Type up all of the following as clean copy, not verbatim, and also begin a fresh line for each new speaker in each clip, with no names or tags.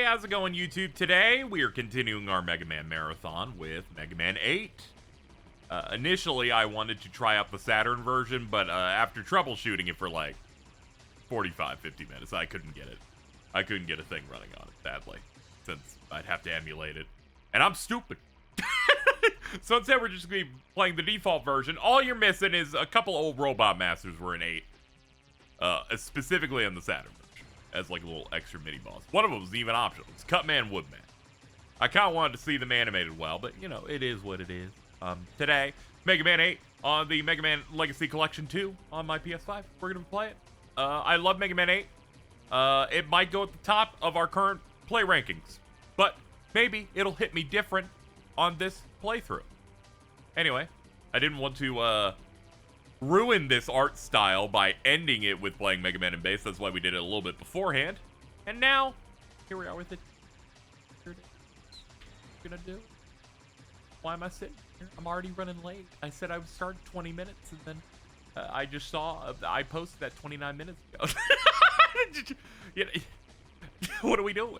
how's it going, YouTube? Today, we are continuing our Mega Man marathon with Mega Man 8. Initially, I wanted to try out the Saturn version, but after troubleshooting it for like 45, 50 minutes, I couldn't get it. I couldn't get a thing running on it, sadly, since I'd have to emulate it. And I'm stupid. So instead, we're just going to be playing the default version. All you're missing is a couple old Robot Masters were in 8. Specifically on the Saturn version, as like a little extra mini-boss. One of them was even optional. It's Cutman Woodman. I kind of wanted to see them animated well, but, you know, it is what it is. Today, Mega Man 8 on the Mega Man Legacy Collection 2 on my PS5. We're going to play it. I love Mega Man 8. It might go at the top of our current play rankings, but maybe it'll hit me different on this playthrough. Anyway, I didn't want to ruin this art style by ending it with playing Mega Man in base. That's why we did it a little bit beforehand. And now, here we are with it. Here it is. What am I gonna do? Why am I sitting here? I'm already running late. I said I would start 20 minutes, and then I just saw, I posted that 29 minutes ago. What are we doing?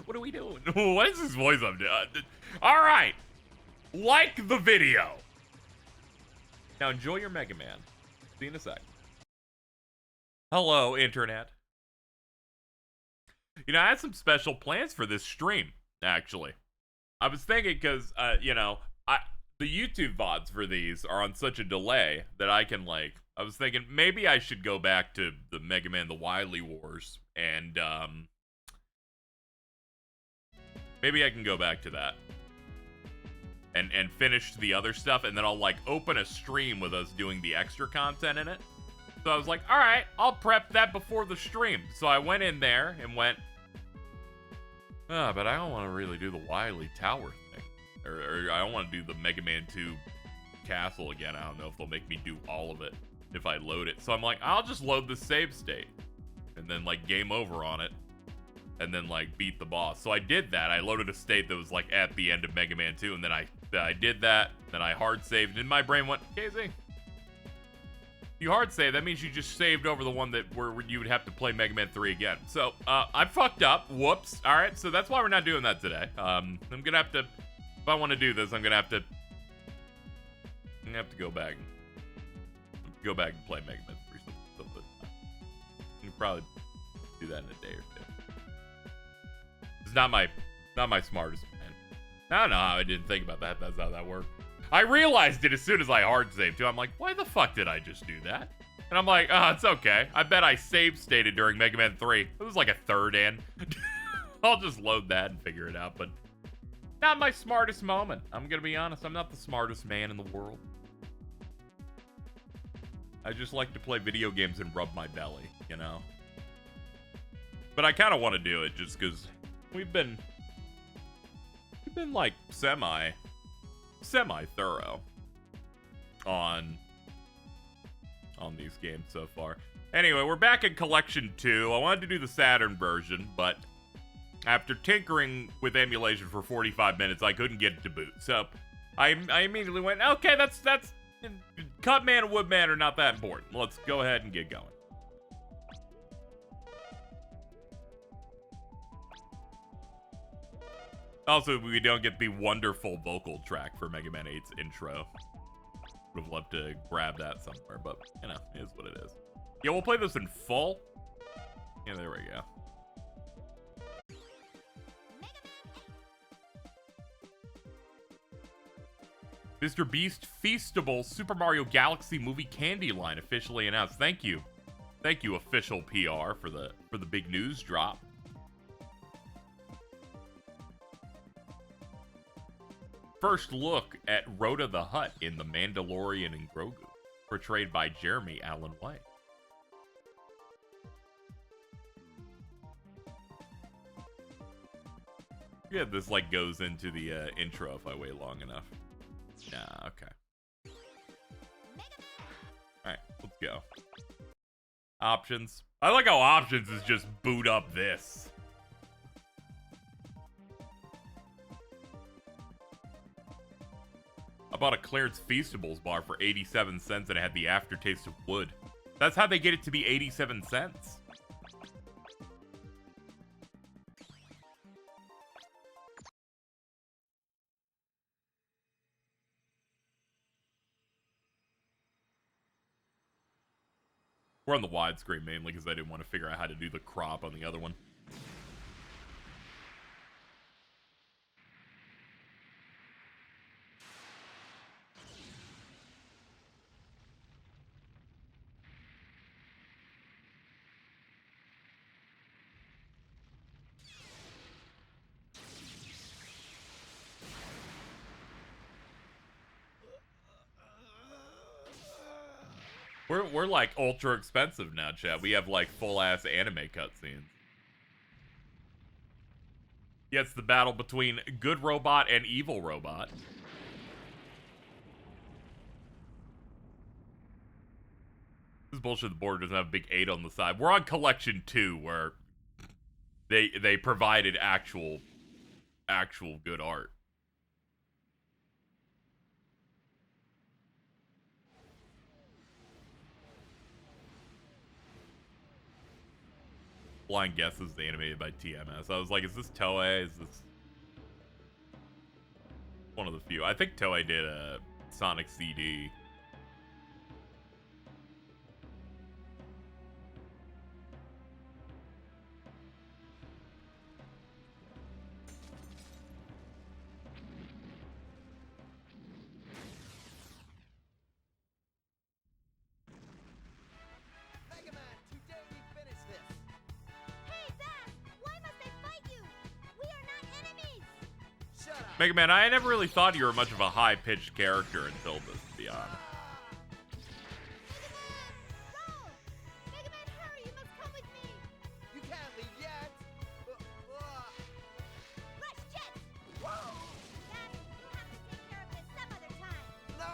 What are we doing? What is this voice I'm doing? All right. Like the video. Now enjoy your Mega Man. See you in a sec. Hello, Internet. You know, I had some special plans for this stream, actually. I was thinking because, you know, the YouTube VODs for these are on such a delay that I can, like, I was thinking maybe I should go back to the Mega Man, the Wily Wars, and, maybe I can go back to that. And finish the other stuff, and then I'll, like, open a stream with us doing the extra content in it. So I was like, alright, I'll prep that before the stream. So I went in there and went, but I don't want to really do the Wily Tower thing. Or I don't want to do the Mega Man 2 castle again. I don't know if they'll make me do all of it if I load it. So I'm like, I'll just load the save state. And then, like, game over on it. And then, like, beat the boss. So I did that. I loaded a state that was, like, at the end of Mega Man 2. And then I did that. Then I hard saved. And my brain went, KZ, you hard save, that means you just saved over the one that where you would have to play Mega Man 3 again. So, I fucked up. Whoops. Alright, so that's why we're not doing that today. I'm gonna have to, if I want to do this, I'm gonna have to go back and play Mega Man 3 something. You can probably do that in a day or two. It's not my smartest man. I don't know how I didn't think about that. That's how that worked. I realized it as soon as I hard saved too. I'm like, why the fuck did I just do that? And I'm like, oh, it's okay. I bet I save stated during Mega Man 3. It was like a third in. I'll just load that and figure it out, but not my smartest moment. I'm gonna be honest, I'm not the smartest man in the world. I just like to play video games and rub my belly, you know? But I kind of want to do it just because we've been like semi thorough on these games so far. Anyway, we're back in Collection 2. I wanted to do the Saturn version, but after tinkering with emulation for 45 minutes, I couldn't get it to boot. So I immediately went, okay, that's Cutman and Woodman are not that important. Let's go ahead and get going. Also, we don't get the wonderful vocal track for Mega Man 8's intro. Would have loved to grab that somewhere, but, you know, it is what it is. Yeah, we'll play this in full. Yeah, there we go. Mr. Beast Feastable Super Mario Galaxy movie candy line officially announced. Thank you. Thank you, official PR, for the big news drop. First look at Rhoda the Hutt in The Mandalorian and Grogu, portrayed by Jeremy Allen White. Yeah, this like goes into the intro if I wait long enough. Nah, okay. Alright, let's go. Options. I like how options is just boot up this. I bought a Clarence Feastables bar for 87 cents and it had the aftertaste of wood. That's how they get it to be 87 cents. We're on the widescreen mainly because I didn't want to figure out how to do the crop on the other one. We're like ultra expensive now, chat. We have like full ass anime cutscenes. Yeah, it's the battle between good robot and evil robot. This is bullshit. The board doesn't have a big 8 on the side. We're on collection 2 where they provided actual good art. Blind Guess is animated by TMS. I was like, is this Toei? Is this one of the few? I think Toei did a Sonic CD. Mega Man, I never really thought you were much of a high-pitched character until this, to be honest.
Mega Man, hurry! You must come with me! You can't leave yet! Rush jet! Whoa! Dad, you'll have to take care of this some other time. No!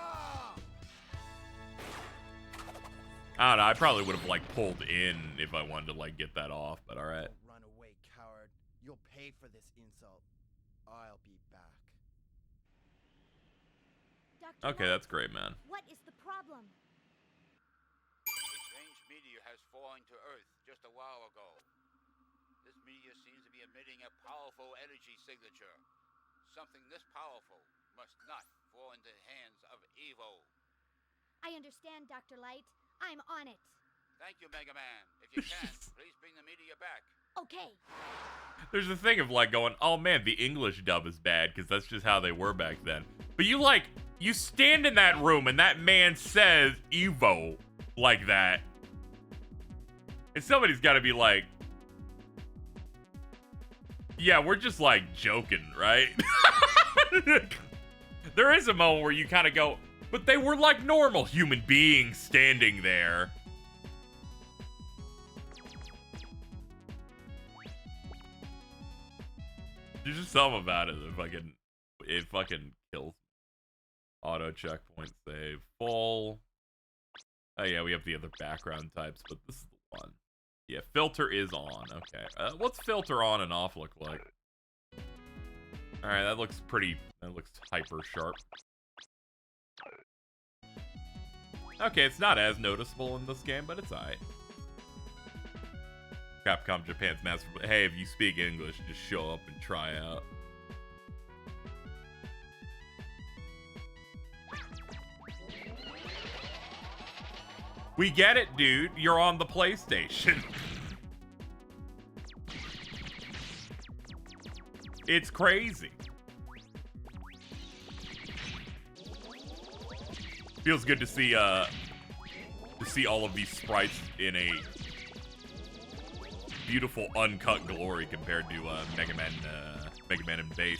I don't know, I probably would have, like, pulled in if I wanted to, like, get that off, but alright.
Run away, coward. You'll pay for this insult. I'll be back.
Okay, that's great, man.
What is the problem?
A strange meteor has fallen to Earth just a while ago. This meteor seems to be emitting a powerful energy signature. Something this powerful must not fall into the hands of evil.
I understand, Dr. Light. I'm on it.
Thank you, Mega Man. If you can, please bring the meteor back.
Okay.
There's a thing of, like, going, oh, man, the English dub is bad, because that's just how they were back then. But you, like, you stand in that room, and that man says Evo like that. And somebody's got to be like, yeah, we're just, like, joking, right? There is a moment where you kind of go, but they were like normal human beings standing there. There's just something about it that it fucking kills. Auto checkpoint save full. Oh yeah, we have the other background types, but this is the one. Yeah, filter is on. Okay, what's filter on and off look like? All right, that looks pretty. That looks hyper sharp. Okay, it's not as noticeable in this game, but it's alright. Capcom Japan's master. Hey, if you speak English, just show up and try out. We get it, dude. You're on the PlayStation. It's crazy. Feels good to see all of these sprites in a beautiful uncut glory compared to Mega Man and Base.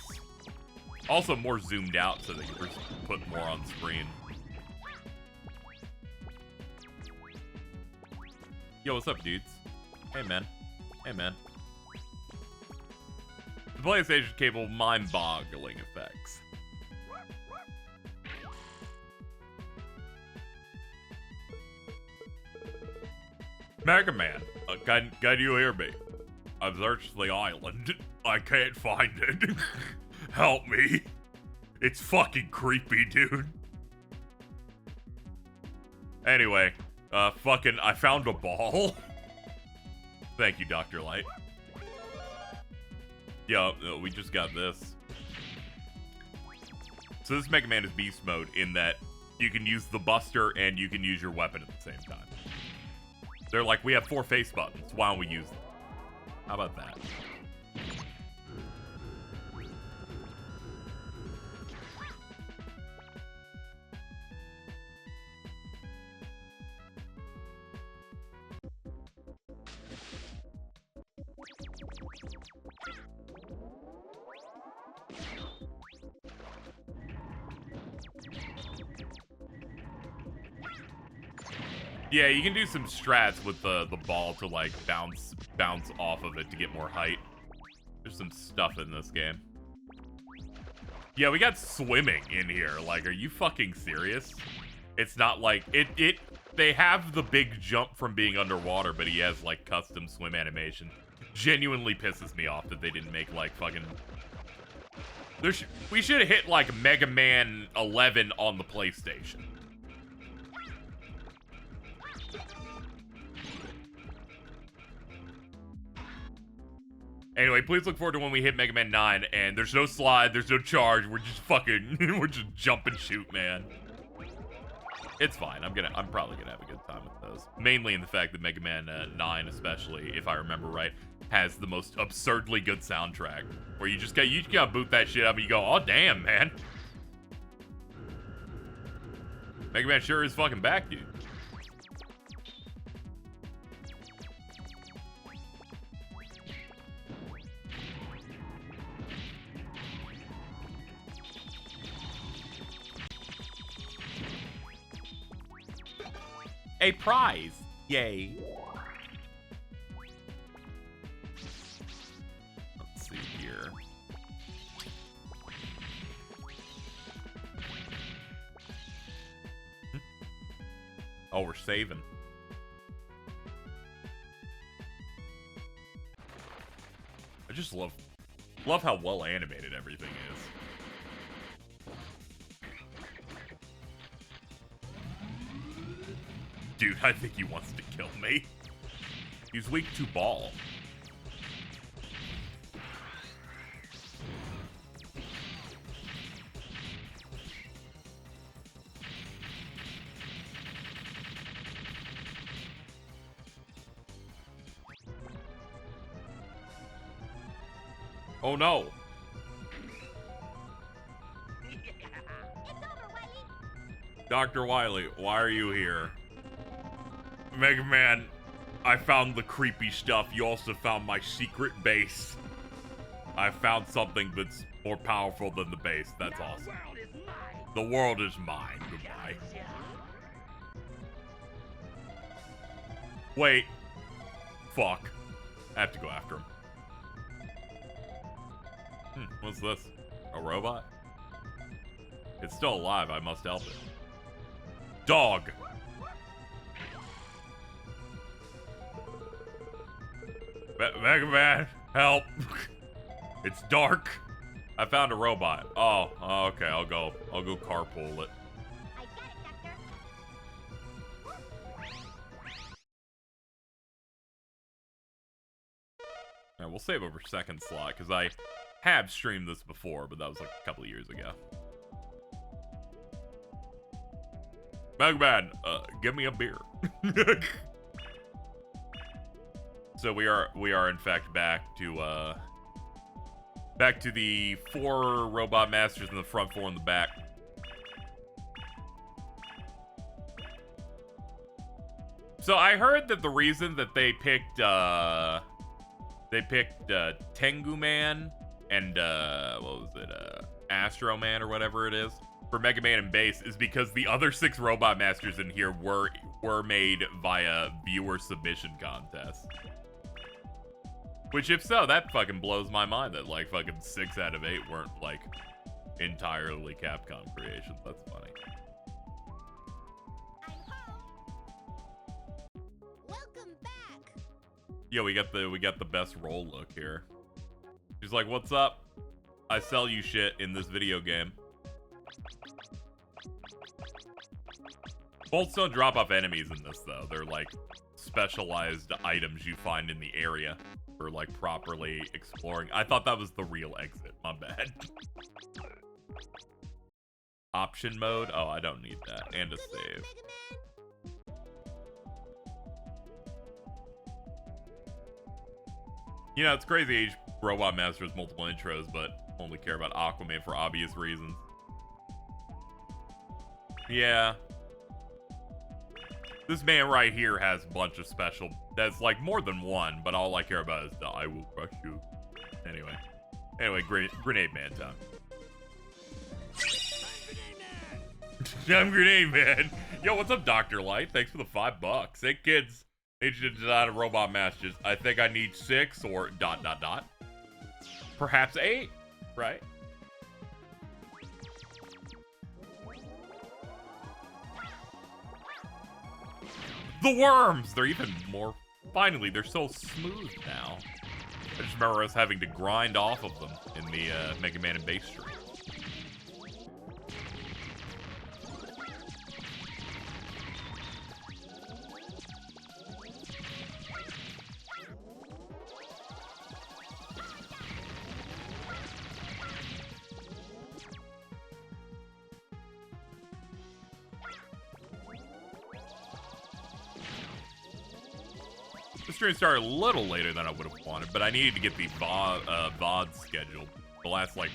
Also more zoomed out so they can put more on screen. Yo, what's up, dudes? Hey, man. Hey, man. The PlayStation cable mind-boggling effects. Mega Man, can you hear me? I've searched the island. I can't find it. Help me. It's fucking creepy, dude. Anyway, I found a ball. Thank you, Dr. Light. Yeah, we just got this. So this Mega Man is beast mode in that you can use the buster and you can use your weapon at the same time. They're like, we have 4 face buttons. Why don't we use them? How about that? Yeah, you can do some strats with the ball to like bounce off of it to get more height. There's some stuff in this game. Yeah, we got swimming in here. Like, are you fucking serious? It's not like they have the big jump from being underwater, but he has like custom swim animation. Genuinely pisses me off that they didn't make like fucking we should have hit like Mega Man 11 on the PlayStation. Anyway, please look forward to when we hit Mega Man 9, and there's no slide, there's no charge, we're just fucking, we're just jump and shoot, man. It's fine, I'm probably gonna have a good time with those. Mainly in the fact that Mega Man 9, especially, if I remember right, has the most absurdly good soundtrack, where you gotta boot that shit up and you go, oh damn, man. Mega Man sure is fucking back, dude. A prize. Yay. Let's see here. Oh, we're saving. I just love how well animated everything is. Dude, I think he wants to kill me. He's weak to ball. Oh no.
It's over, Wily.
Dr. Wily, why are you here? Mega Man, I found the creepy stuff. You also found my secret base. I found something that's more powerful than the base. That's awesome. The world is mine. Goodbye. Wait. Fuck. I have to go after him. What's this? A robot? It's still alive. I must help it. Dog. Mega Man, help. It's dark. I found a robot. Oh, okay. I'll go carpool it.
I got it, Doctor.
Yeah, we'll save over second slot because I have streamed this before, but that was like a couple of years ago. Mega Man, give me a beer. So we are in fact back to the 4 robot masters in the front, 4 in the back. So I heard that the reason that they picked Tengu Man and what was it, Astro Man or whatever it is for Mega Man and Base is because the other 6 robot masters in here were made via viewer submission contests. Which, if so, that fucking blows my mind that, like, fucking 6 out of 8 weren't, like, entirely Capcom creations. That's funny.
I'm home. Welcome back.
Yo, we got the best roll look here. She's like, what's up? I sell you shit in this video game. Bolts don't drop off enemies in this, though. They're, like, specialized items you find in the area for, like, properly exploring. I thought that was the real exit. My bad. Option mode? Oh, I don't need that. And a save. You know, it's crazy Age Robot Master has multiple intros, but only care about Aquaman for obvious reasons. Yeah. This man right here has a bunch of special. That's like more than one, but all I care about is the I will crush you. Anyway, Grenade Man time. I'm Grenade Man. Yo, what's up, Dr. Light? Thanks for the $5. Hey, kids. Need you to design a robot masters. I think I need 6 or ... Perhaps 8, right? The worms! They're even more... Finally, they're so smooth now. I just remember us having to grind off of them in the Mega Man and Bass stream. The stream started a little later than I would have wanted, but I needed to get the VOD scheduled. The last, like,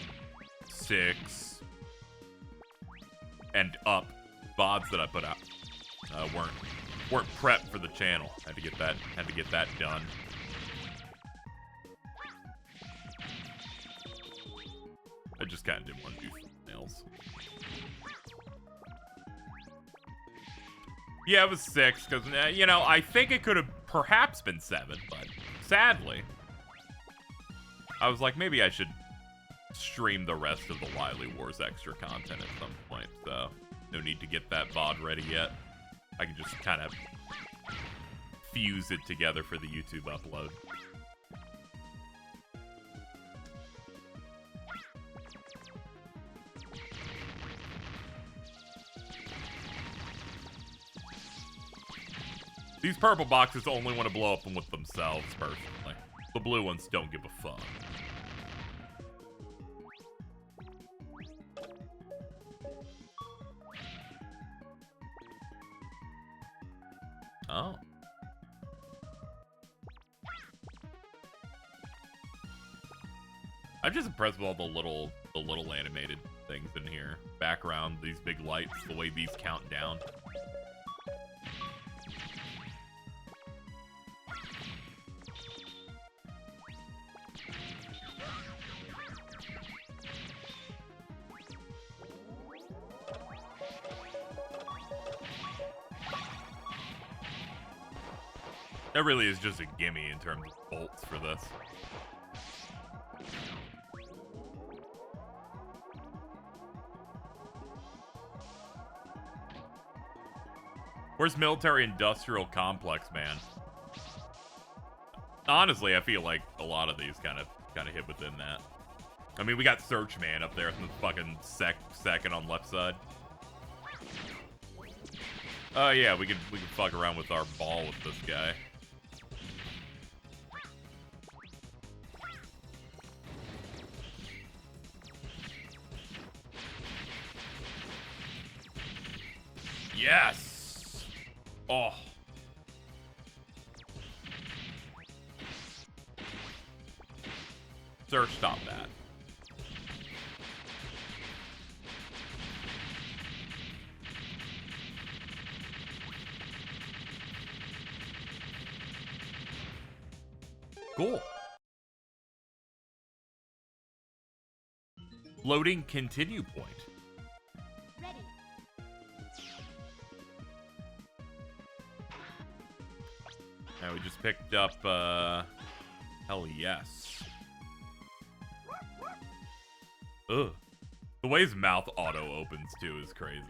6 and up VODs that I put out weren't prepped for the channel. Had to get that done. I just kind of didn't want to do thumbnails. Yeah, it was 6, because, you know, I think it could have perhaps been 7, but sadly, I was like, maybe I should stream the rest of the Wily Wars extra content at some point, so no need to get that VOD ready yet. I can just kind of fuse it together for the YouTube upload. These purple boxes only want to blow up them with themselves, personally. The blue ones don't give a fuck. Oh. I'm just impressed with all the little animated things in here. Background, these big lights, the way these count down. That really is just a gimme in terms of bolts for this. Where's military industrial complex, man? Honestly, I feel like a lot of these kind of hit within that. I mean, we got Search Man up there in the fucking second on left side. Oh yeah, we could fuck around with our ball with this guy. Yes! Oh. Sir, stop that. Cool. Loading continue point.
Ready.
Now we just picked up, hell yes. Ugh. The way his mouth auto opens, too, is crazy.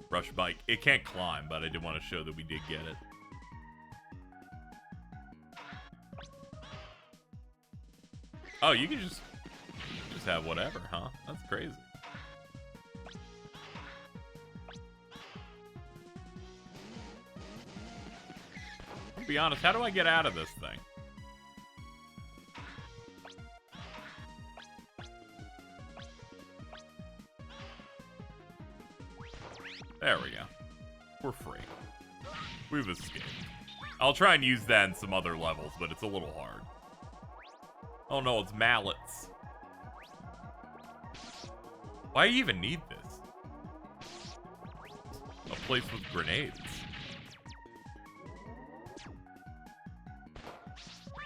Rush bike. It can't climb, but I did want to show that we did get it. Oh, you can just have whatever, huh? That's crazy. To be honest, how do I get out of this thing? There we go. We're free. We've escaped. I'll try and use that in some other levels, but it's a little hard. Oh no, it's mallets. Why do you even need this? A place with grenades.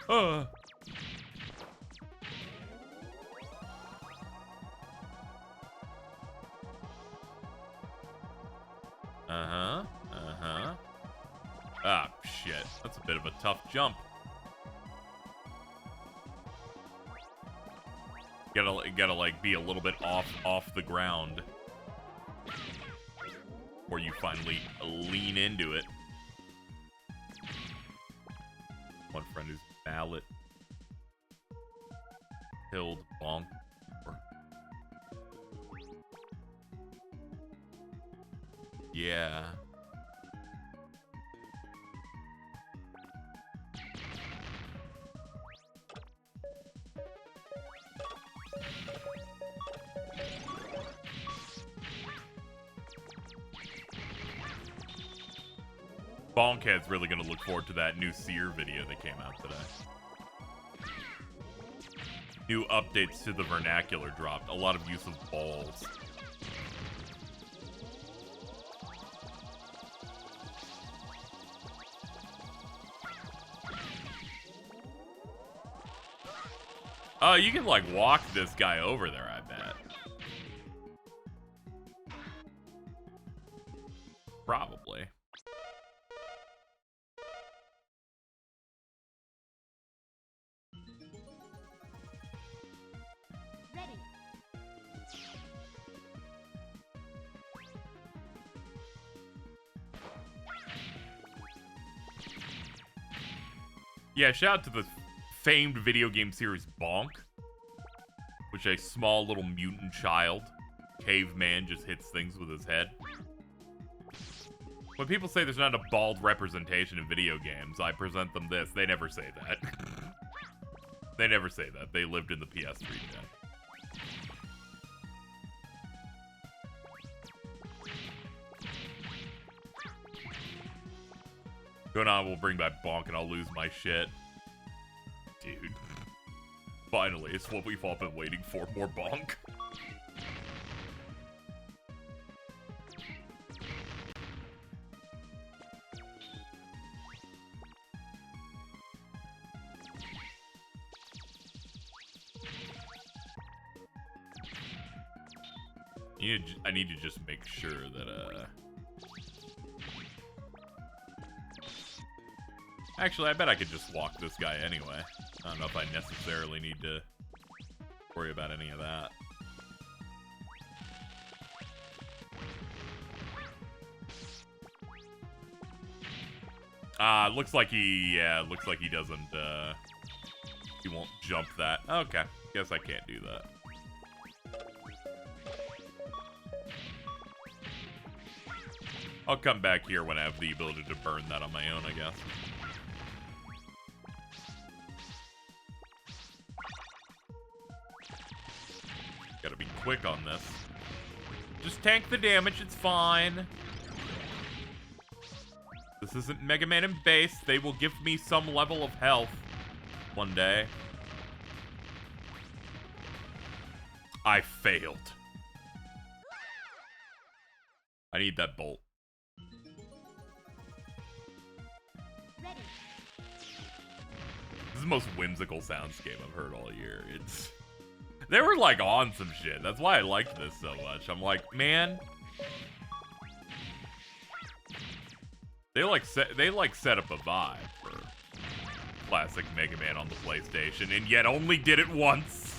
Uh-huh. Ah, shit. That's a bit of a tough jump. Gotta like be a little bit off the ground before you finally lean into it. One friend who's mallet killed bonk. Yeah. Bonkhead's really gonna look forward to that new Seer video that came out today. New updates to the vernacular dropped. A lot of use of balls. You can like walk this guy over there, I bet. Probably.
Ready.
Yeah, shout out to the famed video game series Bonk, which a small little mutant child, caveman, just hits things with his head. When people say there's not a bald representation in video games, I present them this. They never say that. They never say that. They lived in the PS3 gen. Going on, we'll bring back Bonk and I'll lose my shit. Dude. Finally, it's what we've all been waiting for. More Bonk. I need to just make sure that, Actually, I bet I could just walk this guy anyway. I don't know if I necessarily need to worry about any of that. Looks like he doesn't, he won't jump that. Okay, guess I can't do that. I'll come back here when I have the ability to burn that on my own, I guess. Gotta be quick on this. Just tank the damage, it's fine. This isn't Mega Man in base. They will give me some level of health one day. I failed. I need that bolt.
Ready.
This is the most whimsical soundscape I've heard all year. They were like on some shit. That's why I liked this so much. I'm like, man. They set up a vibe for classic Mega Man on the PlayStation, and yet only did it once.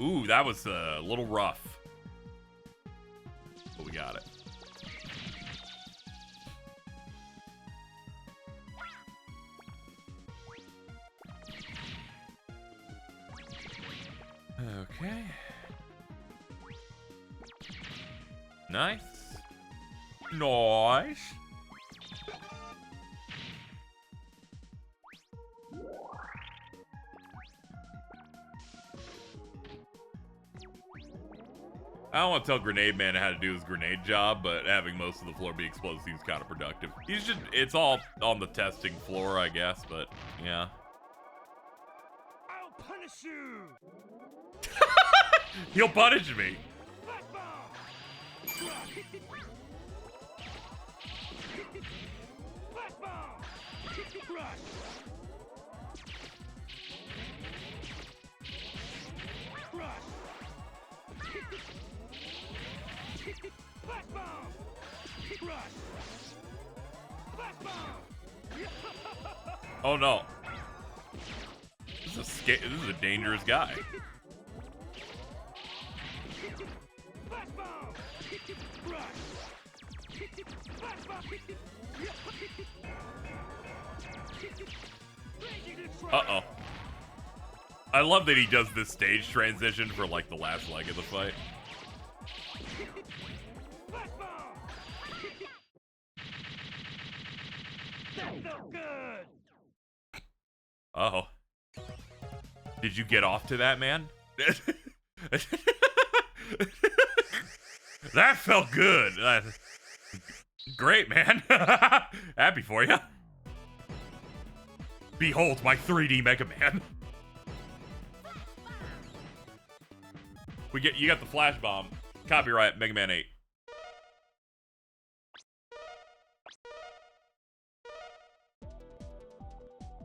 Ooh, that was a little rough. But we got it. Okay. Nice. Nice. I don't want to tell Grenade Man how to do his grenade job, but having most of the floor be explosive seems counterproductive. He's just, it's all on the testing floor, I guess, but yeah.
I'll punish you.
He'll punish me.
Flash bomb. Flash bomb. Crush. Crush. Flash bomb. Crush. Flash bomb.
Oh no. This is a dangerous guy.
Flash bomb. Crush. Flash bomb.
Uh-oh. I love that he does this stage transition for like the last leg of the fight.
Flash bomb. That felt good.
Uh-oh. Did you get off to that, man? That felt good. Great, man. Happy for you. Behold my 3D Mega Man. You got the flash bomb. Copyright Mega Man 8.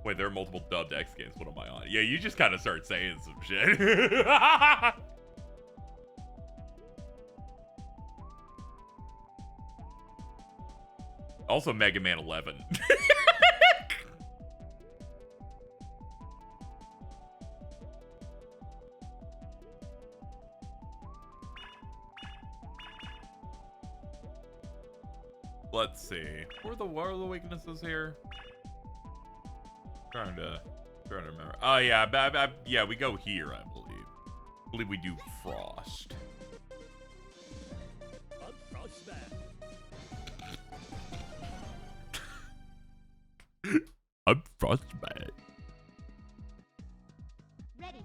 Wait, there are multiple dubbed X games. What am I on? Yeah, you just kind of start saying some shit. Also Mega Man 11. Let's see. What are the weaknesses here? Trying to remember. Oh yeah, yeah, we go here, I believe. I believe we do Frost. I'm Frostbite.
Ready.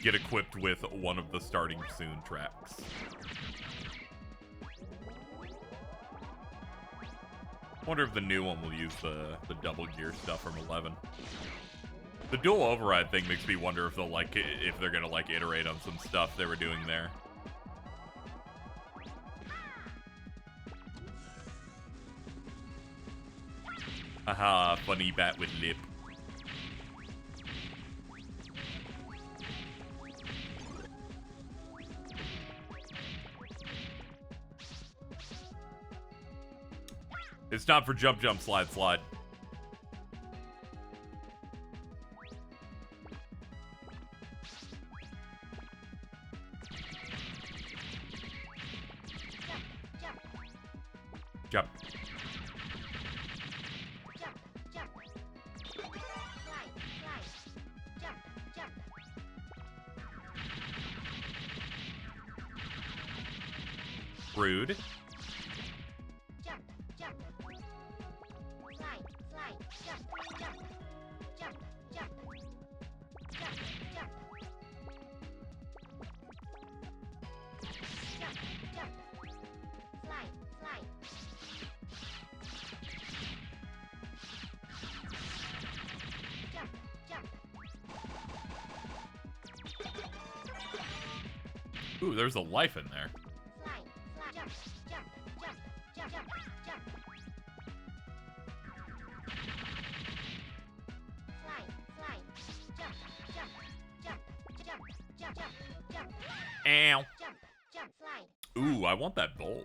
Get equipped with one of the starting soon tracks. Wonder if the new one will use the double gear stuff from 11. The dual override thing makes me wonder if they're gonna like iterate on some stuff they were doing there. Haha, funny bat with lip. It's time for jump, jump, slide, slide. Jump. Rude. Ooh, there's a life in there. Ow. Ooh, I want that bolt.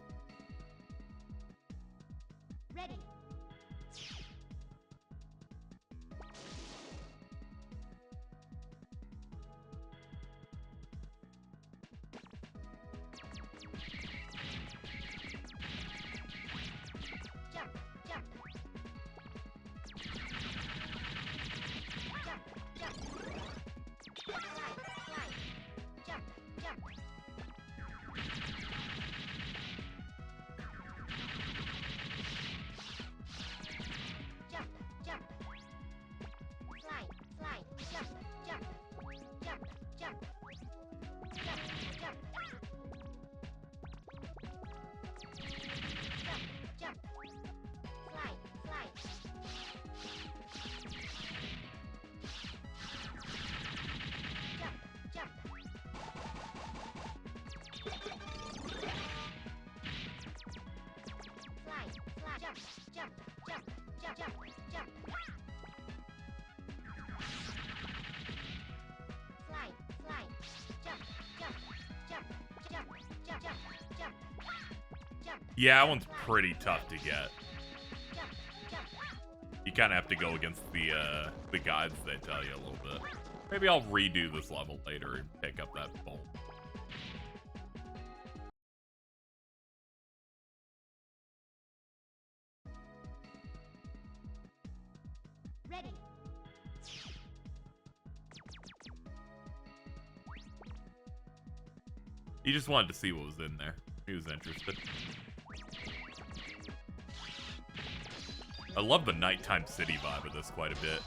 Ready. jump, jump, jump, jump, jump, jump. Slide, slide, jump, jump, jump, jump, jump, jump, jump, jump.
Yeah, that one's pretty tough to get.
Jump, jump.
You kind of have to go against the guides they tell you a little bit. Maybe I'll redo this level later and pick up that bolt.
Ready.
He just wanted to see what was in there. He was interested. I love the nighttime city vibe of this quite a bit.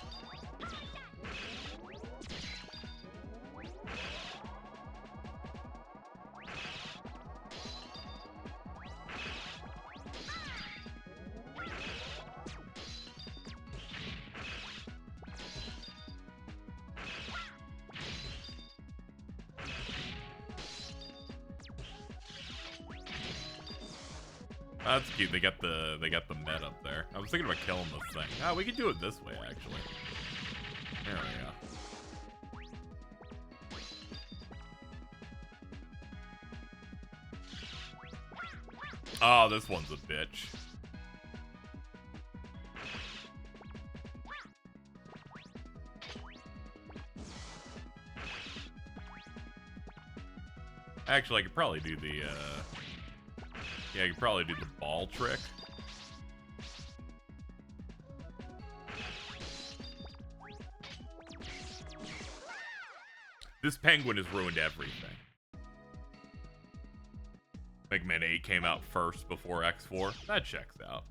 That's cute. They got the med up there. I was thinking about killing this thing. Ah, we could do it this way actually. There we go. Oh, this one's a bitch. Actually, I could probably do the yeah, you could probably do the ball trick. This penguin has ruined everything. Mega Man 8 came out first before X4. That checks out.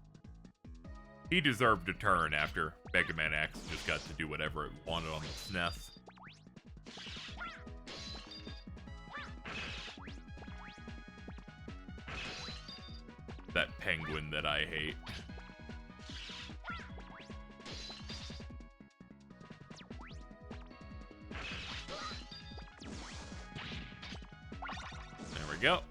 He deserved a turn after Mega Man X just got to do whatever it wanted on the SNES. That penguin that I hate. There we go.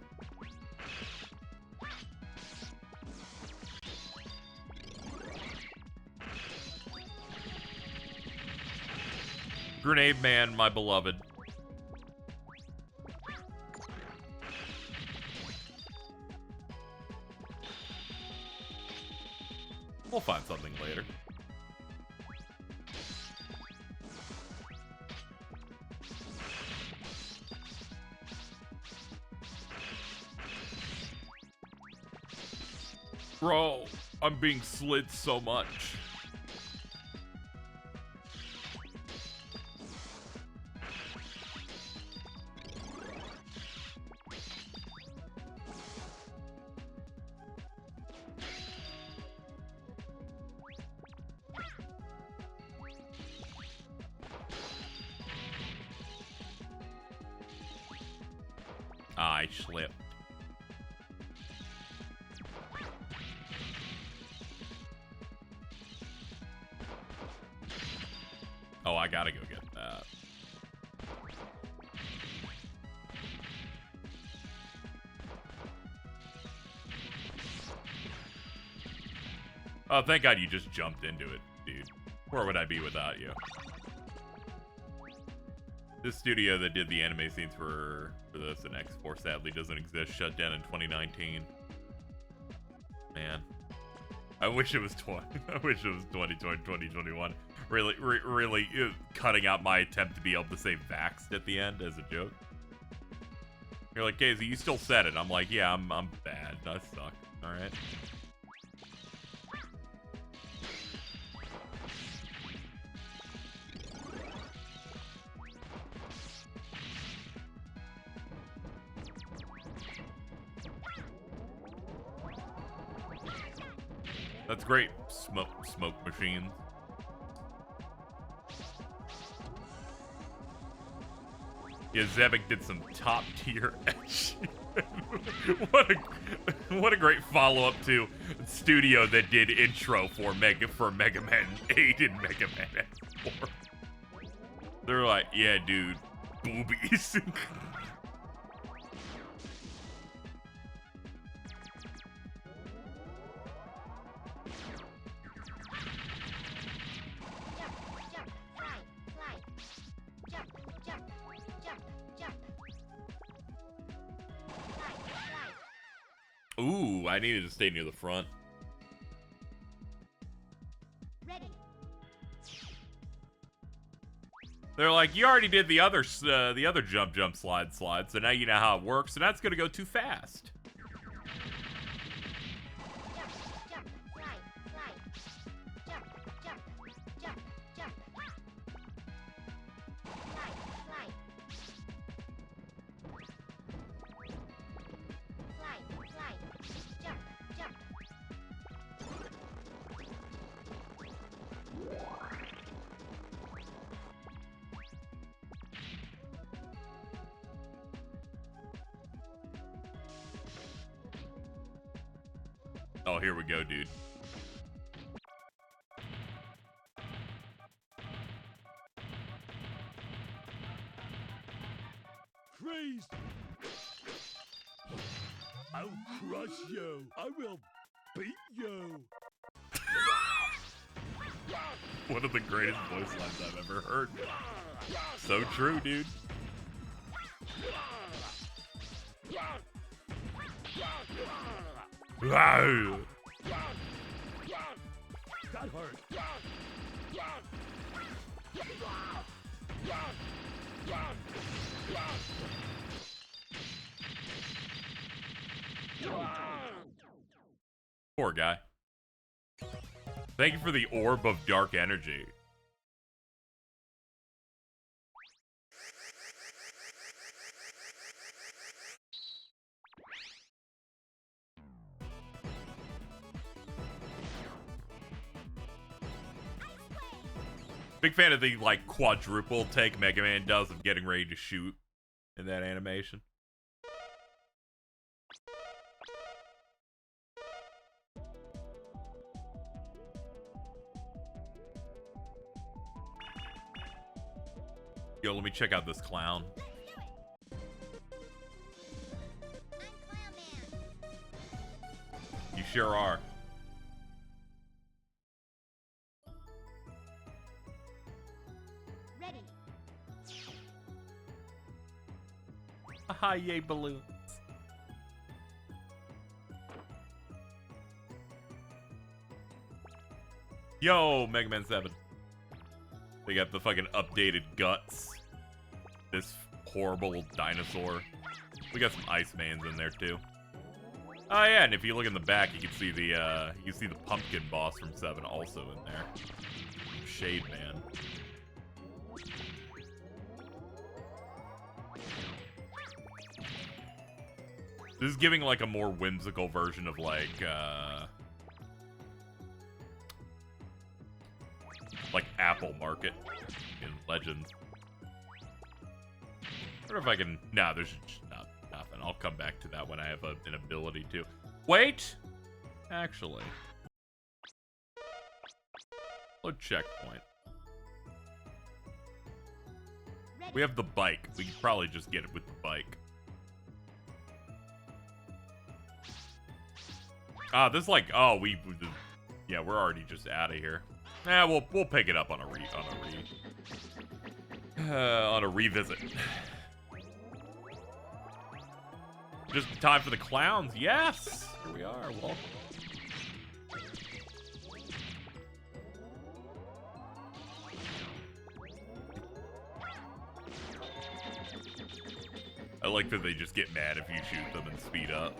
Grenade Man, my beloved. We'll find something later. Bro, I'm being slid so much. I slipped. Oh, I gotta go get that. Oh, thank God you just jumped into it, dude. Where would I be without you? This studio that did the anime scenes for this and X4 sadly doesn't exist. Shut down in 2019. Man, I wish it was I wish it was 2020, 2021. Really cutting out my attempt to be able to say vaxxed at the end as a joke. You're like, KZ, you still said it. I'm like, yeah, I'm bad. I suck. All right. That's great. Smoke machines. Yeah, Zebek did some top tier shit. What a great follow up to studio that did intro for Mega Man 8 and Mega Man X4. They're like, yeah, dude, boobies. Ooh, I needed to stay near the front.
Ready.
They're like, you already did the other jump, slide, so now you know how it works, and that's gonna go too fast.
Jump, slide, slide. Jump, jump, jump, jump. Slide, slide. Slide, slide. Jump, jump.
Oh, here we go, dude.
Freeze! I'll crush you. I will beat you.
One of the greatest voice lines I've ever heard. So true, dude. Wow.
That hurt.
Poor guy. Thank you for the orb of dark energy. Big fan of the, like, quadruple take Mega Man does of getting ready to shoot in that animation. Yo, let me check out this clown.
I'm Clown Man.
You sure are.
Ready.
Aha, yay, balloons. Yo, Mega Man 7. They got the fucking updated guts. This horrible dinosaur. We got some Icemans in there too. Oh yeah, and if you look in the back, you can see the pumpkin boss from 7 also in there. Shade Man. This is giving like a more whimsical version of like Apple Market in Legends. I wonder if I can. Nah, there's just nothing. I'll come back to that when I have an ability to. Wait! Actually. Load checkpoint.
Ready.
We have the bike. We could probably just get it with the bike. Ah, this is like, oh, yeah, we're already just out of here. Yeah, we'll pick it up on a revisit. Just time for the clowns. Yes, here we are. Well, I like that they just get mad if you shoot them and speed up.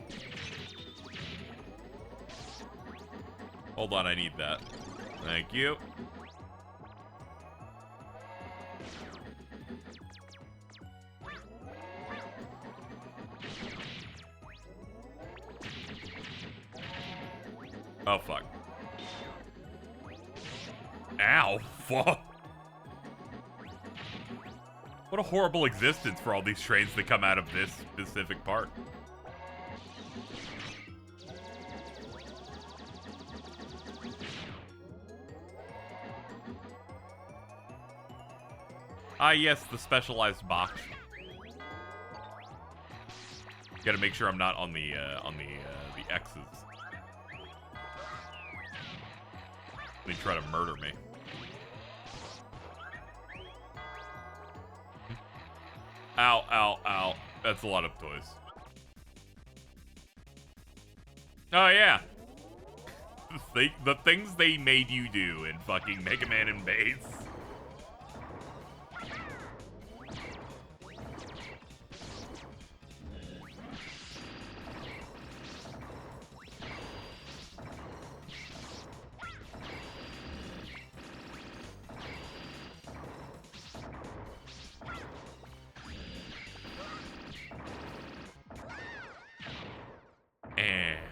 Hold on, I need that. Thank you. Oh, fuck. Ow, fuck. What a horrible existence for all these trains that come out of this specific part. Ah, yes, the specialized box. Gotta make sure I'm not on the X's. They try to murder me. Ow, ow, ow. That's a lot of toys. Oh, yeah. The things they made you do in fucking Mega Man and Base.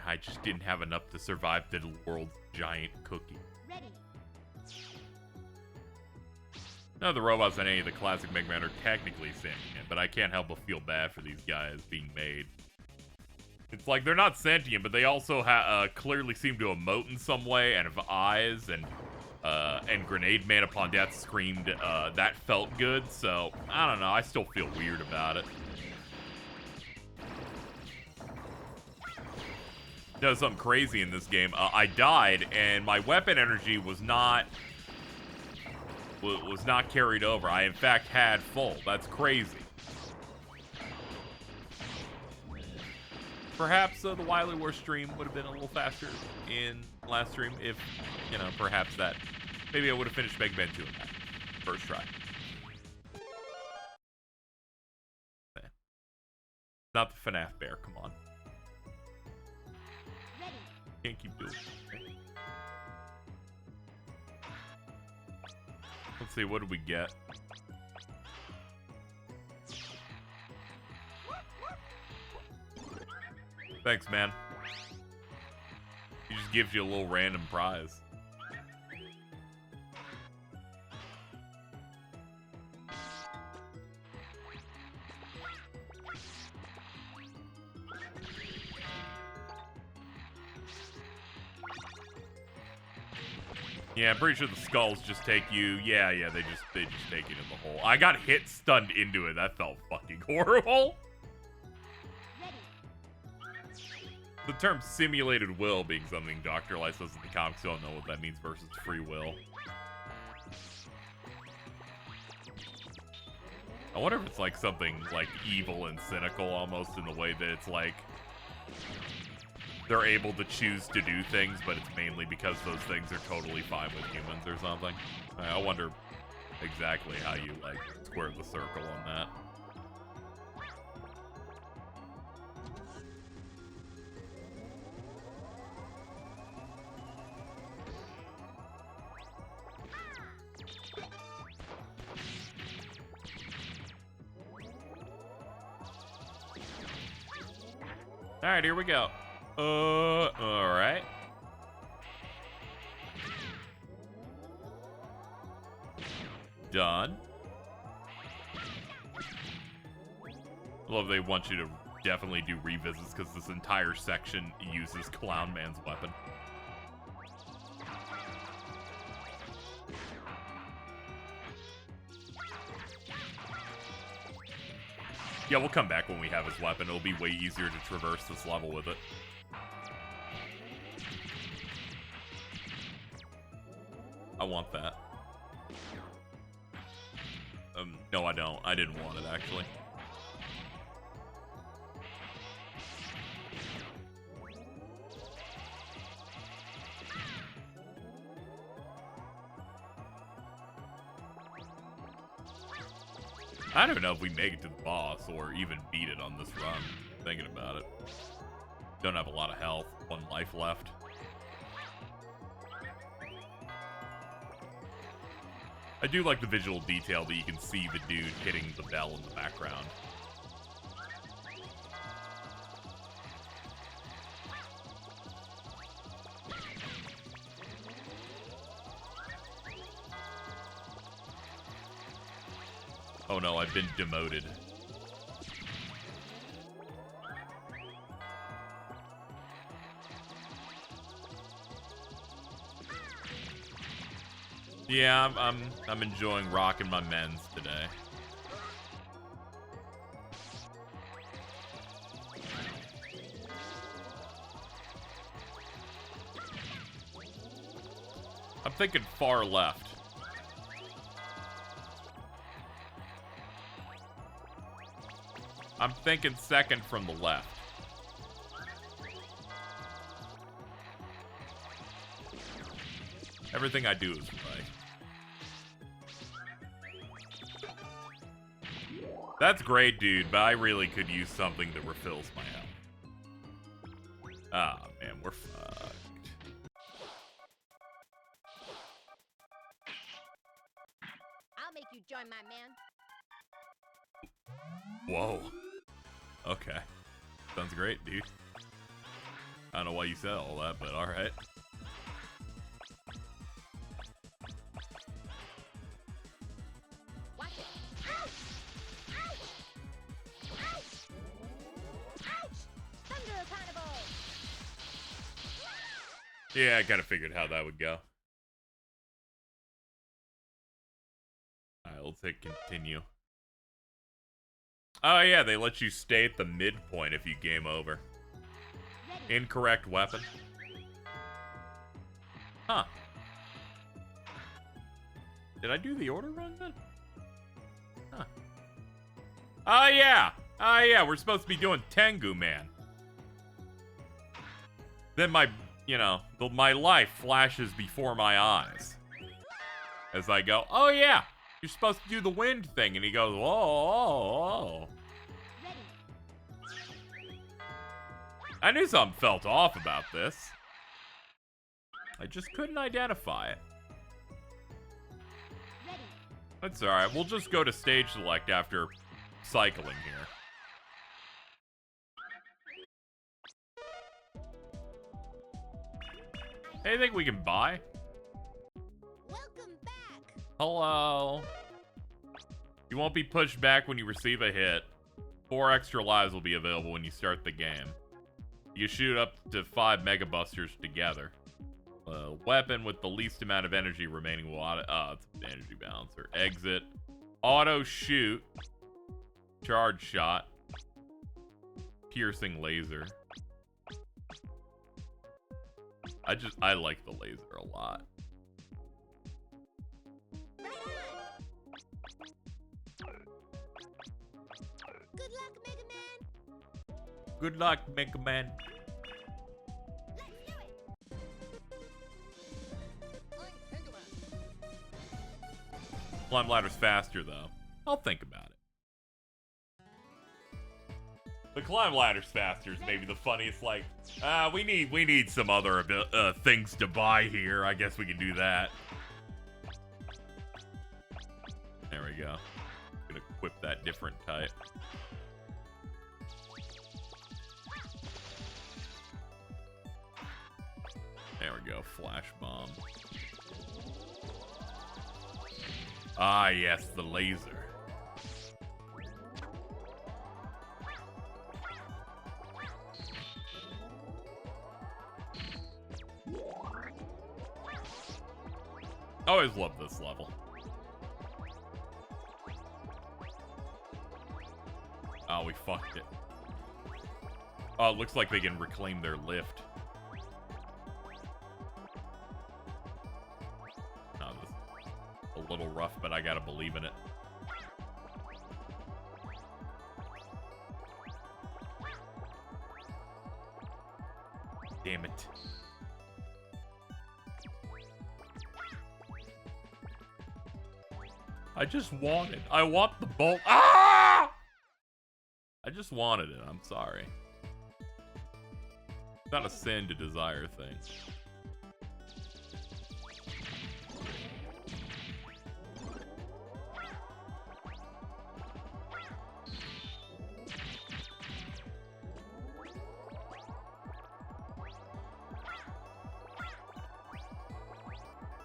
I just didn't have enough to survive the world's giant cookie.
Ready.
None of the robots in any of the classic Mega Man are technically sentient, but I can't help but feel bad for these guys being made. It's like they're not sentient, but they also clearly seem to emote in some way and have eyes, and Grenade Man upon death screamed that felt good, so I don't know, I still feel weird about it. Does something crazy in this game. I died, and my weapon energy was not carried over. I, in fact, had full. That's crazy. Perhaps the Wily War stream would have been a little faster in last stream if, you know, perhaps that. Maybe I would have finished Mega Man 2 in that first try. Not the FNAF bear, come on. Can't keep doing it. Let's see, what did we get? Thanks, man. He just gives you a little random prize. Yeah, I'm pretty sure the skulls just take you. Yeah, they just take you to the hole. I got hit stunned into it. That felt fucking horrible. The term simulated will being something Dr. Light says in the comics, don't know what that means versus free will. I wonder if it's like something like evil and cynical almost in the way that it's like they're able to choose to do things, but it's mainly because those things are totally fine with humans or something. I wonder exactly how you, like, square the circle on that. Alright, here we go. Alright. Done. I love they want you to definitely do revisits because this entire section uses Clown Man's weapon. Yeah, we'll come back when we have his weapon. It'll be way easier to traverse this level with it. I want that. No, I don't. I didn't want it, actually. I don't know if we make it to the boss or even beat it on this run. Thinking about it. Don't have a lot of health. 1 life left. I do like the visual detail that you can see the dude hitting the bell in the background. Oh no, I've been demoted. Yeah, I'm enjoying rocking my men's today. I'm thinking far left. I'm thinking second from the left. Everything I do is right. That's great, dude, but I really could use something that refills my health. Ah, man, we're fucked.
I'll make you join my man.
Whoa. Okay. Sounds great, dude. I don't know why you said all that, but alright.
Watch it. Ouch! Ouch! Ouch! Ouch! Thunder Carnival!
Yeah, I kind of figured how that would go. Alright, let's hit continue. Oh yeah, they let you stay at the midpoint if you game over. Incorrect weapon. Huh. Did I do the order wrong then? Huh. Oh yeah! Oh yeah, we're supposed to be doing Tengu Man. Then my, you know, my life flashes before my eyes. As I go, oh yeah! You're supposed to do the wind thing, and he goes, whoa, whoa, whoa. I knew something felt off about this. I just couldn't identify it. That's alright, we'll just go to stage select after cycling here. Anything we can buy?
Welcome back!
Hello. You won't be pushed back when you receive a hit. 4 extra lives will be available when you start the game. You shoot up to 5 Mega Busters together. Weapon with the least amount of energy remaining will auto... it's an energy balancer. Exit. Auto shoot. Charge shot. Piercing laser. I like the laser a lot.
Good luck, Mega Man!
Good luck, Mega Man.
Let's do it! I'm Tengu Man.
Climb ladder's faster, though. I'll think about it. The climb ladder's faster is maybe the funniest, like, we need some other things to buy here. I guess we can do that. There we go. Gonna equip that different type. There we go, flash bomb. Ah, yes, the laser. Always love this level. Oh, we fucked it. Oh, it looks like they can reclaim their lift. Oh, this is a little rough, but I gotta believe in it. Damn it. I want the bolt. Ah! I just wanted it. I'm sorry. It's not a sin to desire things.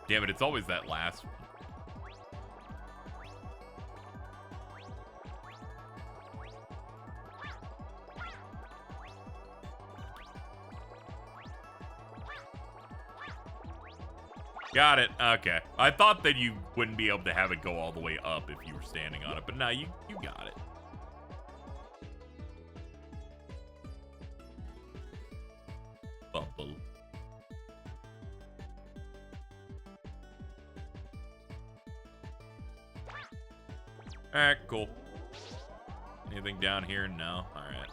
Damn it, it's always that last one. Got it. Okay. I thought that you wouldn't be able to have it go all the way up if you were standing on it, but no, you got it. Bubble. Alright, cool. Anything down here? No. Alright.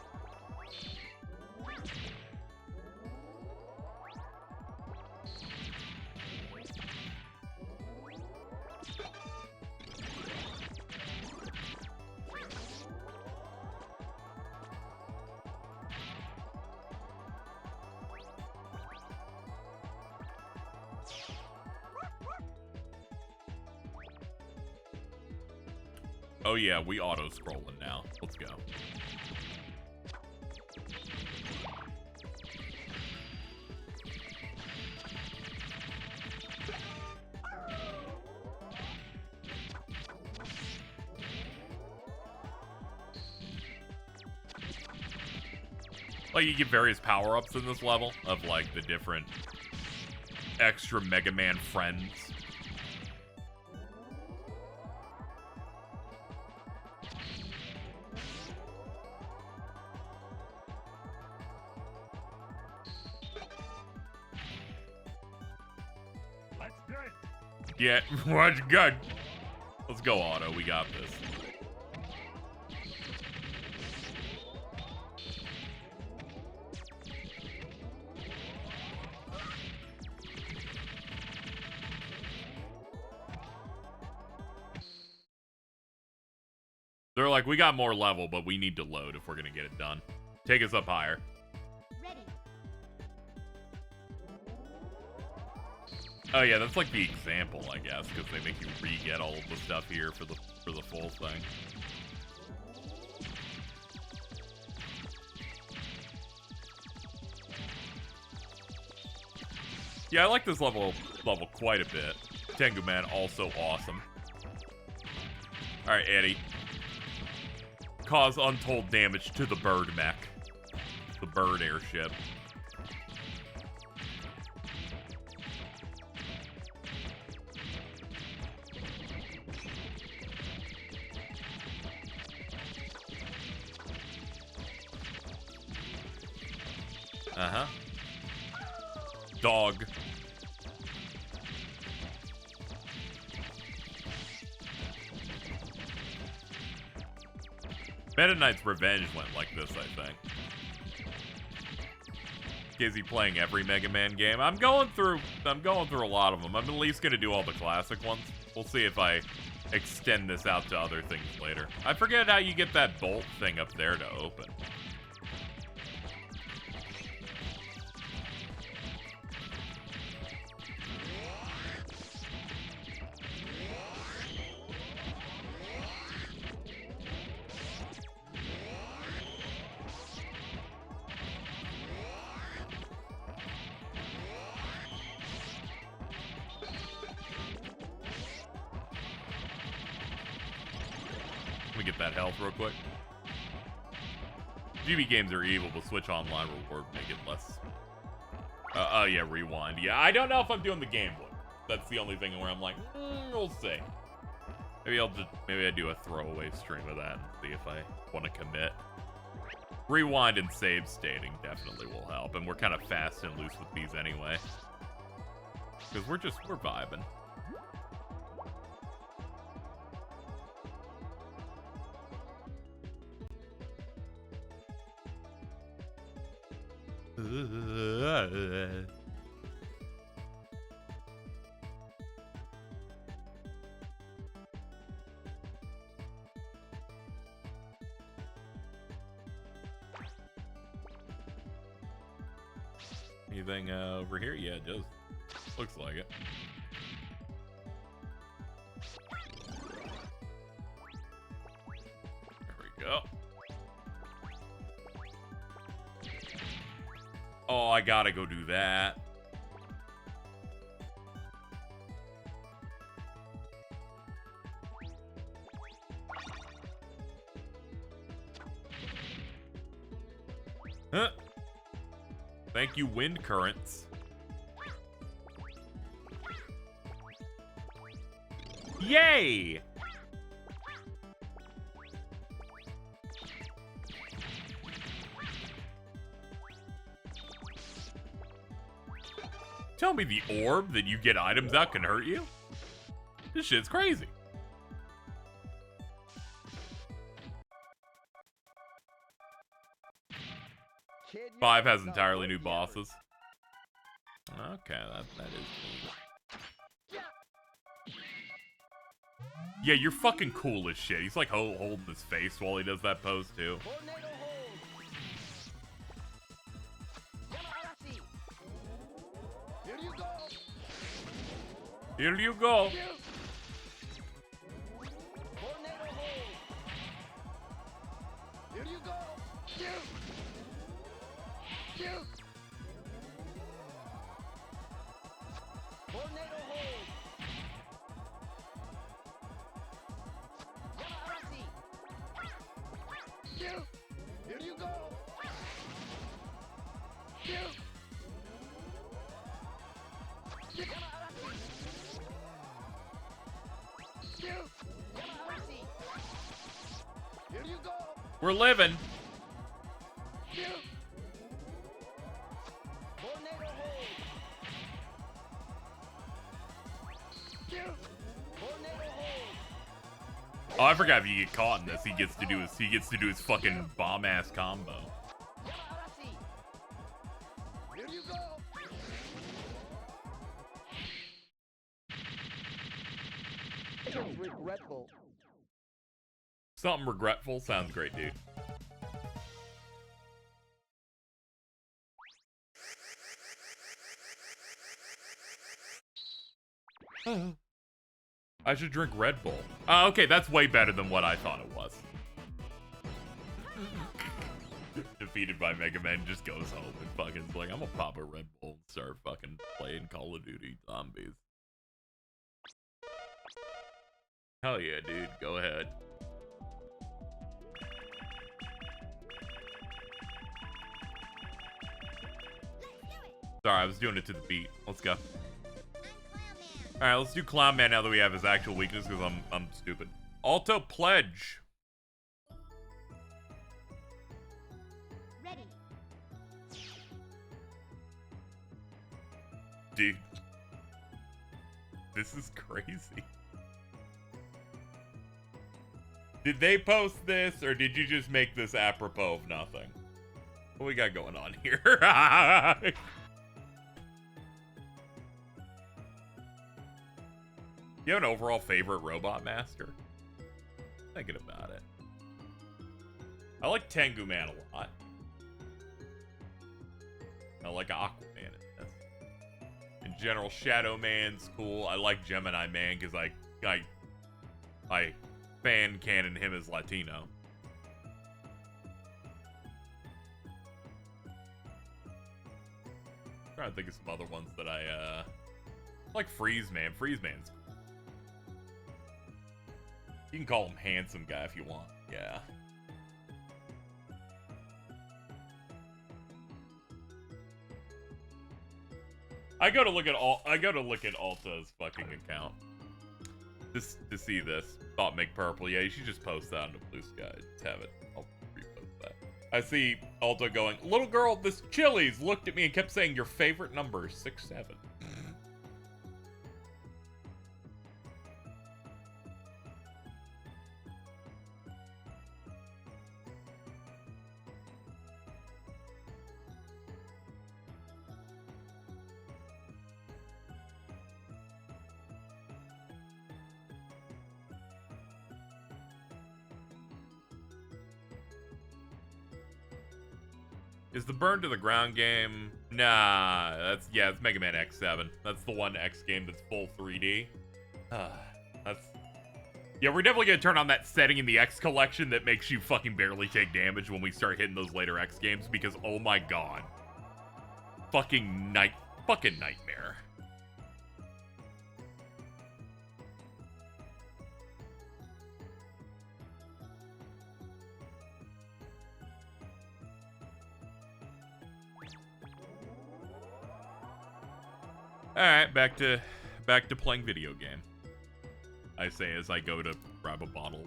Oh yeah, we auto-scrolling now. Let's go. Like, you get various power-ups in this level of, like, the different extra Mega Man friends.
Let's do it.
Yeah, what's good? Let's go, Auto. We got this. They're like, we got more level, but we need to load if we're gonna get it done. Take us up higher.
Ready.
Oh yeah, that's like the example, I guess, because they make you re-get all of the stuff here for the full thing. Yeah, I like this level quite a bit. Tengu Man also awesome. All right, Eddie. Cause untold damage to the bird mech. The bird airship. Uh-huh. Dog. Meta Knight's Revenge went like this, I think. Is he playing every Mega Man game? I'm going through a lot of them. I'm at least gonna do all the classic ones. We'll see if I extend this out to other things later. I forget how you get that bolt thing up there to open. Let me get that health real quick. GB games are evil, but Switch Online reward make it less. Oh yeah, rewind. Yeah, I don't know if I'm doing the game boy. That's the only thing where I'm like, we'll see. Maybe I do a throwaway stream of that and see if I want to commit. Rewind and save stating definitely will help, and we're kind of fast and loose with these anyway. Because we're vibing. Anything over here? Yeah, it does. Looks like it. There we go. Oh, I gotta go do that. Huh. Thank you, wind currents. Yay! Tell me the orb that you get items out can hurt you? This shit's crazy.
Kid,
5 has entirely new bosses. Okay, that is neat. Yeah, you're fucking cool as shit. He's like holding his face while he does that pose too. Here you go.
Here you go. Here you go.
We're living. Oh, I forgot if you get caught in this, he gets to do his fucking bomb ass combo.
Here you go.
It's regretful.
Something regretful sounds great, dude. I should drink Red Bull. Okay, that's way better than what I thought it was. Defeated by Mega Man, just goes home and fucking is like, I'm gonna pop a Red Bull and start fucking playing Call of Duty Zombies. Hell yeah, dude. Go ahead. Sorry, I was doing it to the beat. Let's go. Alright, let's do Clown Man now that we have his actual weakness, because I'm stupid. Alto Pledge.
Ready.
Dude. This is crazy. Did they post this, or did you just make this apropos of nothing? What we got going on here? You have an overall favorite Robot Master? Thinking about it. I like Tengu Man a lot. I like Aquaman in this. In general, Shadow Man's cool. I like Gemini Man because I fan canon him as Latino. I'm trying to think of some other ones that I like. Freeze Man. Freeze Man's cool. You can call him Handsome Guy if you want. Yeah. I go to look at Alta's fucking account. Just to see this. Thought make purple. Yeah, you should just post that on the Blue Sky. Just have it. I'll repost that. I see Alta going, little girl, this Chili's looked at me and kept saying your favorite number is 6'7". Is the Burn to the Ground game? Nah, it's Mega Man X7. That's the one X game that's full 3D. Yeah, we're definitely gonna turn on that setting in the X collection that makes you fucking barely take damage when we start hitting those later X games, because oh my god. Fucking nightmare. Alright, back to playing video game. I say as I go to grab a bottle.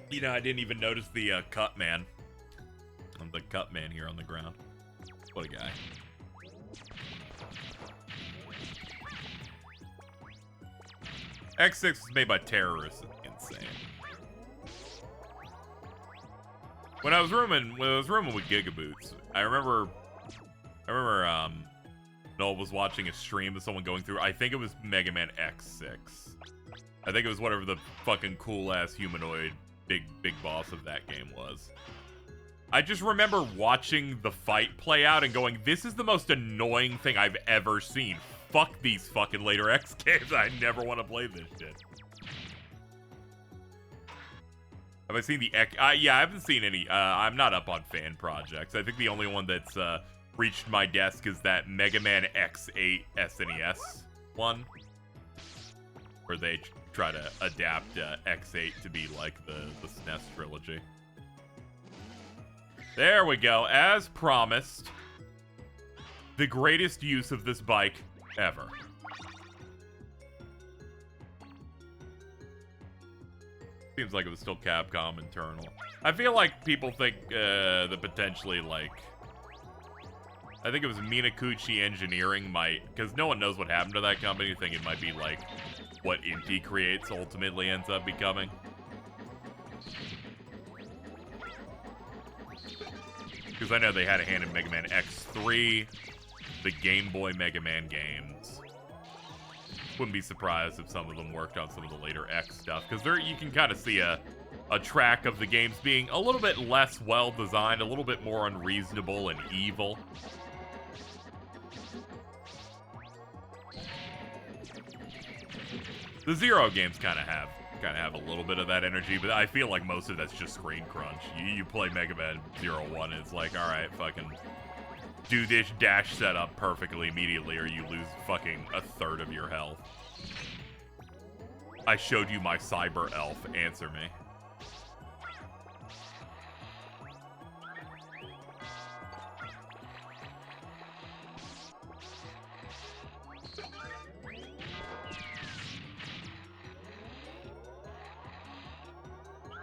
You know, I didn't even notice the cut man. The cut man here on the ground. What a guy. X6 is made by terrorists. Insane. When I was rooming with Gigaboots, I remember Noel was watching a stream of someone going through, I think it was Mega Man X6. I think it was whatever the fucking cool ass humanoid big boss of that game was. I just remember watching the fight play out and going, this is the most annoying thing I've ever seen. Fuck these fucking later X games. I never want to play this shit. Have I seen the X? Yeah, I haven't seen any. I'm not up on fan projects. I think the only one that's reached my desk is that Mega Man X8 SNES one, where they try to adapt X8 to be like the SNES trilogy. There we go. As promised, the greatest use of this bike ever. Seems like it was still Capcom internal. I feel like people think that potentially, like, I think it was Minakuchi Engineering might, because no one knows what happened to that company. I think it might be like what Inti creates ultimately ends up becoming. Because I know they had a hand in Mega Man X3, the Game Boy Mega Man games. Wouldn't be surprised if some of them worked on some of the later X stuff, because there you can kind of see a track of the games being a little bit less well designed, a little bit more unreasonable and evil. The Zero games kind of have a little bit of that energy, but I feel like most of that's just screen crunch. You play Mega Man 01, and it's like, all right, fucking do this dash setup perfectly immediately, or you lose fucking a third of your health. I showed you my cyber elf. Answer me.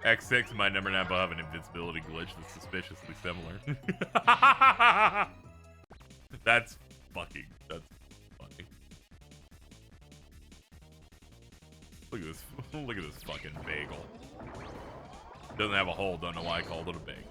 X6 might number 9 will have an invincibility glitch that's suspiciously similar. That's funny. Look at this. Look at this fucking bagel. Doesn't have a hole. Don't know why I called it a bagel.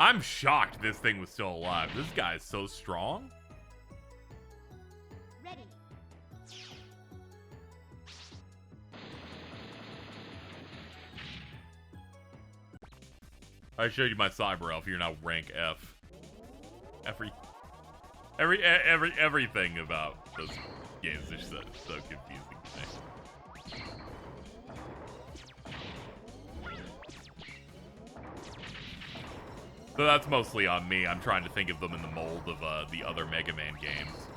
I'm shocked this thing was still alive. This guy is so strong.
Ready.
I showed you my cyber elf. You're now rank F. Everything about those games is so confusing to me. So that's mostly on me. I'm trying to think of them in the mold of the other Mega Man games.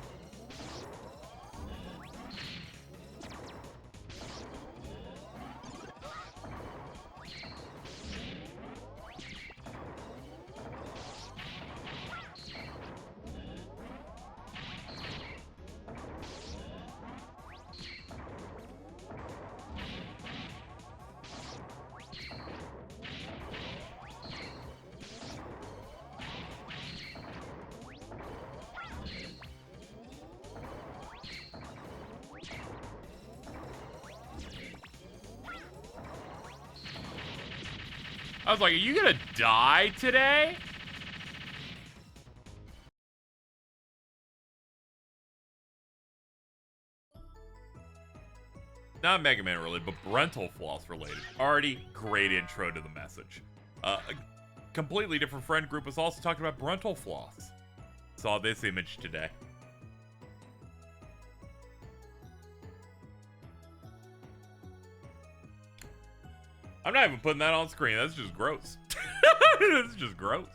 I was like, are you gonna die today? Not Mega Man related, but Brental Floss related. Already great intro to the message. A completely different friend group was also talking about Brental Floss. Saw this image today. I'm not even putting that on screen. That's just gross. That's just gross.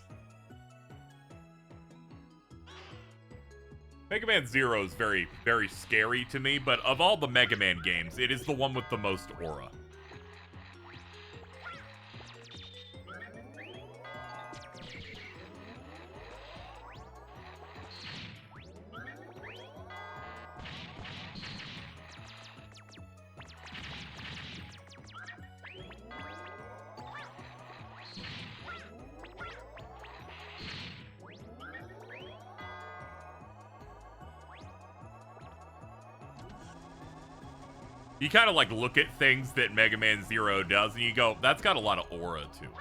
Mega Man Zero is very, very scary to me, but of all the Mega Man games, it is the one with the most aura. You kind of like look at things that Mega Man Zero does, and you go, that's got a lot of aura to it.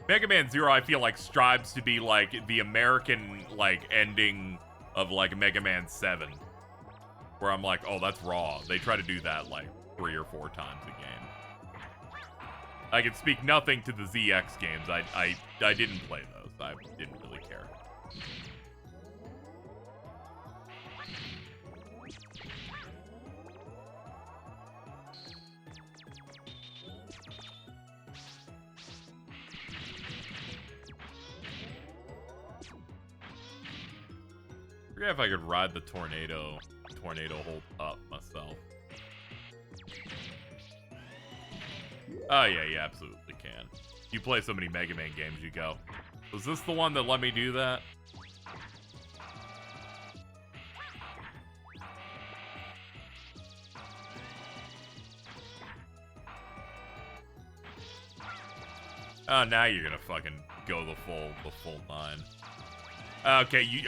Mega Man Zero, I feel like, strives to be like the American like ending of like Mega Man 7, where I'm like, oh, that's raw. They try to do that like 3 or 4 times a game. I can speak nothing to the ZX games. I didn't play those. I didn't really care. I forget if I could ride the tornado hold up myself. Oh yeah, you absolutely can. You play so many Mega Man games, you go, was this the one that let me do that? Oh, now you're gonna fucking go the full 9. Okay, you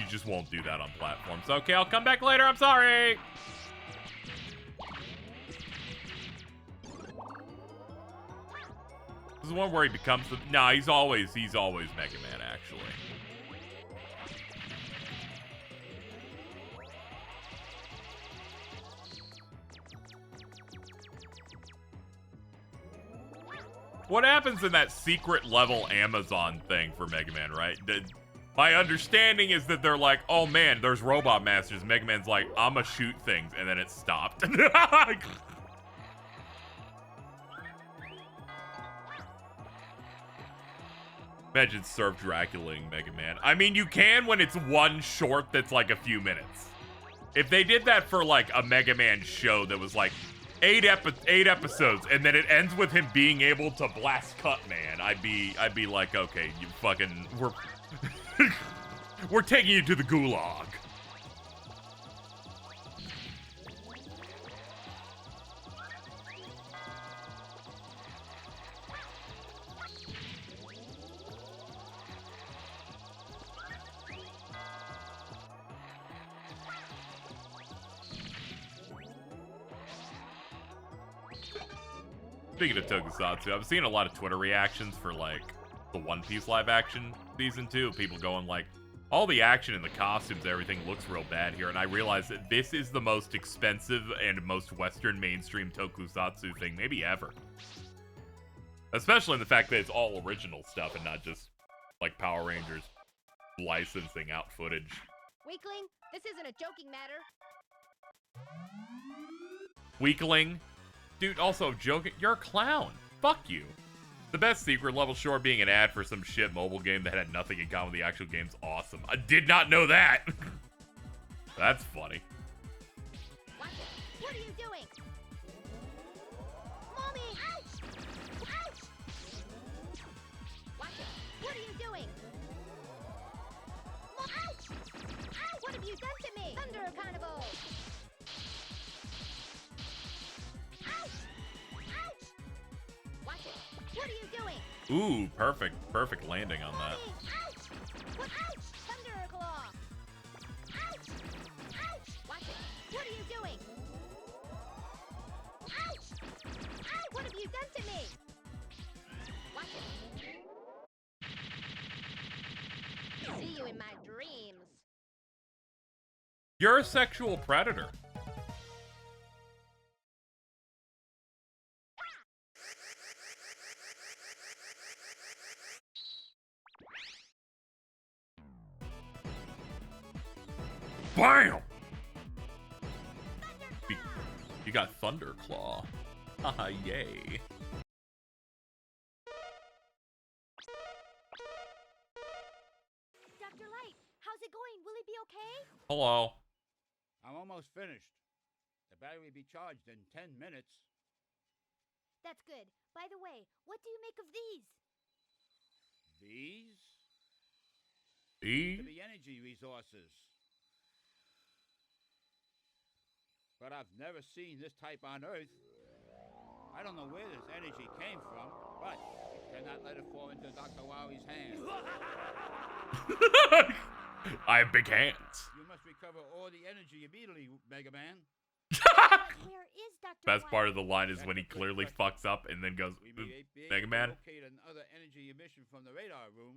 just won't do that on platforms. Okay, I'll come back later. I'm sorry. This is one where he becomes the. Nah, he's always Mega Man actually. What happens in that secret level Amazon thing for Mega Man, right? My understanding is that they're like, oh man, there's Robot Masters. Mega Man's like, I'ma shoot things, and then it stopped. Imagine Surf Draculaing Mega Man. I mean, you can when it's one short that's like a few minutes. If they did that for like a Mega Man show that was like 8 episodes, and then it ends with him being able to blast Cut Man, I'd be like, okay, you fucking, we're taking you to the gulag. Speaking of Tokusatsu, I've seen a lot of Twitter reactions for, like, the One Piece live action season 2. People going, like, all the action and the costumes, everything looks real bad here. And I realize that this is the most expensive and most Western mainstream Tokusatsu thing maybe ever. Especially in the fact that it's all original stuff and not just, like, Power Rangers licensing out footage.
Weakling, this isn't a joking matter.
Weakling? Dude, also, joking, you're a clown. Fuck you. The best secret level short being an ad for some shit mobile game that had nothing in common with the actual game's awesome. I did not know that. That's funny.
What are you doing? Mommy! Ouch! Ouch! Watch it. What are you doing? Ouch! Ouch! What have you done to me? Thunder Carnival! Ouch! Ouch! Watch it. What are you doing?
Ooh, perfect landing on that.
Ouch! What? Ouch! Thunder Claw! Ouch! Ouch! Watch it. What are you doing? Ouch! Ouch! What have you done to me? Watch it. See you in my dreams.
You're a sexual predator. Bam! You got Thunder Claw. Haha, yay.
Dr. Light, how's it going? Will it be okay?
Hello.
I'm almost finished. The battery will be charged in 10 minutes.
That's good. By the way, what do you make of these?
These?
See?
To the energy resources. But I've never seen this type on Earth. I don't know where this energy came from, but I cannot let it fall into Dr. Wily's hands.
I have big hands.
You must recover all the energy immediately, Mega Man.
Where is Dr.
Best
Wily?
part of the line is when he clearly fucks up and then goes,
We may be able
Mega
to
Man.
locate another energy emission from the radar room.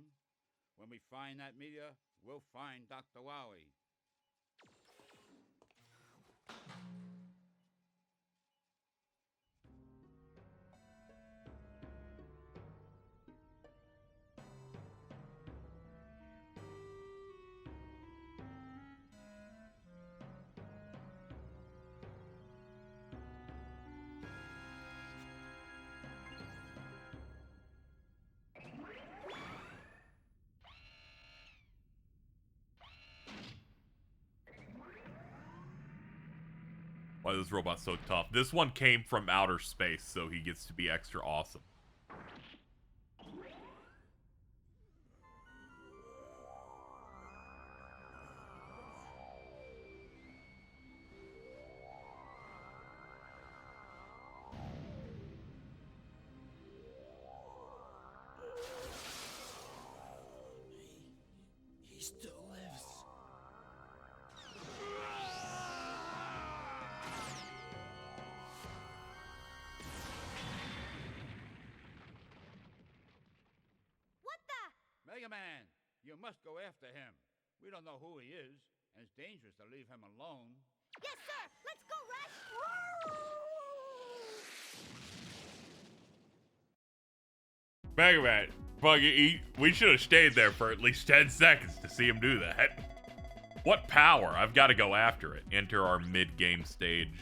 When we find that meteor, we'll find Dr. Wily.
Why this robot's so tough. This one came from outer space, so he gets to be extra awesome.
He still lives.
What the?
Mega Man, you must go after him. We don't know who he is, and it's dangerous to leave him alone.
Yes, sir. Let's go, Rush.
Mega Man, we should have stayed there for at least 10 seconds to see him do that. What power? I've got to go after it. Enter our mid-game stage.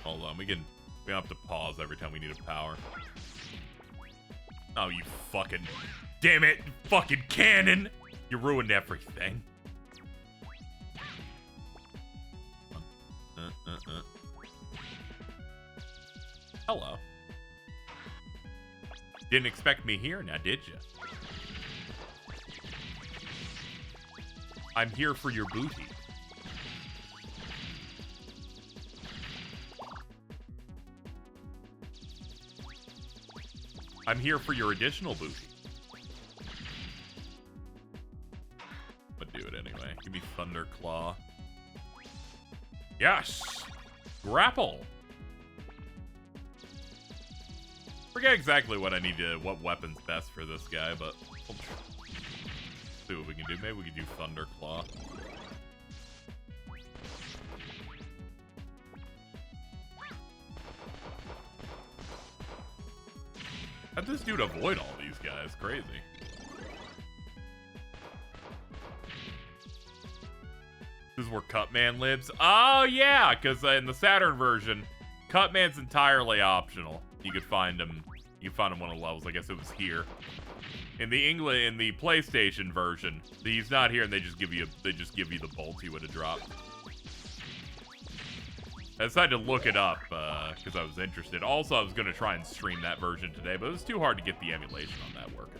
Hold on, we don't have to pause every time we need a power. Oh, you fucking... Damn it, fucking cannon! You ruined everything. Hello. Didn't expect me here now, did you? I'm here for your booty. I'm here for your additional booty. But do it anyway. Give me Thunder Claw. Yes! Grapple! Forget exactly what I need to, what weapon's best for this guy, but we'll see what we can do. Maybe we can do Thunder Claw. How'd this dude avoid all these guys? Crazy. This is where Cutman lives? Oh, yeah, because in the Saturn version, Cutman's entirely optional. You could find him. You can find him one of the levels. I guess it was here. In the PlayStation version, he's not here, and they just give you the bolt he would have dropped. I decided to look it up because I was interested. Also, I was going to try and stream that version today, but it was too hard to get the emulation on that working.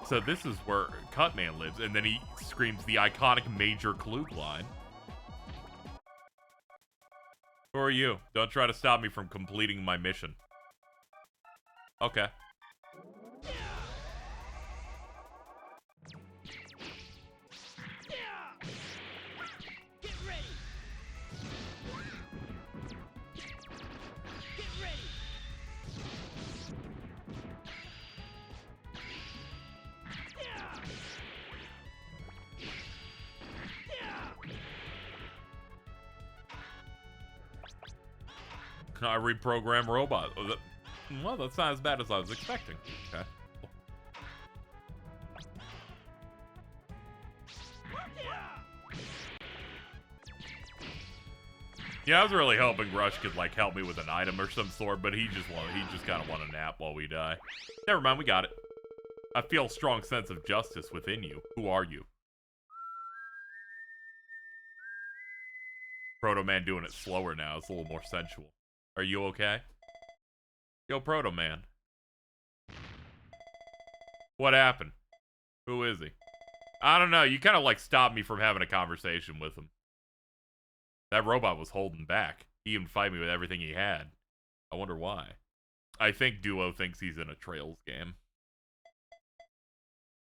So this is where Cutman lives, and then he screams the iconic Major Klug line. Who are you? Don't try to stop me from completing my mission. Okay.
Get ready. Get ready.
Can I reprogram robot? Oh, well, that's not as bad as I was expecting. Okay. Yeah, I was really hoping Rush could like help me with an item or some sort, but he just kind of want a nap while we die. Never mind, we got it. I feel a strong sense of justice within you. Who are you? Proto Man doing it slower now. It's a little more sensual. Are you okay? Yo, Proto Man. What happened? Who is he? I don't know. You kind of like stopped me from having a conversation with him. That robot was holding back. He even fight me with everything he had. I wonder why. I think Duo thinks he's in a Trails game.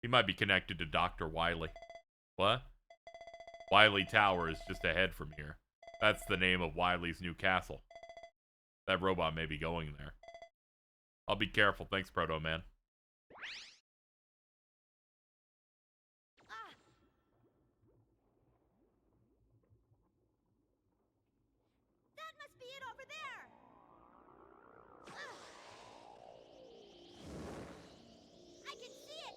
He might be connected to Dr. Wily. What? Wily Tower is just ahead from here. That's the name of Wily's new castle. That robot may be going there. I'll be careful. Thanks, Proto Man.
That must be it over there. I can see it.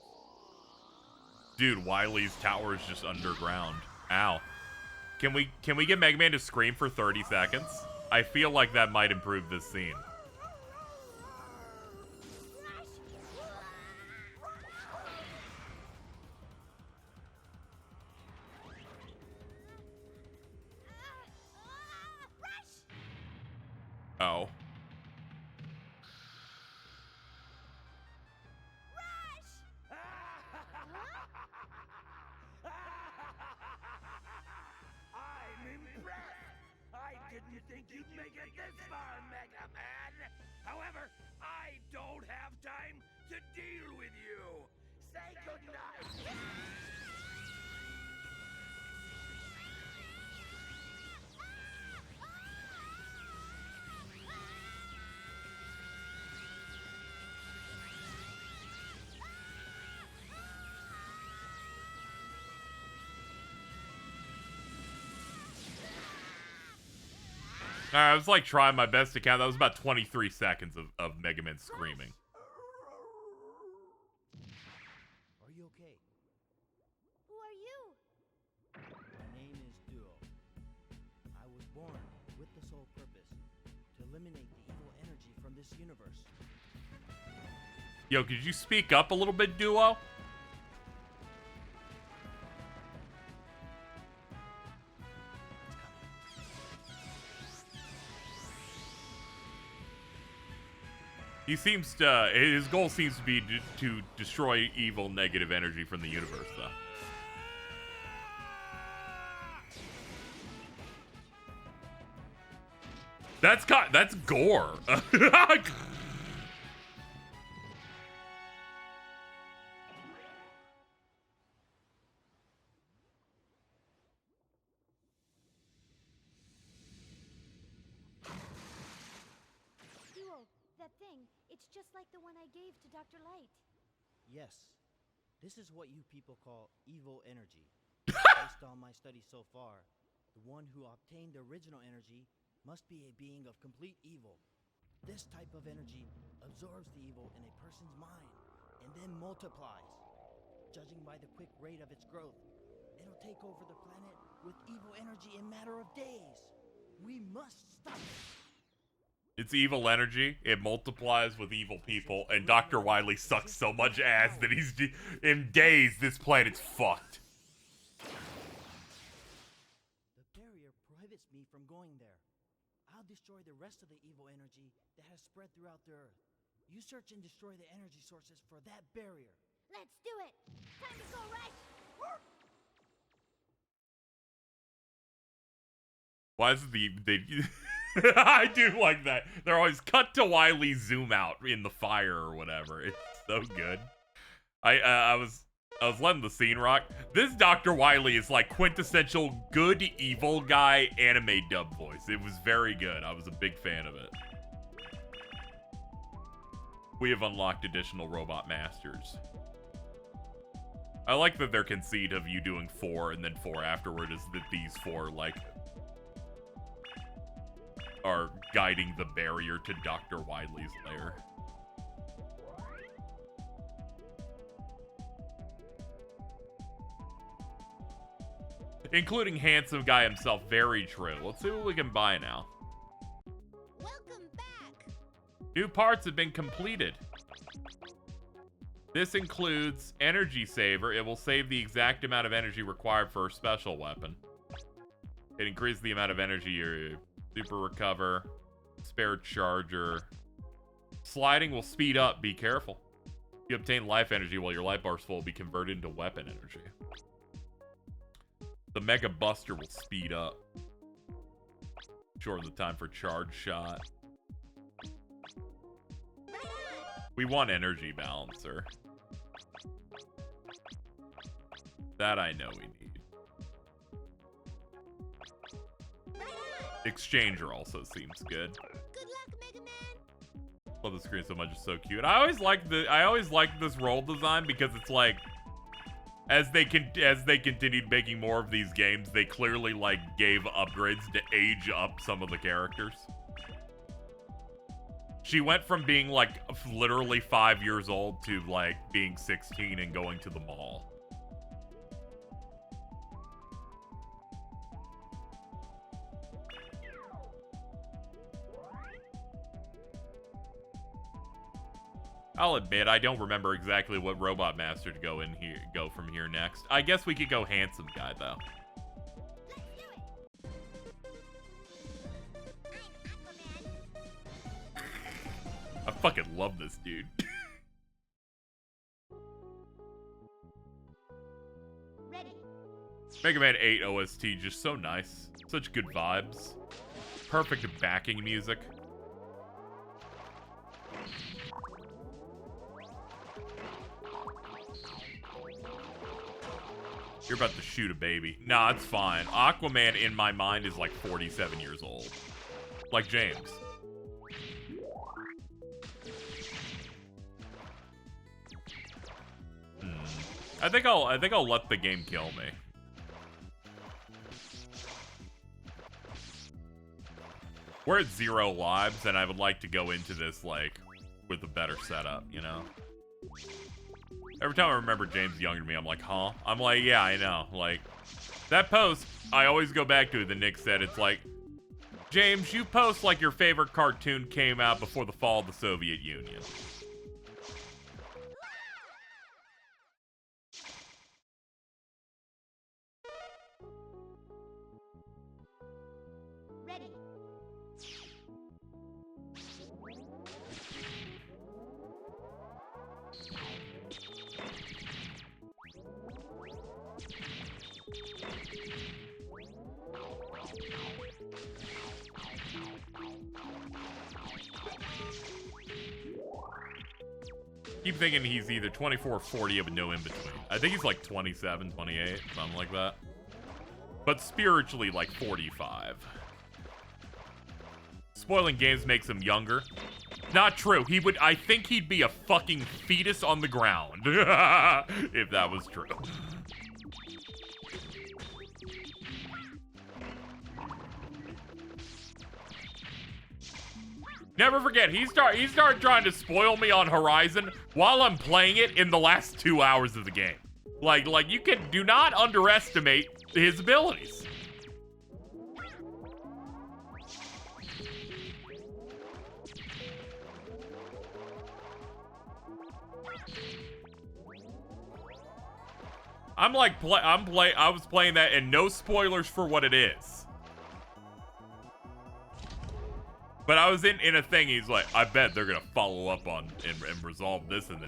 Dude, Wily's tower is just underground. Ow. Can we get Mega Man to scream for 30 seconds? I feel like that might improve this scene. Oh.
I'm impressed. I didn't think you'd make it this far, Mega Man. However, I don't have time to deal with you. Say goodnight.
Alright, I was like trying my best to count. That was about 23 seconds of Mega Man screaming.
Are you okay?
Who are you?
My name is Duo. I was born with the sole purpose to eliminate the evil energy from this universe.
Yo, could you speak up a little bit, Duo? He seems to, his goal seems to be to destroy evil negative energy from the universe, though. That's gore.
Duo, that thing. It's just like the one I gave to Dr. Light.
Yes, this is what you people call evil energy. Based on my studies so far, the one who obtained the original energy must be a being of complete evil. This type of energy absorbs the evil in a person's mind and then multiplies. Judging by the quick rate of its growth, it'll take over the planet with evil energy in a matter of days. We must stop it.
It's evil energy. It multiplies with evil people, and Dr. Wily sucks so much ass that he's in days. This planet's fucked.
The barrier prohibits me from going there. I'll destroy the rest of the evil energy that has spread throughout the Earth. You search and destroy the energy sources for that barrier.
Let's do it. Time to go, Rush.
Why is they I do like that. They're always cut to Wily zoom out in the fire or whatever. It's so good. I was letting the scene rock. This Dr. Wily is like quintessential good evil guy anime dub voice. It was very good. I was a big fan of it. We have unlocked additional robot masters. I like that their conceit of you doing 4 and then 4 afterward is that these 4 like are guiding the barrier to Dr. Wily's lair. Including handsome guy himself. Very true. Let's see what we can buy now.
Welcome back.
New parts have been completed. This includes Energy Saver. It will save the exact amount of energy required for a special weapon. It increases the amount of energy your Super Recover. Spare Charger. Sliding will speed up. Be careful. You obtain life energy while your life bar is full will be converted into weapon energy. The Mega Buster will speed up. Shorten the time for charge shot. We want energy balancer. That I know we need. Exchanger also seems good.
Good luck, Mega Man.
Love the screen so much, it's so cute. I always like this roll design because it's like as they continued making more of these games, they clearly like gave upgrades to age up some of the characters. She went from being like literally 5 years old to like being 16 and going to the mall. I'll admit, I don't remember exactly what Robot Master to go from here next. I guess we could go handsome guy though. I fucking love this dude.
Ready.
Mega Man 8 OST, just so nice. Such good vibes. Perfect backing music. You're about to shoot a baby. Nah, it's fine. Aquaman, in my mind, is like 47 years old. Like James. I think I'll let the game kill me. We're at 0 lives, and I would like to go into this, like, with a better setup, you know? Every time I remember James younger than me, I'm like, huh? I'm like, yeah, I know. Like, that post, I always go back to it, the Nick said, it's like, James, you post like your favorite cartoon came out before the fall of the Soviet Union.
Ready.
Keep thinking he's either 24 or 40 but no in between. I think he's like 27, 28, something like that. But spiritually like 45. Spoiling games makes him younger. Not true. I think he'd be a fucking fetus on the ground. If that was true. Never forget, he started trying to spoil me on Horizon while I'm playing it in the last 2 hours of the game. Like you do not underestimate his abilities. I was playing that and no spoilers for what it is. But I was in a thing. He's like, I bet they're gonna follow up on and resolve this in the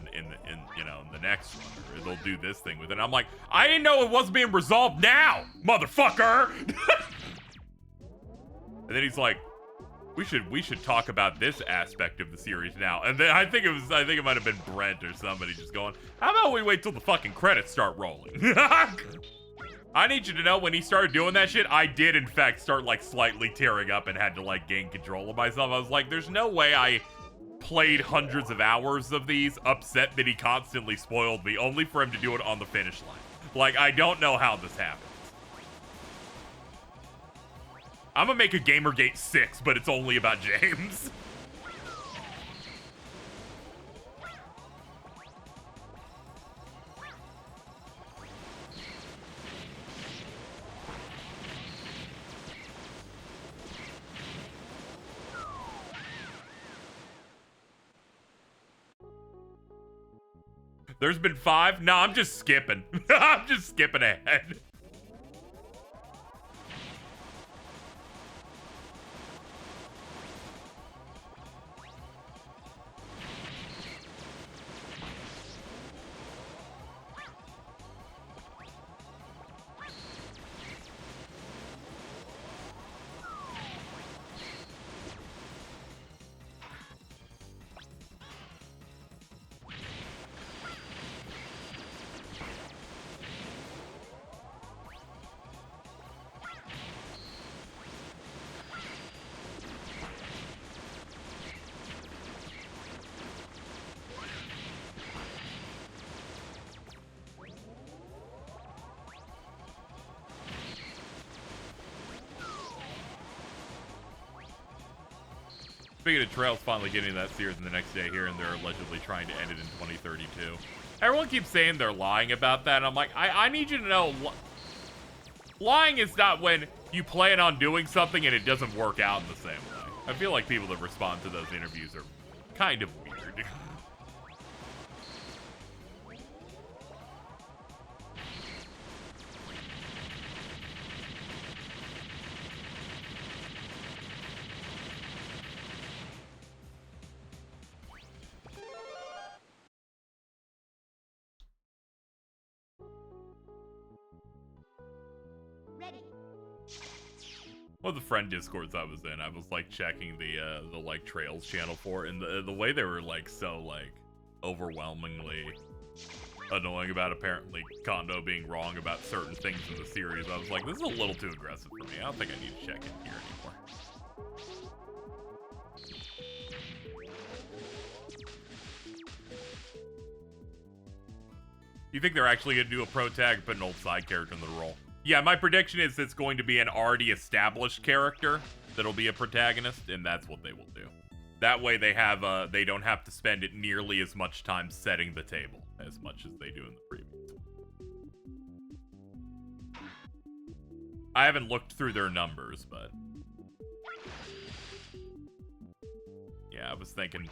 next one, or they'll do this thing with it. And I'm like, I didn't know it wasn't being resolved now, motherfucker. And then he's like, we should talk about this aspect of the series now. And then I think it might have been Brent or somebody just going, how about we wait till the fucking credits start rolling? I need you to know, when he started doing that shit, I did in fact start like slightly tearing up and had to like gain control of myself. I was like, there's no way I played hundreds of hours of these upset that he constantly spoiled me, only for him to do it on the finish line. Like, I don't know how this happens. I'm gonna make a Gamergate 6, but it's only about James. There's been 5? No, I'm just skipping. I'm just skipping ahead. Speaking of Trails finally getting that series in the next day here, and they're allegedly trying to end it in 2032. Everyone keeps saying they're lying about that, and I'm like, I need you to know, lying is not when you plan on doing something and it doesn't work out in the same way. I feel like people that respond to those interviews are kind of weird.
Ready.
One of the friend discords I was in, I was like checking the like Trails channel for it, and the way they were like so like overwhelmingly annoying about apparently Kondo being wrong about certain things in the series. I was like, this is a little too aggressive for me. I don't think I need to check in here anymore. You think they're actually gonna do a pro tag, put an old side character in the role? Yeah, my prediction is it's going to be an already established character that'll be a protagonist, and that's what they will do. That way they have they don't have to spend it nearly as much time setting the table as much as they do in the previous one. I haven't looked through their numbers, but yeah, I was thinking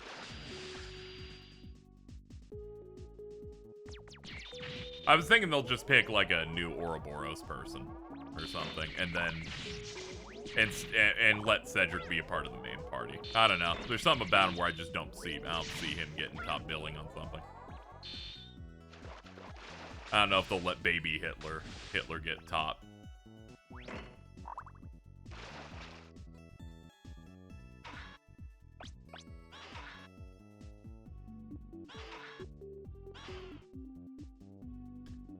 they'll just pick like a new Ouroboros person or something, and then and let Cedric be a part of the main party. I don't know. There's something about him where I just don't see him getting top billing on something. I don't know if they'll let baby Hitler get top.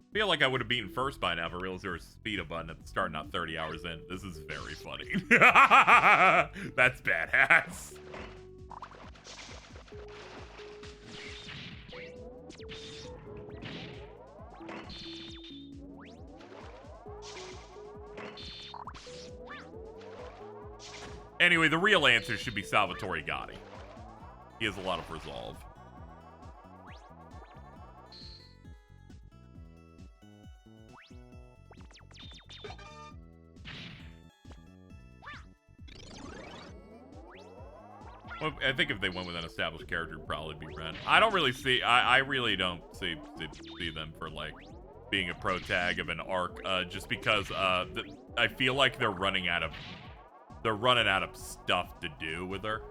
I feel like I would have beaten first by now, but I realized there was a speed up button at the start, not 30 hours in. This is very funny. That's badass. Anyway, the real answer should be Salvatore Gotti. He has a lot of resolve. Well, I think if they went with an established character, it'd probably be Ren. I don't really see, I really don't see them for, like, being a pro tag of an arc, just because, I feel like they're running out of stuff to do with her.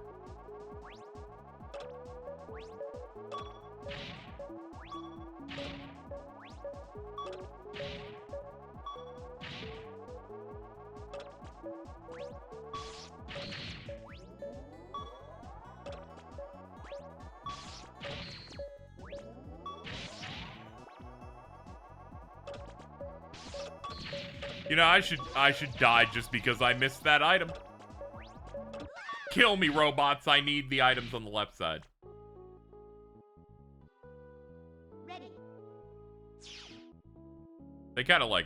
You know, I should die just because I missed that item. Kill me, robots. I need the items on the left side.
Ready.
They kind of like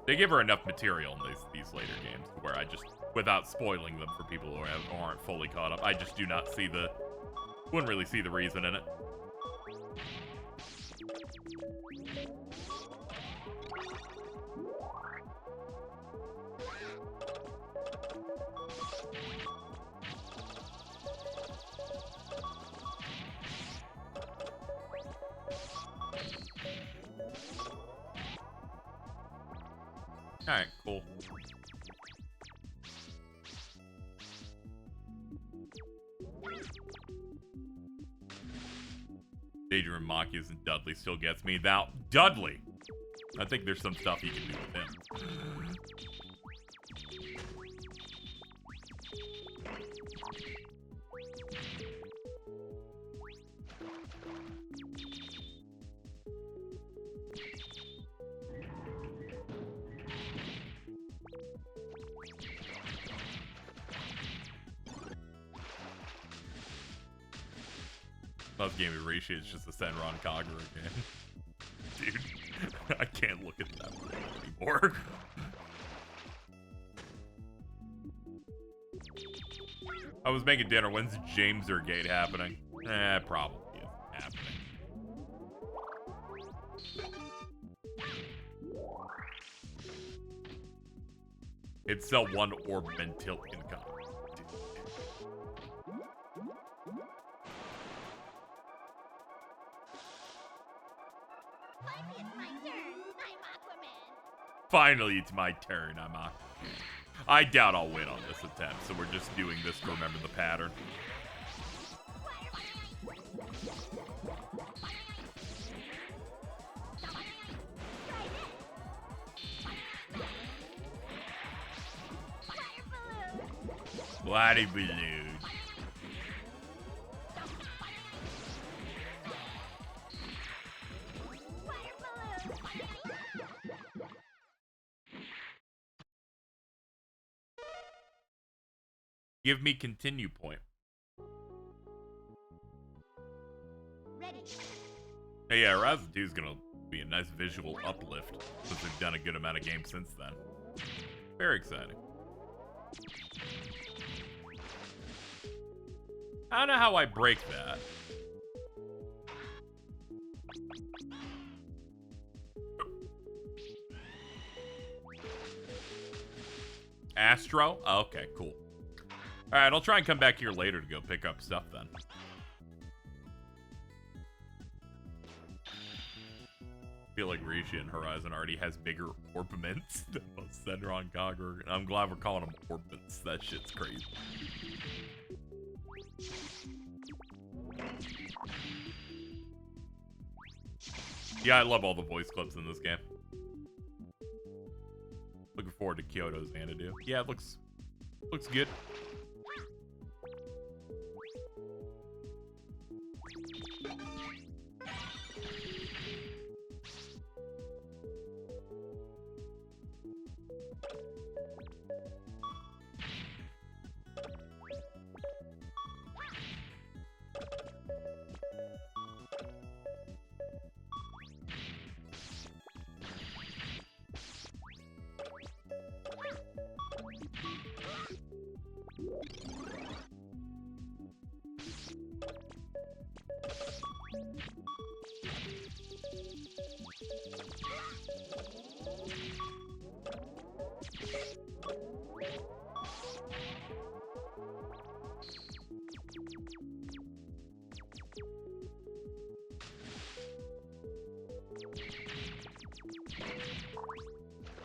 they give her enough material in these later games where I just, without spoiling them for people who aren't fully caught up, I just do not see wouldn't really see the reason in it. Alright, cool. Daydream Machias and Dudley still gets me. Now, Dudley! I think there's some stuff you can do with him. Love Game of Rishi, it's just a Senran Kagura game. Dude, I can't look at that anymore. I was making dinner. When's Jameser Gate happening? Probably isn't happening. It's sell one ornament till income.
Finally, it's my turn. I'm Aquaman.
Finally, it's my turn. I'm Aquaman. I doubt I'll win on this attempt, so we're just doing this to remember the pattern. Water balloon. Give me continue point.
Ready.
Hey, yeah, Horizon 2 is gonna be a nice visual uplift since they've done a good amount of games since then. Very exciting. I don't know how I break that. Astro? Oh, okay, cool. Alright, I'll try and come back here later to go pick up stuff then. I feel like Rishi in Horizon already has bigger ornaments than Senron Cogger. And I'm glad we're calling them ornaments. That shit's crazy. Yeah, I love all the voice clips in this game. Looking forward to Kyoto's Xanadu. Yeah, it looks good.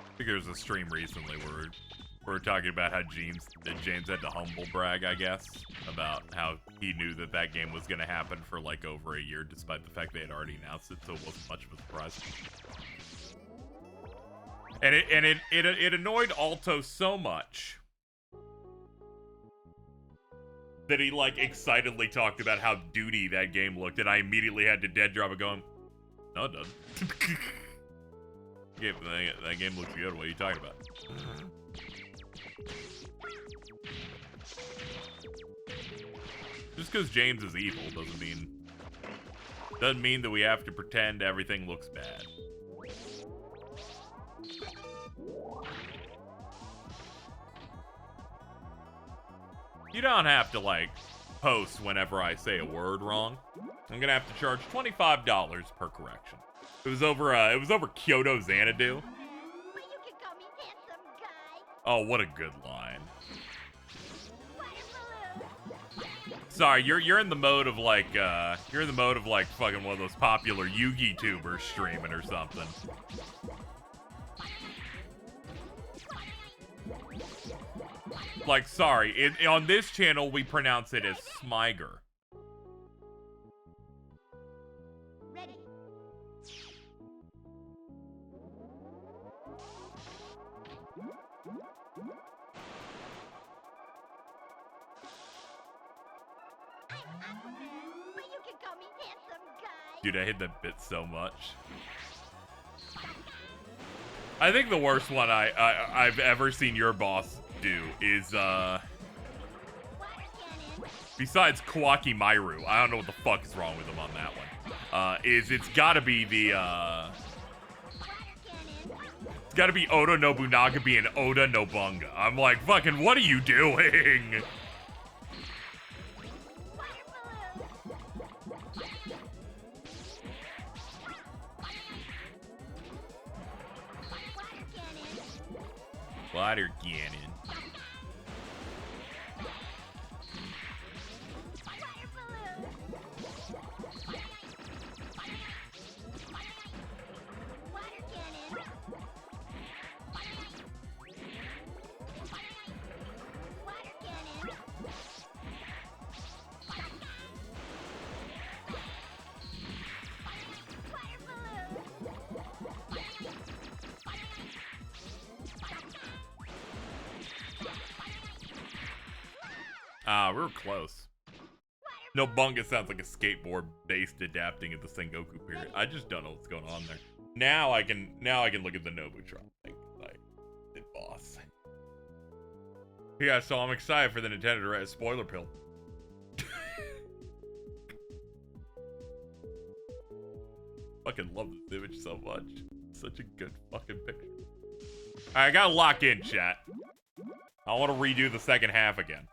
I think there was a stream recently where we're talking about how James had to humble brag, I guess, about how he knew that game was going to happen for like over a year, despite the fact they had already announced it, so it wasn't much of a surprise. And it annoyed Alto so much that he like excitedly talked about how duty that game looked, and I immediately had to dead drop it going, no, it doesn't. That game looks good. What are you talking about? Just because James is evil doesn't mean that we have to pretend everything looks bad. You don't have to like post whenever I say a word wrong. I'm gonna have to charge $25 per correction. It was over Kyoto Xanadu.
But you can call me handsome guy.
Oh, what a good line.
Water balloon.
Sorry, you're in the mode of like fucking one of those popular Yugi tubers streaming or something. Like, sorry, on this channel we pronounce it as Smiger.
Ready. I'm Aquaman, but you can call me handsome guy.
Dude, I hate that bit so much. I think the worst one I've ever seen your boss do is
Water cannon.
besides Kawaki Mairu, I don't know what the fuck is wrong with him on that one. It's gotta be the
Water cannon.
it's gotta be Oda Nobunaga being Oda Nobunga. I'm like, fucking, what are you doing? Water cannon. Ah, we were close. No, Bunga sounds like a skateboard-based adapting of the Sengoku period. I just don't know what's going on there. Now I can look at the Nobutron thing. Like, it boss. Yeah, so I'm excited for the Nintendo Direct spoiler pill. Fucking love this image so much. Such a good fucking picture. Alright, I gotta lock in, chat. I want to redo the second half again.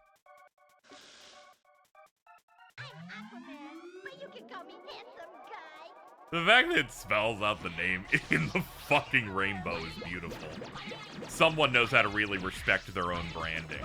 The fact that it spells out the name in the fucking rainbow is beautiful. Someone knows how to really respect their own branding.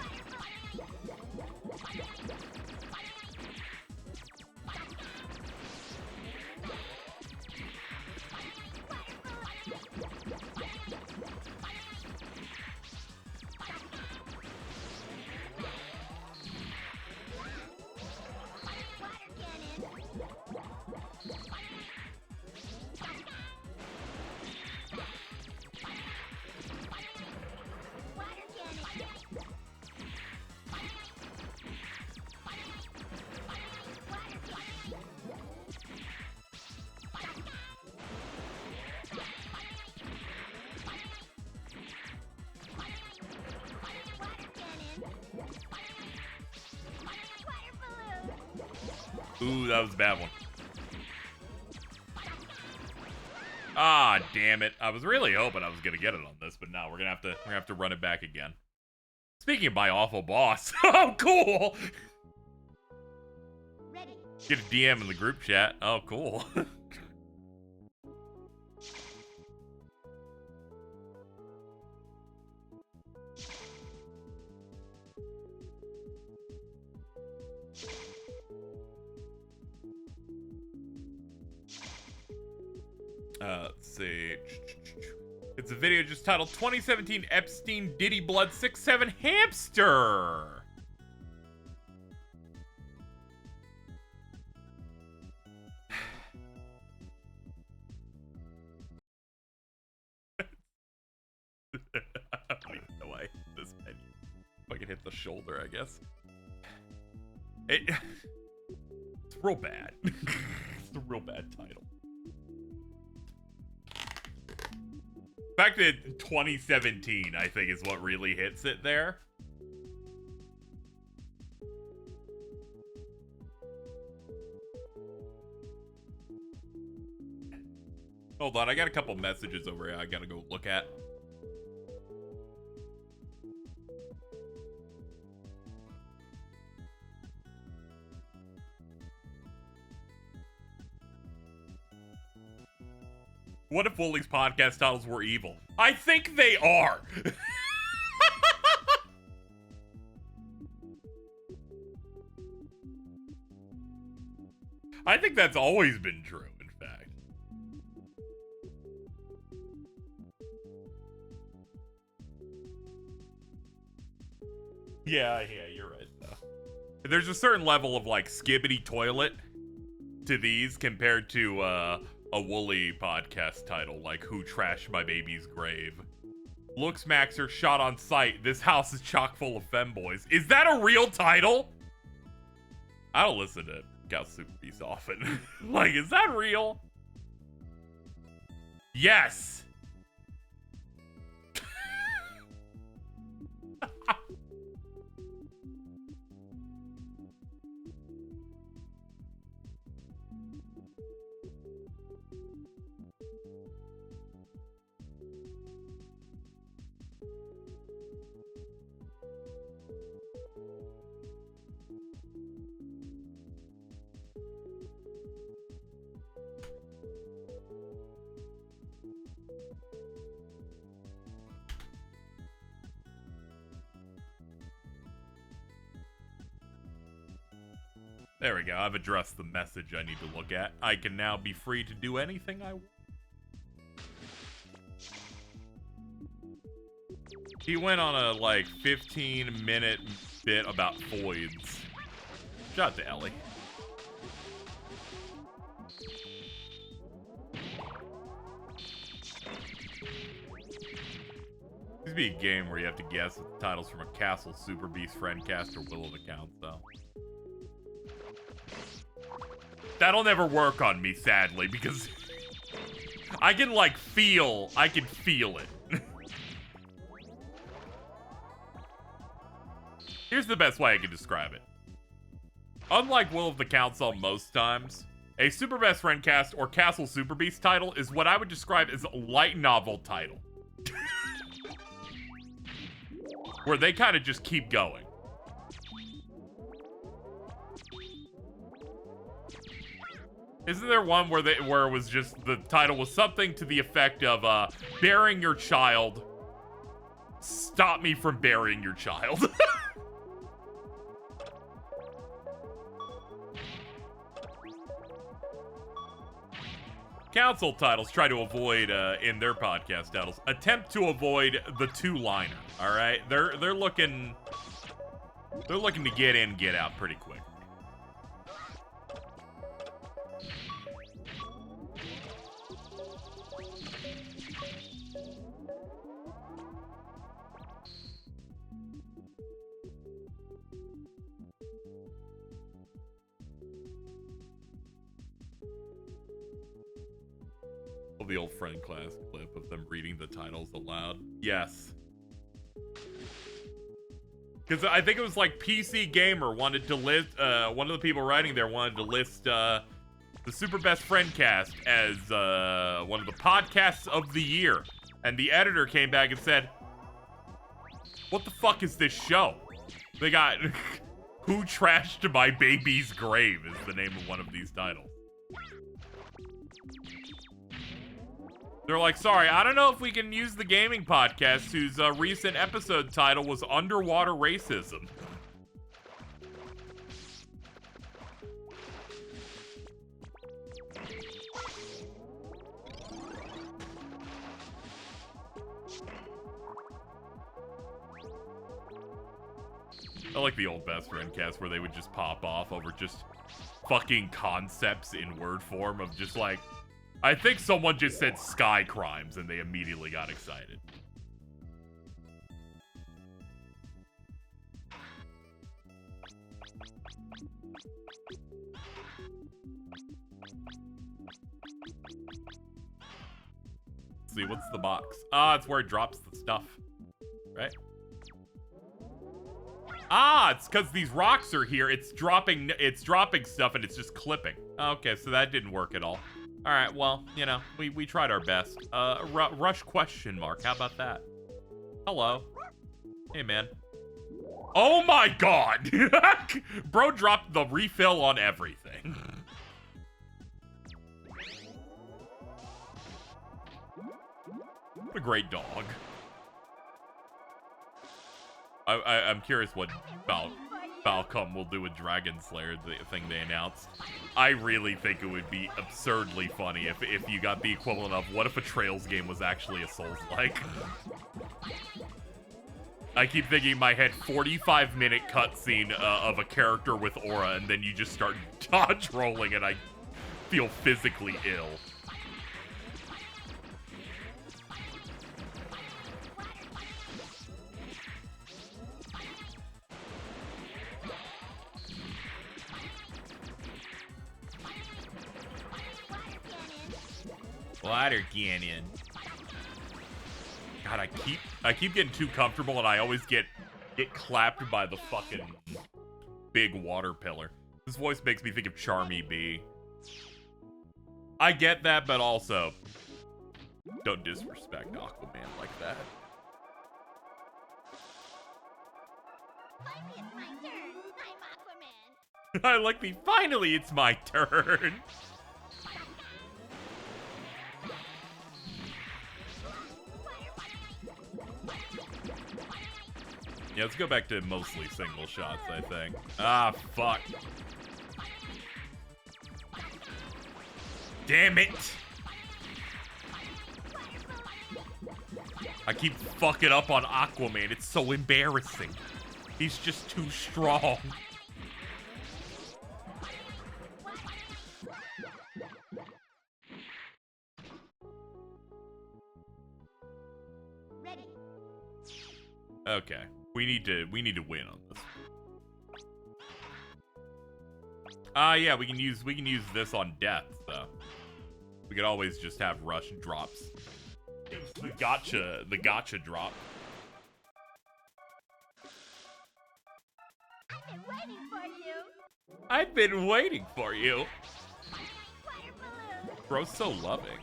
Ooh, that was a bad one. Ah, damn it. I was really hoping I was gonna get it on this, but no, we're gonna have to run it back again. Speaking of my awful boss. Oh, cool!
Ready.
Get a DM in the group chat. Oh, cool. Let's see. It's a video just titled 2017 Epstein Diddy Blood 6-7 Hamster. I don't even know why I hit this menu. If I can hit the shoulder, I guess. It's real bad. It's a real bad title. The fact that 2017, I think, is what really hits it there. Hold on, I got a couple messages over here I gotta go look at. What if Woolie's podcast titles were evil? I think they are. I think that's always been true, in fact. Yeah, you're right, though. There's a certain level of, like, skibbity toilet to these compared to, a Wooly podcast title, like Who Trashed My Baby's Grave. Looks Maxer shot on sight. This house is chock full of femboys. Is that a real title? I don't listen to Gal Super Beast often. Like, is that real? Yes! There we go. I've addressed the message I need to look at. I can now be free to do anything I want. He went on a, like, 15-minute bit about foids. Shout out to Ellie. This would be a game where you have to guess the titles from a Castle, Super Beast, Friendcast, or Will of Accounts, though. That'll never work on me, sadly, because I can, like, feel it. Here's the best way I can describe it. Unlike Will of the Council most times, a Super Best Friend Cast or Castle Super Beast title is what I would describe as a light novel title. Where they kind of just keep going. Isn't there one where it was just, the title was something to the effect of, burying your child, stop me from burying your child? Council titles try to avoid, in their podcast titles, attempt to avoid the two-liner, alright? They're looking to get in, get out pretty quick. The old friend class clip of them reading the titles aloud. Yes. Because I think it was like PC Gamer wanted to list, one of the people writing there wanted to list the Super Best Friend Cast as one of the podcasts of the year. And the editor came back and said, what the fuck is this show? They got Who Trashed My Baby's Grave is the name of one of these titles. They're like, sorry, I don't know if we can use the gaming podcast whose recent episode title was Underwater Racism. I like the old Best Friend cast where they would just pop off over just fucking concepts in word form of just like, I think someone just said sky crimes and they immediately got excited. Let's see, what's the box? Ah, it's where it drops the stuff, right? Ah, it's because these rocks are here. It's dropping stuff and it's just clipping. Okay, so that didn't work at all. All right, well, you know, we tried our best. Rush question mark. How about that? Hello. Hey, man. Oh my god! Bro dropped the refill on everything. What a great dog. I'm curious what Falcom will do with Dragon Slayer, the thing they announced. I really think it would be absurdly funny if you got the equivalent of what if a Trails game was actually a Souls-like. I keep thinking in my head 45-minute cutscene of a character with aura, and then you just start dodge rolling, and I feel physically ill. Water canyon. God, I keep getting too comfortable and I always get clapped by the fucking big water pillar. This voice makes me think of Charmy B. I get that, but also don't disrespect Aquaman like that.
Finally, it's my turn. I'm Aquaman.
I like the finally it's my turn. Yeah, let's go back to mostly single shots, I think. Ah, fuck. Damn it! I keep fucking up on Aquaman. It's so embarrassing. He's just too strong.
Ready.
Okay. We need to win on this. Yeah, we can use this on death, so we could always just have rush drops. The gotcha drop.
I've been waiting for you.
I've been waiting for you.
Water balloon.
Bro's so loving.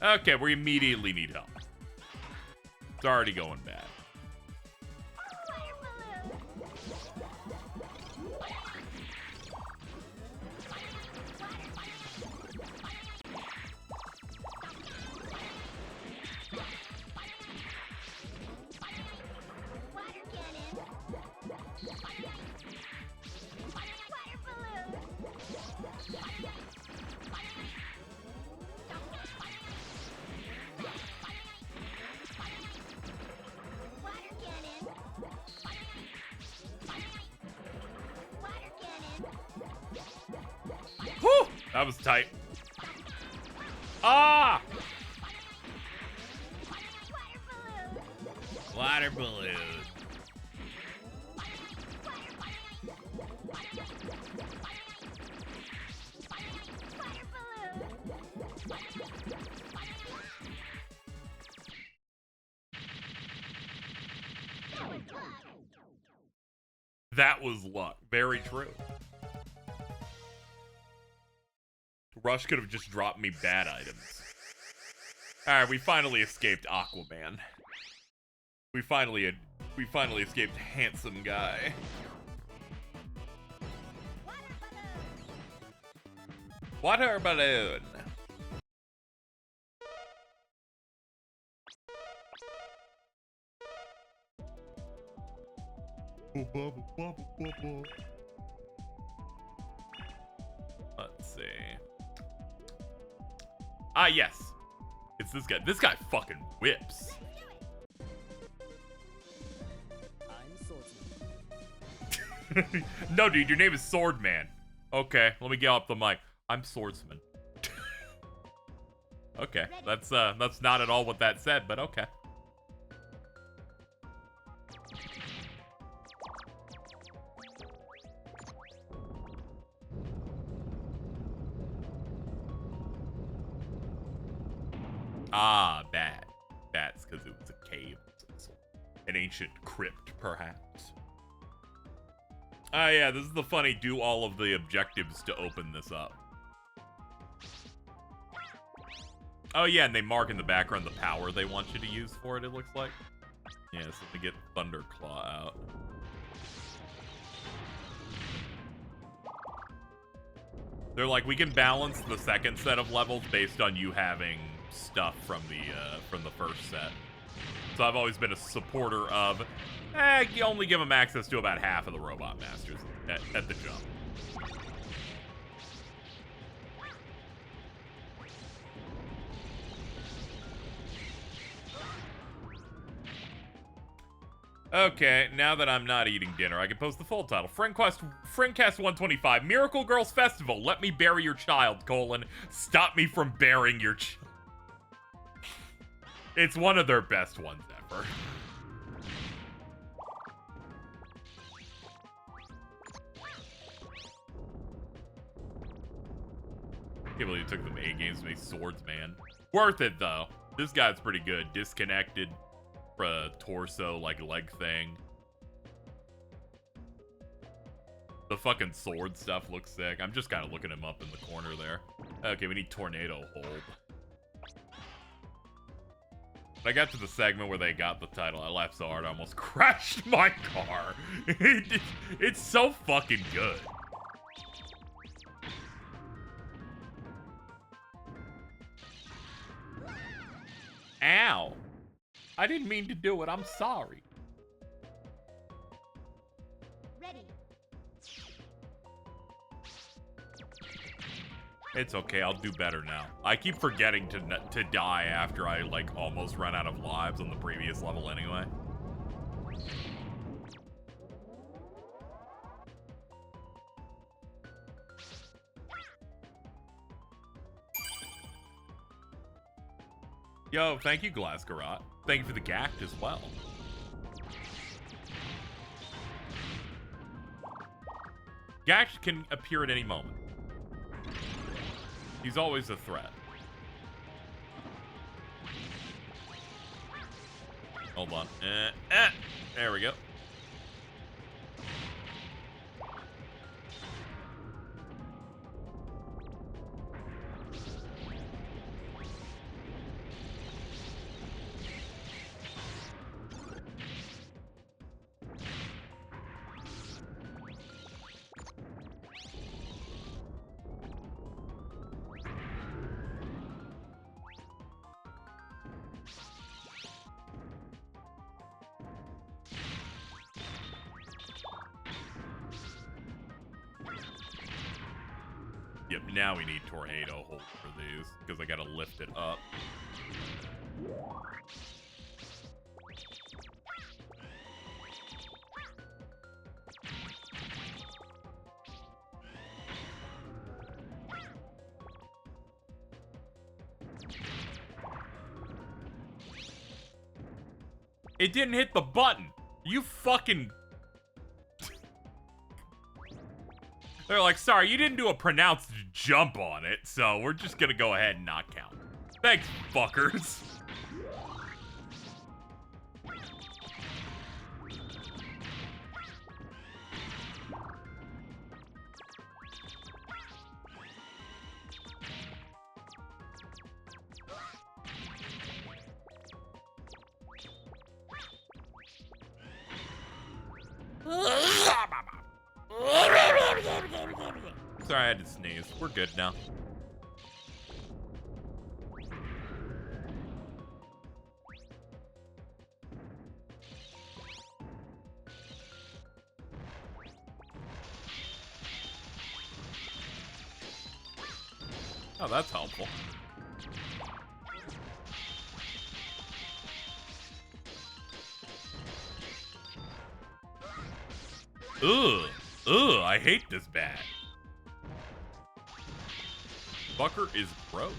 Okay, we immediately need help. It's already going bad.
Water balloon. Water cannon. Water balloon. Water cannon. Water cannon.
Whew! That was tight. Ah!
Water balloon.
Water balloon. That was luck. Very true. Rush could have just dropped me bad items. Alright, we finally escaped Aquaman. We finally escaped handsome guy. Water balloon. Let's see. Ah, yes. It's this guy. This guy fucking whips. No, dude, your name is Swordman. Okay, let me get up the mic. I'm Swordsman. Okay, that's not at all what that said, but okay. Ah, bad. That's because it was a cave. An ancient crypt, perhaps. Ah, yeah, this is the funny do all of the objectives to open this up. Oh, yeah, and they mark in the background the power they want you to use for it, it looks like. Yeah, so let me get Thunderclaw out. They're like, we can balance the second set of levels based on you having stuff from the first set. So I've always been a supporter of, you only give them access to about half of the Robot Masters at the jump. Okay, now that I'm not eating dinner, I can post the full title. Friendcast 125, Miracle Girls Festival. Let me bury your child, : stop me from burying your child. It's one of their best ones ever. Can't believe you took them 8 games to make Swordsman. Worth it, though. This guy's pretty good. Disconnected. Torso, like, leg thing. The fucking sword stuff looks sick. I'm just kind of looking him up in the corner there. Okay, we need Tornado Hold. I got to the segment where they got the title. I laughed so hard I almost crashed my car. It's so fucking good. Ow. I didn't mean to do it. I'm sorry. It's okay, I'll do better now. I keep forgetting to die after I, like, almost run out of lives on the previous level anyway. Yo, thank you, Glasgarot. Thank you for the gact as well. Gact can appear at any moment. He's always a threat. Hold on. There we go. Yep, now we need Tornado Hold for these, because I gotta lift it up. It didn't hit the button! You fucking... They're like, sorry, you didn't do a pronounced jump on it, so we're just gonna go ahead and not count. Thanks, fuckers. Sorry, I had to sneeze. We're good now. Oh, that's helpful. Ugh. Ugh, I hate this bat. Fucker is gross.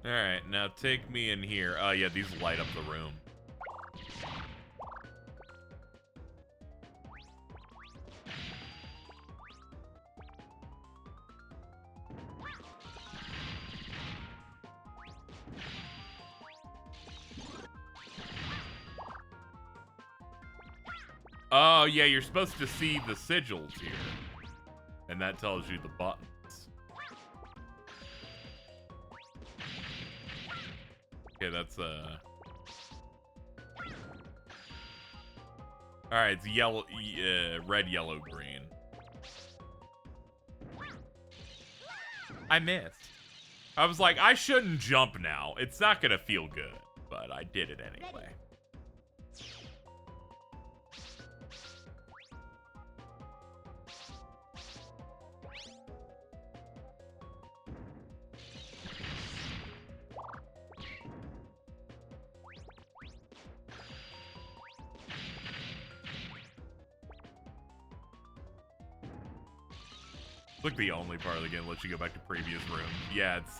Alright, now take me in here. Oh, yeah, these light up the room. Oh, yeah, you're supposed to see the sigils here. And that tells you the buttons. Okay, that's, Alright, it's yellow, red, yellow, green. I missed. I was like, I shouldn't jump now. It's not gonna feel good. But I did it anyway. Look, the only part of the game lets you go back to previous room. Yeah, it's,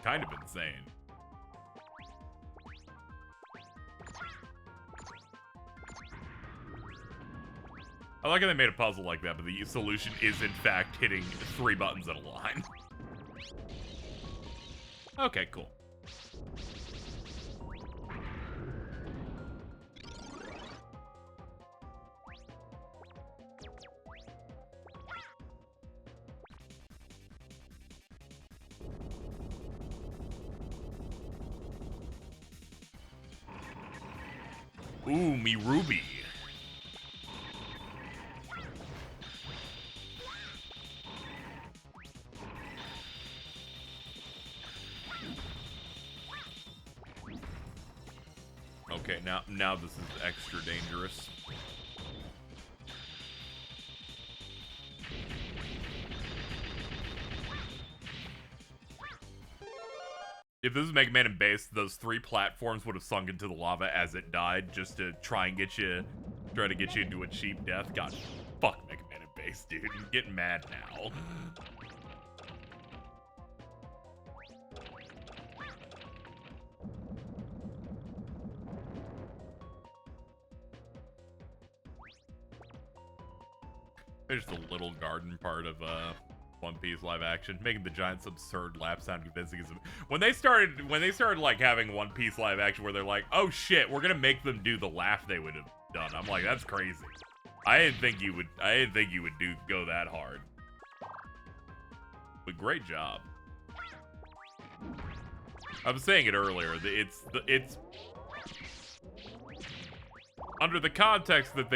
kind of insane. I like how they made a puzzle like that, but the solution is, in fact, hitting 3 buttons at a line. Okay, cool. Ooh, me Ruby. Okay, now this is extra dangerous. If this is Mega Man in base, those 3 platforms would have sunk into the lava as it died, just to try to get you into a cheap death. God, fuck Mega Man in base, dude. I'm getting mad now. There's the little garden part of One Piece live action, making the Giants absurd laugh sound convincing. When they started like having One Piece live action where they're like, oh shit, we're gonna make them do the laugh they would have done. I'm like, that's crazy. I didn't think you would go that hard. But great job. I was saying it earlier. It's under the context that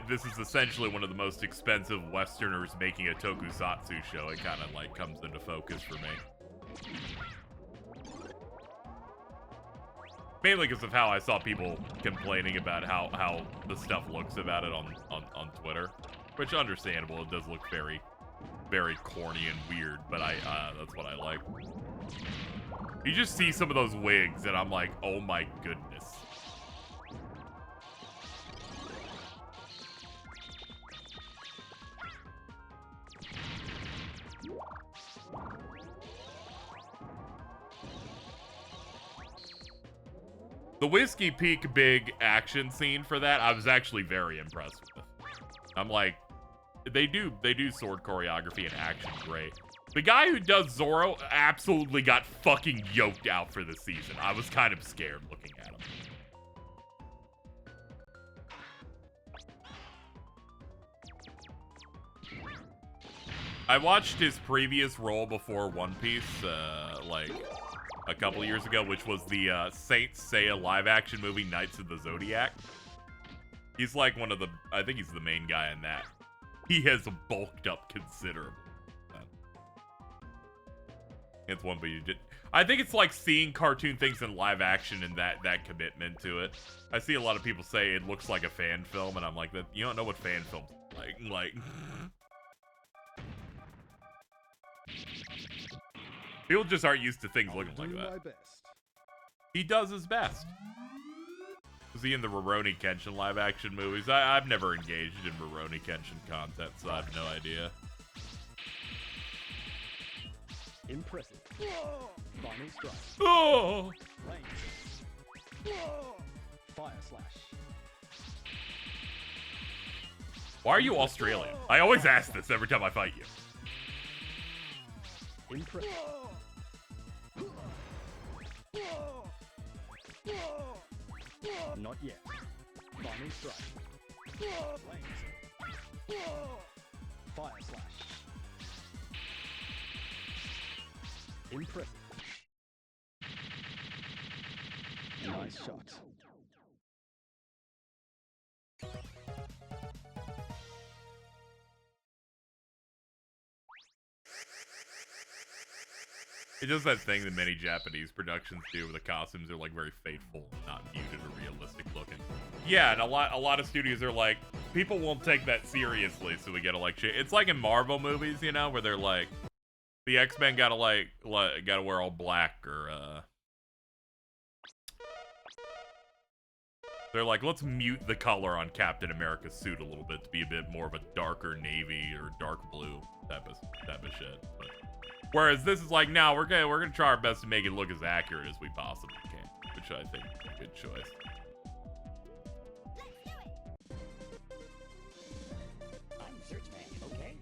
this is essentially one of the most expensive Westerners making a tokusatsu show, it kind of like comes into focus for me. Mainly because of how I saw people complaining about how the stuff looks about it on Twitter, which understandable. It does look very, very corny and weird, but that's what I like. You just see some of those wigs, and I'm like, oh my goodness. The Whiskey Peak big action scene for that, I was actually very impressed with. I'm like, they do sword choreography and action great. The guy who does Zoro absolutely got fucking yoked out for this season. I was kind of scared looking at him. I watched his previous role before One Piece, like a couple years ago, which was the Saint Seiya live-action movie, Knights of the Zodiac. He's like one of the, I think he's the main guy in that. He has bulked up considerably. It's one, but you did. I think it's like seeing cartoon things in live action and that commitment to it. I see a lot of people say it looks like a fan film, and I'm like, that you don't know what fan films like. People just aren't used to things looking like that.
My best.
He does his best. Was he in the Rurouni Kenshin live action movies? I've never engaged in Rurouni Kenshin content, so I have no idea.
Impressive. Final strike.
Oh!
Range. Fire slash.
Why are you Australian? I always ask this every time I fight you.
Impressive. Not yet. Final strike. Range. Fire slash. Impressive. Nice shot.
It does that thing that many Japanese productions do where the costumes are like very faithful, not muted or realistic looking. Yeah, and a lot of studios are like, people won't take that seriously, so we gotta like shit. It's like in Marvel movies, you know, where they're like, the X-Men gotta gotta wear all black, or they're like, let's mute the color on Captain America's suit a little bit to be a bit more of a darker navy or dark blue type of shit. But whereas this is like, no, we're gonna try our best to make it look as accurate as we possibly can, which I think is a good choice.
I'm Searchman, okay?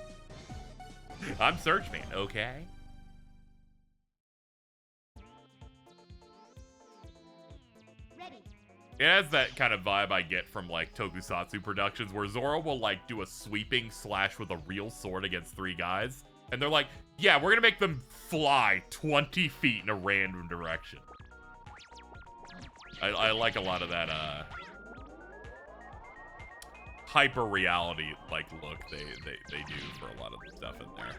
I'm Searchman, okay?
Ready.
It has that kind of vibe I get from like tokusatsu productions where Zoro will like do a sweeping slash with a real sword against 3 guys. And they're like, yeah, we're gonna make them fly 20 feet in a random direction. I like a lot of that hyper reality like look they do for a lot of the stuff in there.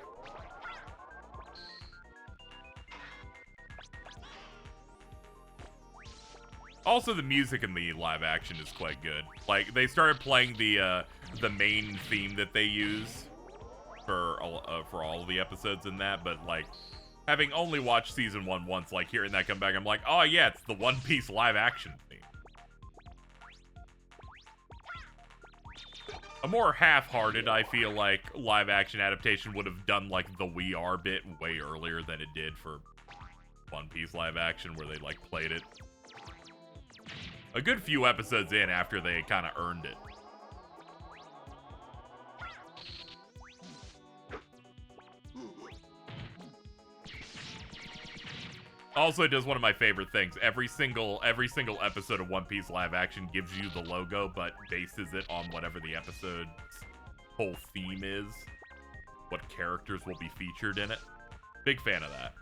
Also, the music in the live action is quite good. Like, they started playing the main theme that they use for all of the episodes in that, but like, having only watched season 1 once, like hearing that come back, I'm like, oh yeah, it's the One Piece live action theme. A more half-hearted, I feel like, live action adaptation would have done like the We Are bit way earlier than it did for One Piece live action, where they like played it a good few episodes in after they kind of earned it. Also, it does one of my favorite things. Every single episode of One Piece live action gives you the logo, but bases it on whatever the episode's whole theme is. What characters will be featured in it. Big fan of that.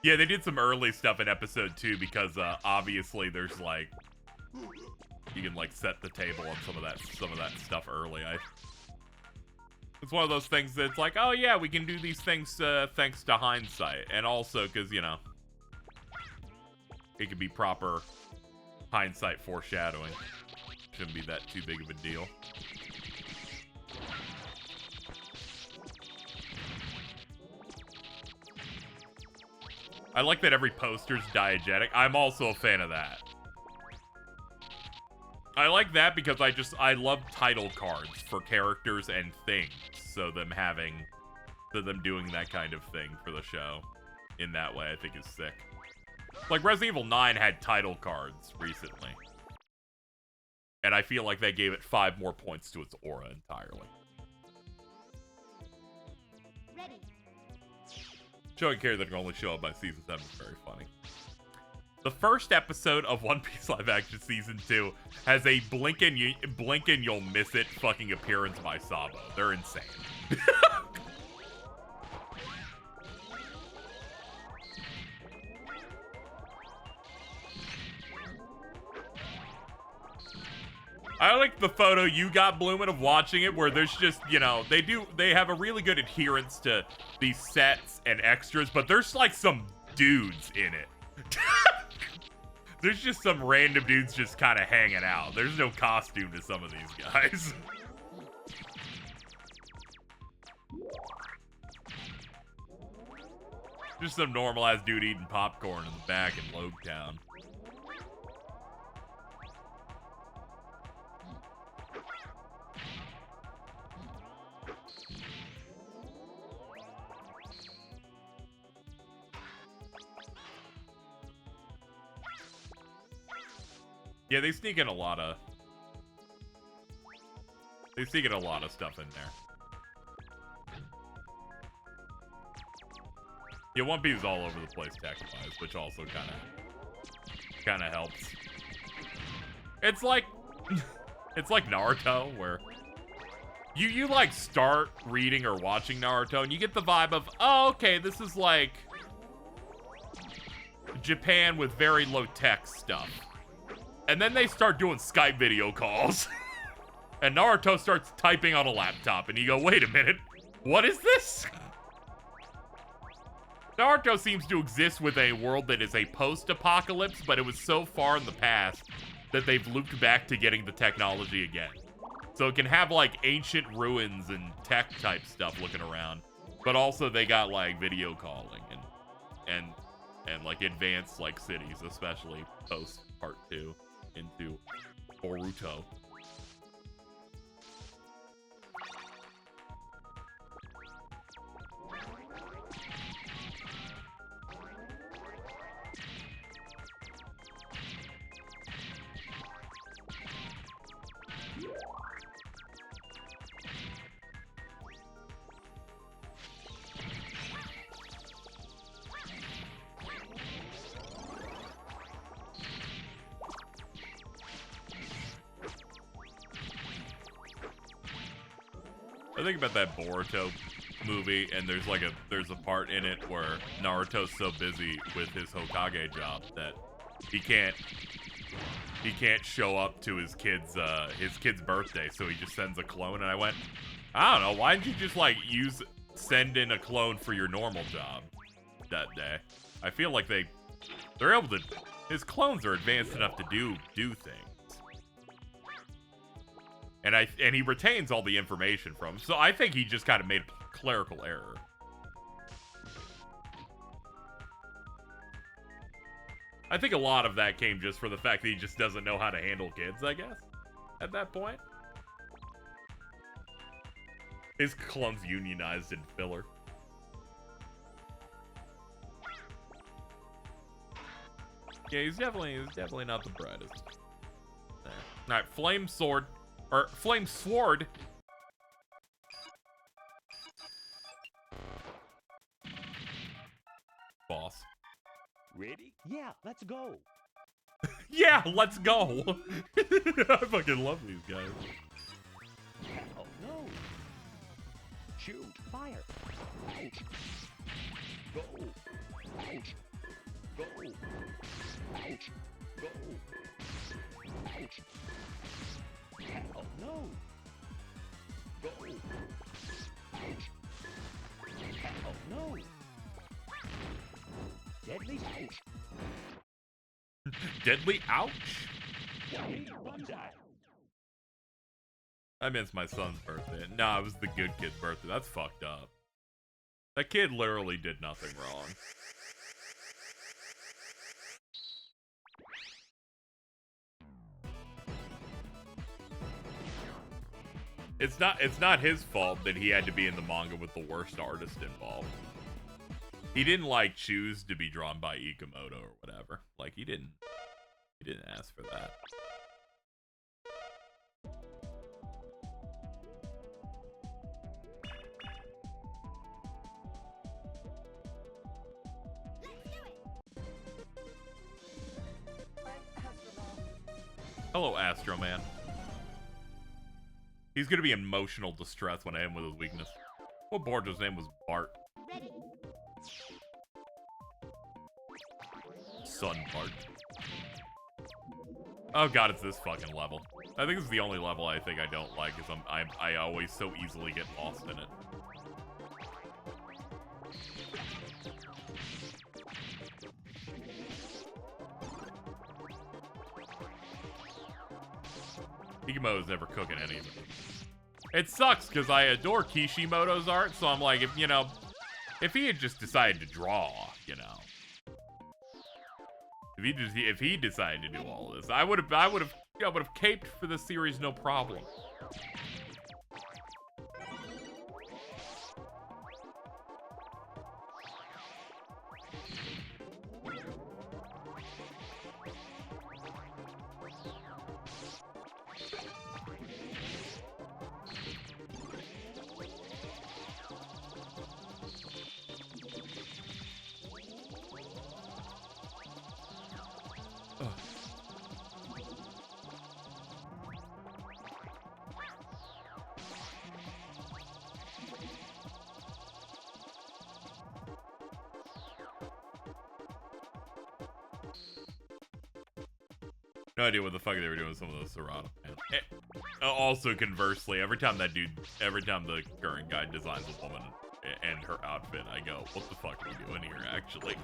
Yeah, they did some early stuff in episode 2 because obviously there's like, you can like set the table on some of that stuff early. It's one of those things that's like, oh yeah, we can do these things thanks to hindsight, and also because, you know, it could be proper hindsight foreshadowing. Shouldn't be that too big of a deal. I like that every poster's diegetic. I'm also a fan of that. I like that because I love title cards for characters and things. So them doing that kind of thing for the show in that way, I think is sick. Like Resident Evil 9 had title cards recently. And I feel like they gave it 5 more points to its aura entirely.
Ready.
Showing character that can only show up by season 7 is very funny. The first episode of One Piece live action season 2 has a blink and you'll miss it fucking appearance by Sabo. They're insane. I like the photo you got, Bloomin', of watching it, where there's just, you know, they have a really good adherence to these sets and extras, but there's like some dudes in it. There's just some random dudes just kind of hanging out. There's no costume to some of these guys. Just some normal-ass dude eating popcorn in the back in Logetown. Yeah, they sneak in a lot of stuff in there. Yeah, One Piece is all over the place tech-wise, which also kind of helps. It's like Naruto, where you like start reading or watching Naruto and you get the vibe of, oh, okay, this is like Japan with very low-tech stuff. And then they start doing Skype video calls. And Naruto starts typing on a laptop. And you go, wait a minute. What is this? Naruto seems to exist with a world that is a post-apocalypse, but it was so far in the past that they've looped back to getting the technology again. So it can have, like, ancient ruins and tech-type stuff looking around. But also they got, like, video calling and like, advanced, like, cities, especially post-Part 2. Into Boruto. I think about that Boruto movie, and there's a part in it where Naruto's so busy with his Hokage job that he can't he can't show up to his kid's birthday, so he just sends a clone. And I went, I don't know, why didn't you just like send in a clone for your normal job that day? I feel like they're able to. His clones are advanced enough to do things, and he retains all the information from him. So I think he just kind of made a clerical error. I think a lot of that came just for the fact that he just doesn't know how to handle kids, I guess, at that point. His clone's unionized in filler. Yeah, he's definitely not the brightest. There. Alright, Flame Sword. Or, Flame Sword. Boss.
Ready? Yeah, let's go.
Yeah, let's go. I fucking love these guys.
Oh, no. Shoot. Fire. Ouch. Go. Ouch. Go. Ouch. Go. Ouch. Oh, no. Go. Ouch. Oh, no. Deadly ouch.
Deadly ouch?
Run die.
I missed my son's birthday. Nah, it was the good kid's birthday. That's fucked up. That kid literally did nothing wrong. It's not his fault that he had to be in the manga with the worst artist involved. He didn't like choose to be drawn by Ikamoto or whatever. Like he didn't ask for that. Hello, Astro Man. He's gonna be in emotional distress when I hit him with his weakness. What Borjo's name was Bart?
Ready.
Son Bart. Oh god, it's this fucking level. I think it's the only level I think I don't like, because I always so easily get lost in it. Higumoto's never cooking anything. It sucks because I adore Kishimoto's art, so I'm like, if he had just decided to draw, if he decided to do all this, I would have caped for the series no problem. No idea what the fuck they were doing with some of those Serrano. Also, conversely, every time the current guy designs a woman and her outfit, I go, what the fuck are we doing here, actually?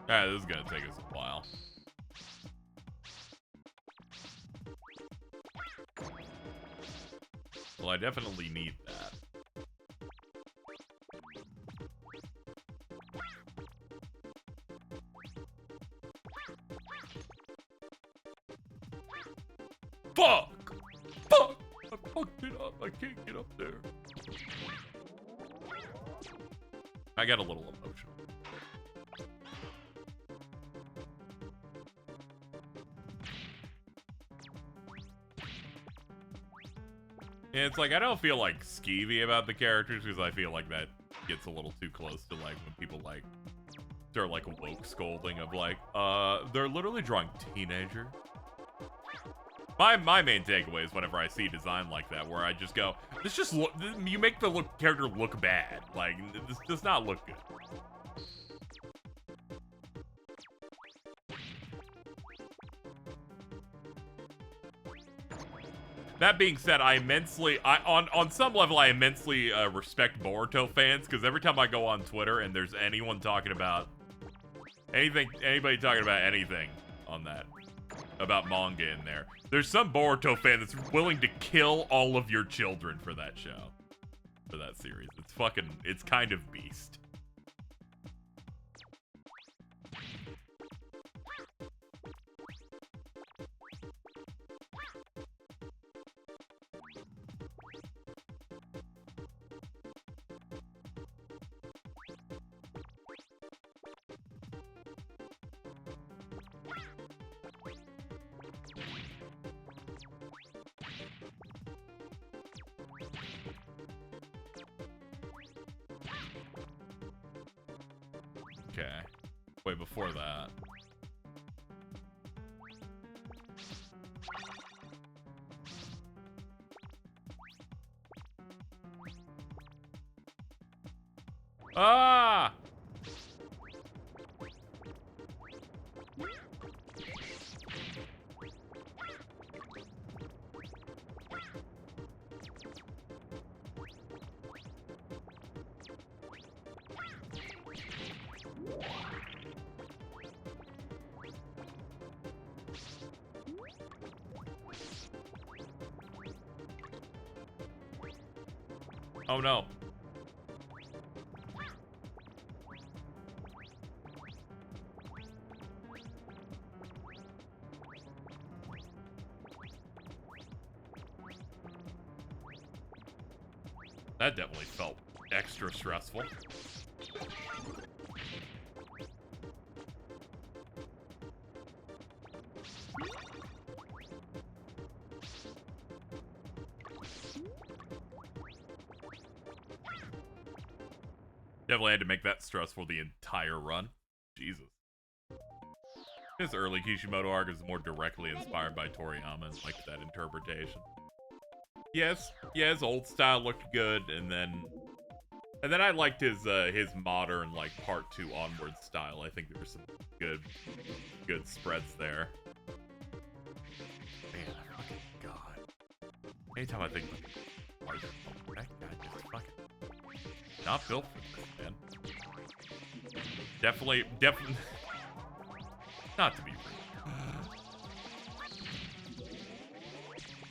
Alright, this is gonna take us a while. Well, I definitely need that. Fuck! Fuck! I fucked it up. I can't get up there. I got a little emotional. And it's like, I don't feel like skeevy about the characters because I feel like that gets a little too close to like when people like start like woke scolding of like, they're literally drawing teenagers. My main takeaway is whenever I see design like that, where I just go, this just look, you make the character look bad. Like, this does not look good. That being said, on some level, I immensely respect Boruto fans, because every time I go on Twitter and there's anyone talking about anybody talking about anything on that, about manga in there, there's some Boruto fan that's willing to kill all of your children for that show, for that series. It's kind of beast. Okay. Wait, before that. Ah! Oh no. That definitely felt extra stressful. Definitely had to make that stressful the entire run. Jesus. This early Kishimoto arc is more directly inspired by Toriyama, and like that interpretation. Yes, yeah, his old style looked good, and then I liked his modern like part 2 onward style. I think there were some good spreads there. Man, fucking God. Anytime I think like, that guy just fucking not built for this, man. Definitely not to be rude.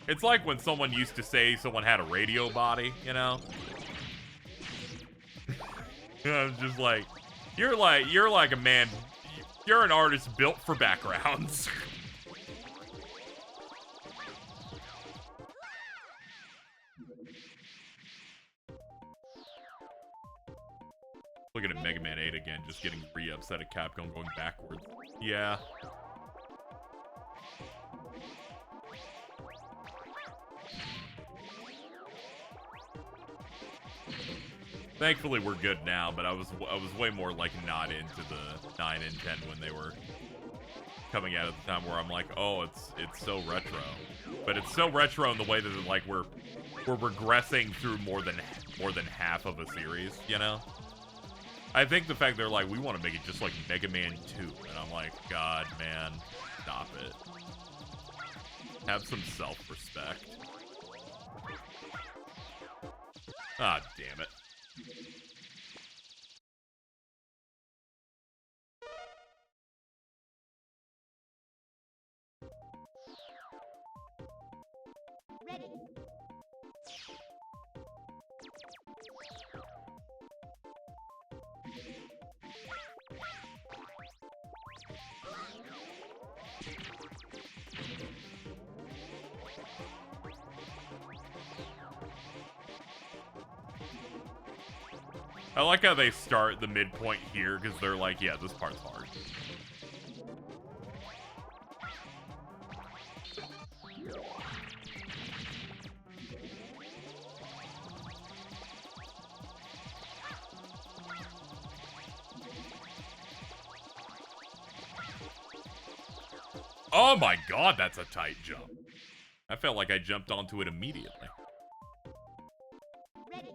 It's like when someone used to say someone had a radio body, you know? I'm just like, you're like a man, you're an artist built for backgrounds. Looking at Mega Man 8 again, just getting re-upset at Capcom going backwards. Yeah. Thankfully, we're good now, but I was way more like not into the 9 and 10 when they were coming out at the time, where I'm like, oh, it's so retro, but it's so retro in the way that like we're regressing through more than half of a series, you know. I think the fact they're like, we want to make it just like Mega Man 2, and I'm like, God, man, stop it. Have some self-respect. Ah, damn it.
Ready.
I like how they start the midpoint here, because they're like, yeah, this part's hard. Oh my god, that's a tight jump. I felt like I jumped onto it immediately.
Ready.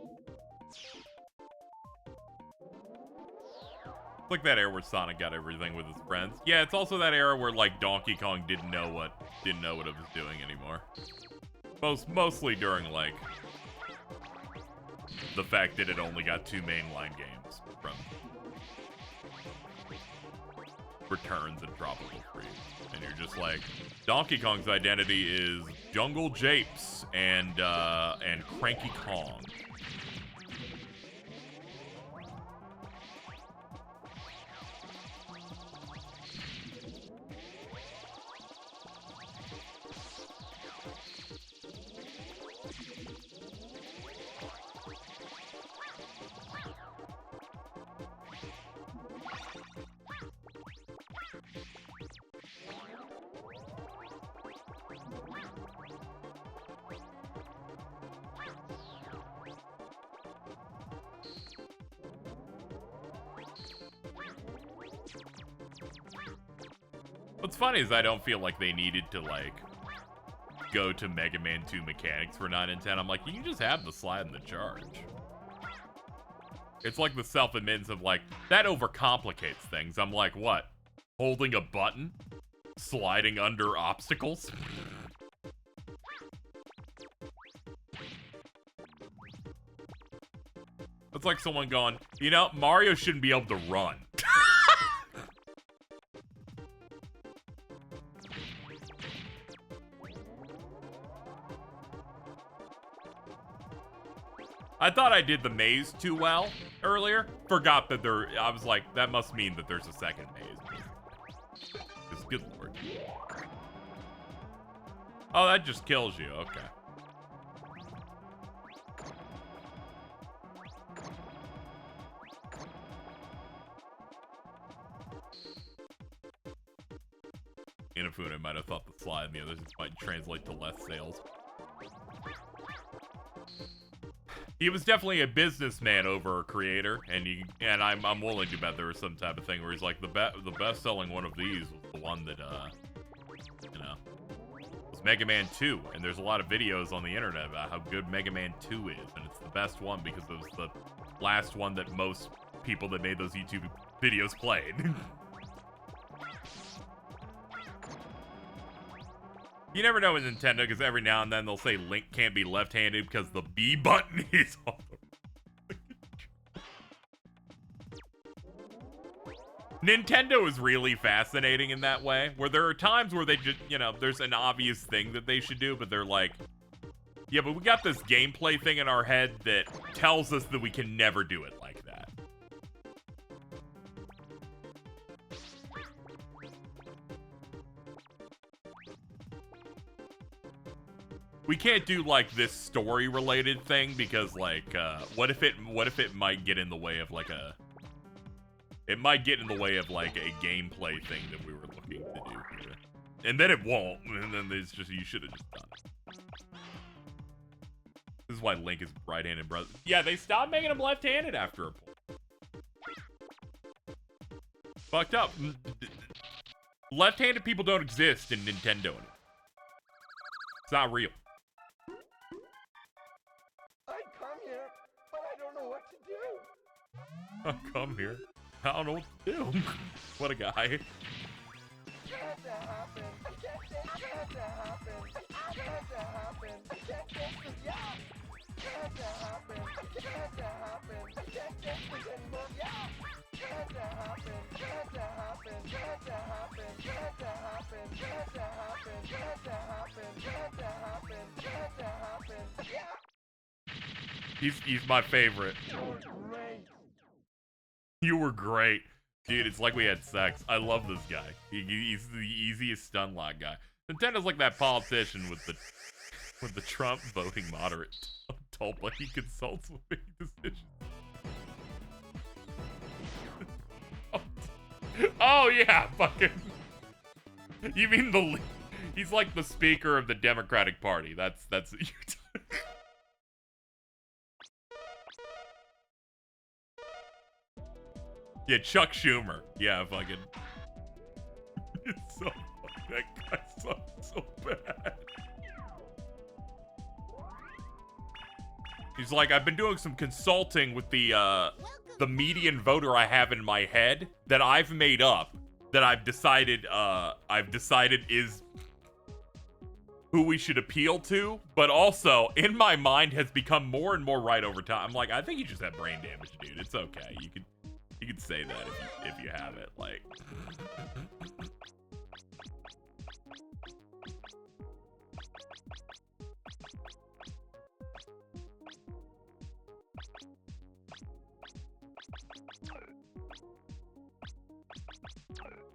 It's like that era where Sonic got everything with his friends. Yeah, it's also that era where like Donkey Kong didn't know what it was doing anymore. Mostly during like the fact that it only got 2 mainline games from Returns and Tropical Freeze. And you're just like, Donkey Kong's identity is Jungle Japes and Cranky Kong. What's funny is I don't feel like they needed to, like, go to Mega Man 2 mechanics for 9 and 10. I'm like, you can just have the slide and the charge. It's like the self-admittance of, like, that overcomplicates things. I'm like, what? Holding a button? Sliding under obstacles? It's like someone going, you know, Mario shouldn't be able to run. I thought I did the maze too well earlier. Forgot that I was like, that must mean that there's a second maze. Because good lord. Oh, that just kills you. Okay. Inafune might have thought the slide and the others might translate to less sales. He was definitely a businessman over a creator, and I'm willing to bet there was some type of thing where he's like, the best-selling one of these was the one that, you know, was Mega Man 2, and there's a lot of videos on the internet about how good Mega Man 2 is, and it's the best one because it was the last one that most people that made those YouTube videos played. You never know with Nintendo, because every now and then they'll say Link can't be left-handed because the B button is on. Nintendo is really fascinating in that way, where there are times where they just, you know, there's an obvious thing that they should do, but they're like, yeah, but we got this gameplay thing in our head that tells us that we can never do it like that. We can't do like this story related thing because like what if it might get in the way of like a gameplay thing that we were looking to do here. And then it won't, and then it's just, you should have just done it. This is why Link is right-handed brother. Yeah, they stopped making him left-handed after a point. Fucked up. Left-handed people don't exist in Nintendo anymore. It's not real. I come here. I don't know what to do. What a guy. He's my favorite. You were great. Dude, it's like we had sex. I love this guy. He's the easiest stun lock guy. Nintendo's like that politician with the Trump voting moderate tulpa. He consults with big decisions. Oh yeah, fucking. You mean he's like the speaker of the Democratic Party. That's what you're talking. Yeah, Chuck Schumer. Yeah, fucking. It's so funny, that guy. so bad. He's like, I've been doing some consulting with the median voter I have in my head that I've made up, that I've decided is who we should appeal to, but also in my mind has become more and more right over time. I'm like, I think you just have brain damage, dude. It's okay. You could say that if you have it. Like,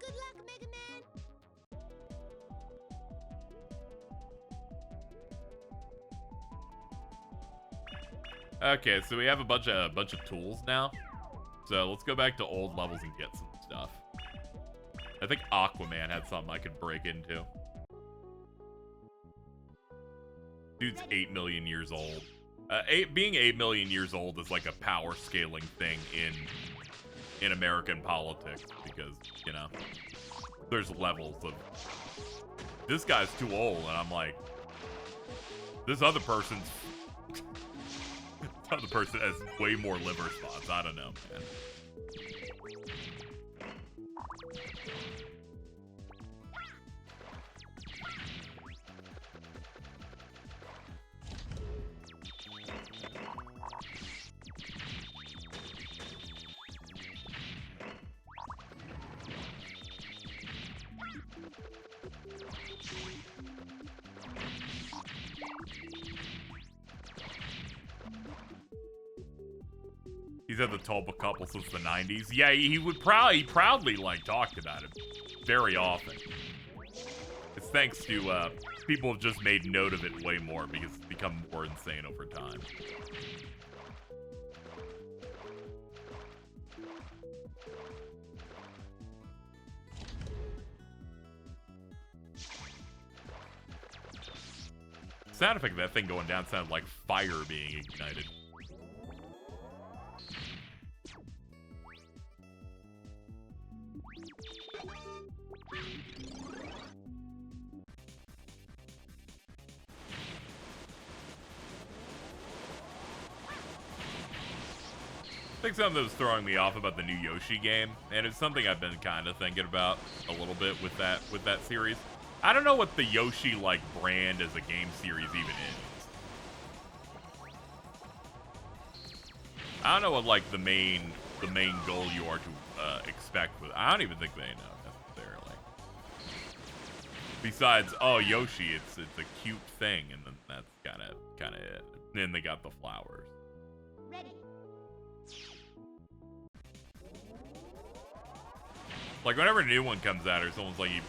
Good luck, Mega Man.
okay, so we have a bunch of tools now. So let's go back to old levels and get some stuff. I think Aquaman had something I could break into. Dude's 8 million years old. Being 8 million years old is like a power scaling thing in American politics because, you know, there's levels of this guy's too old, and I'm like, this other person has way more liver spots. I don't know, man. He's had the Tulpa couple since the 90s. Yeah, he proudly like talked about it very often. It's thanks to people have just made note of it way more because it's become more insane over time. Sound effect of that thing going down sounded like fire being ignited. I think something that was throwing me off about the new Yoshi game, and it's something I've been kind of thinking about a little bit with that series. I don't know what the Yoshi like brand as a game series even is. I don't know what like the main goal you are to expect with. I don't even think they know necessarily. Besides, oh Yoshi, it's a cute thing, and then that's kind of it. And then they got the flowers.
Ready.
Like, whenever a new one comes out or someone's like, you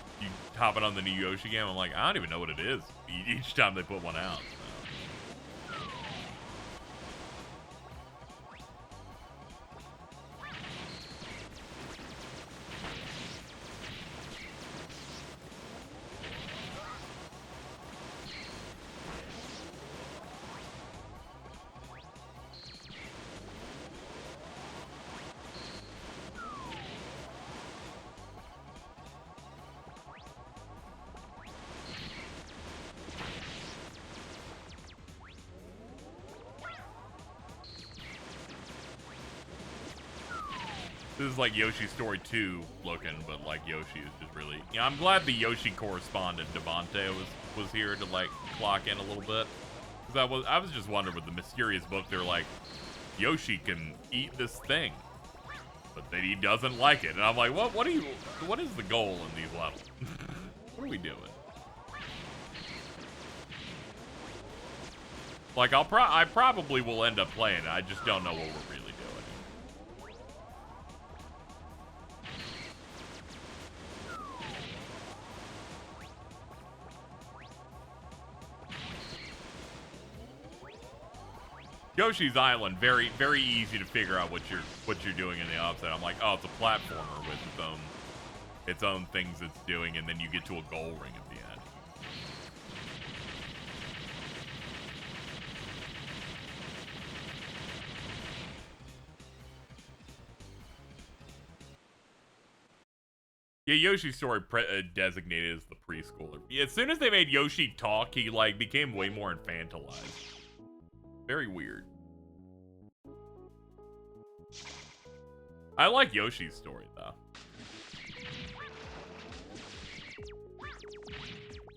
hopping on the new Yoshi game, I'm like, I don't even know what it is each time they put one out. So. This is like Yoshi's Story 2 looking, but like Yoshi is just really... You know, I'm glad the Yoshi correspondent, Devante, was here to like clock in a little bit. Because I was just wondering with the mysterious book, they're like, Yoshi can eat this thing, but then he doesn't like it. And I'm like, what is the goal in these levels? What are we doing? Like, I probably will end up playing it. I just don't know what we're really doing. Yoshi's Island, very, very easy to figure out what you're doing in the opposite. I'm like, oh, it's a platformer with its own things it's doing, and then you get to a goal ring at the end. Yeah, Yoshi's Story designated as the preschooler. Yeah, as soon as they made Yoshi talk, he, like, became way more infantilized. Very weird. I like Yoshi's Story, though.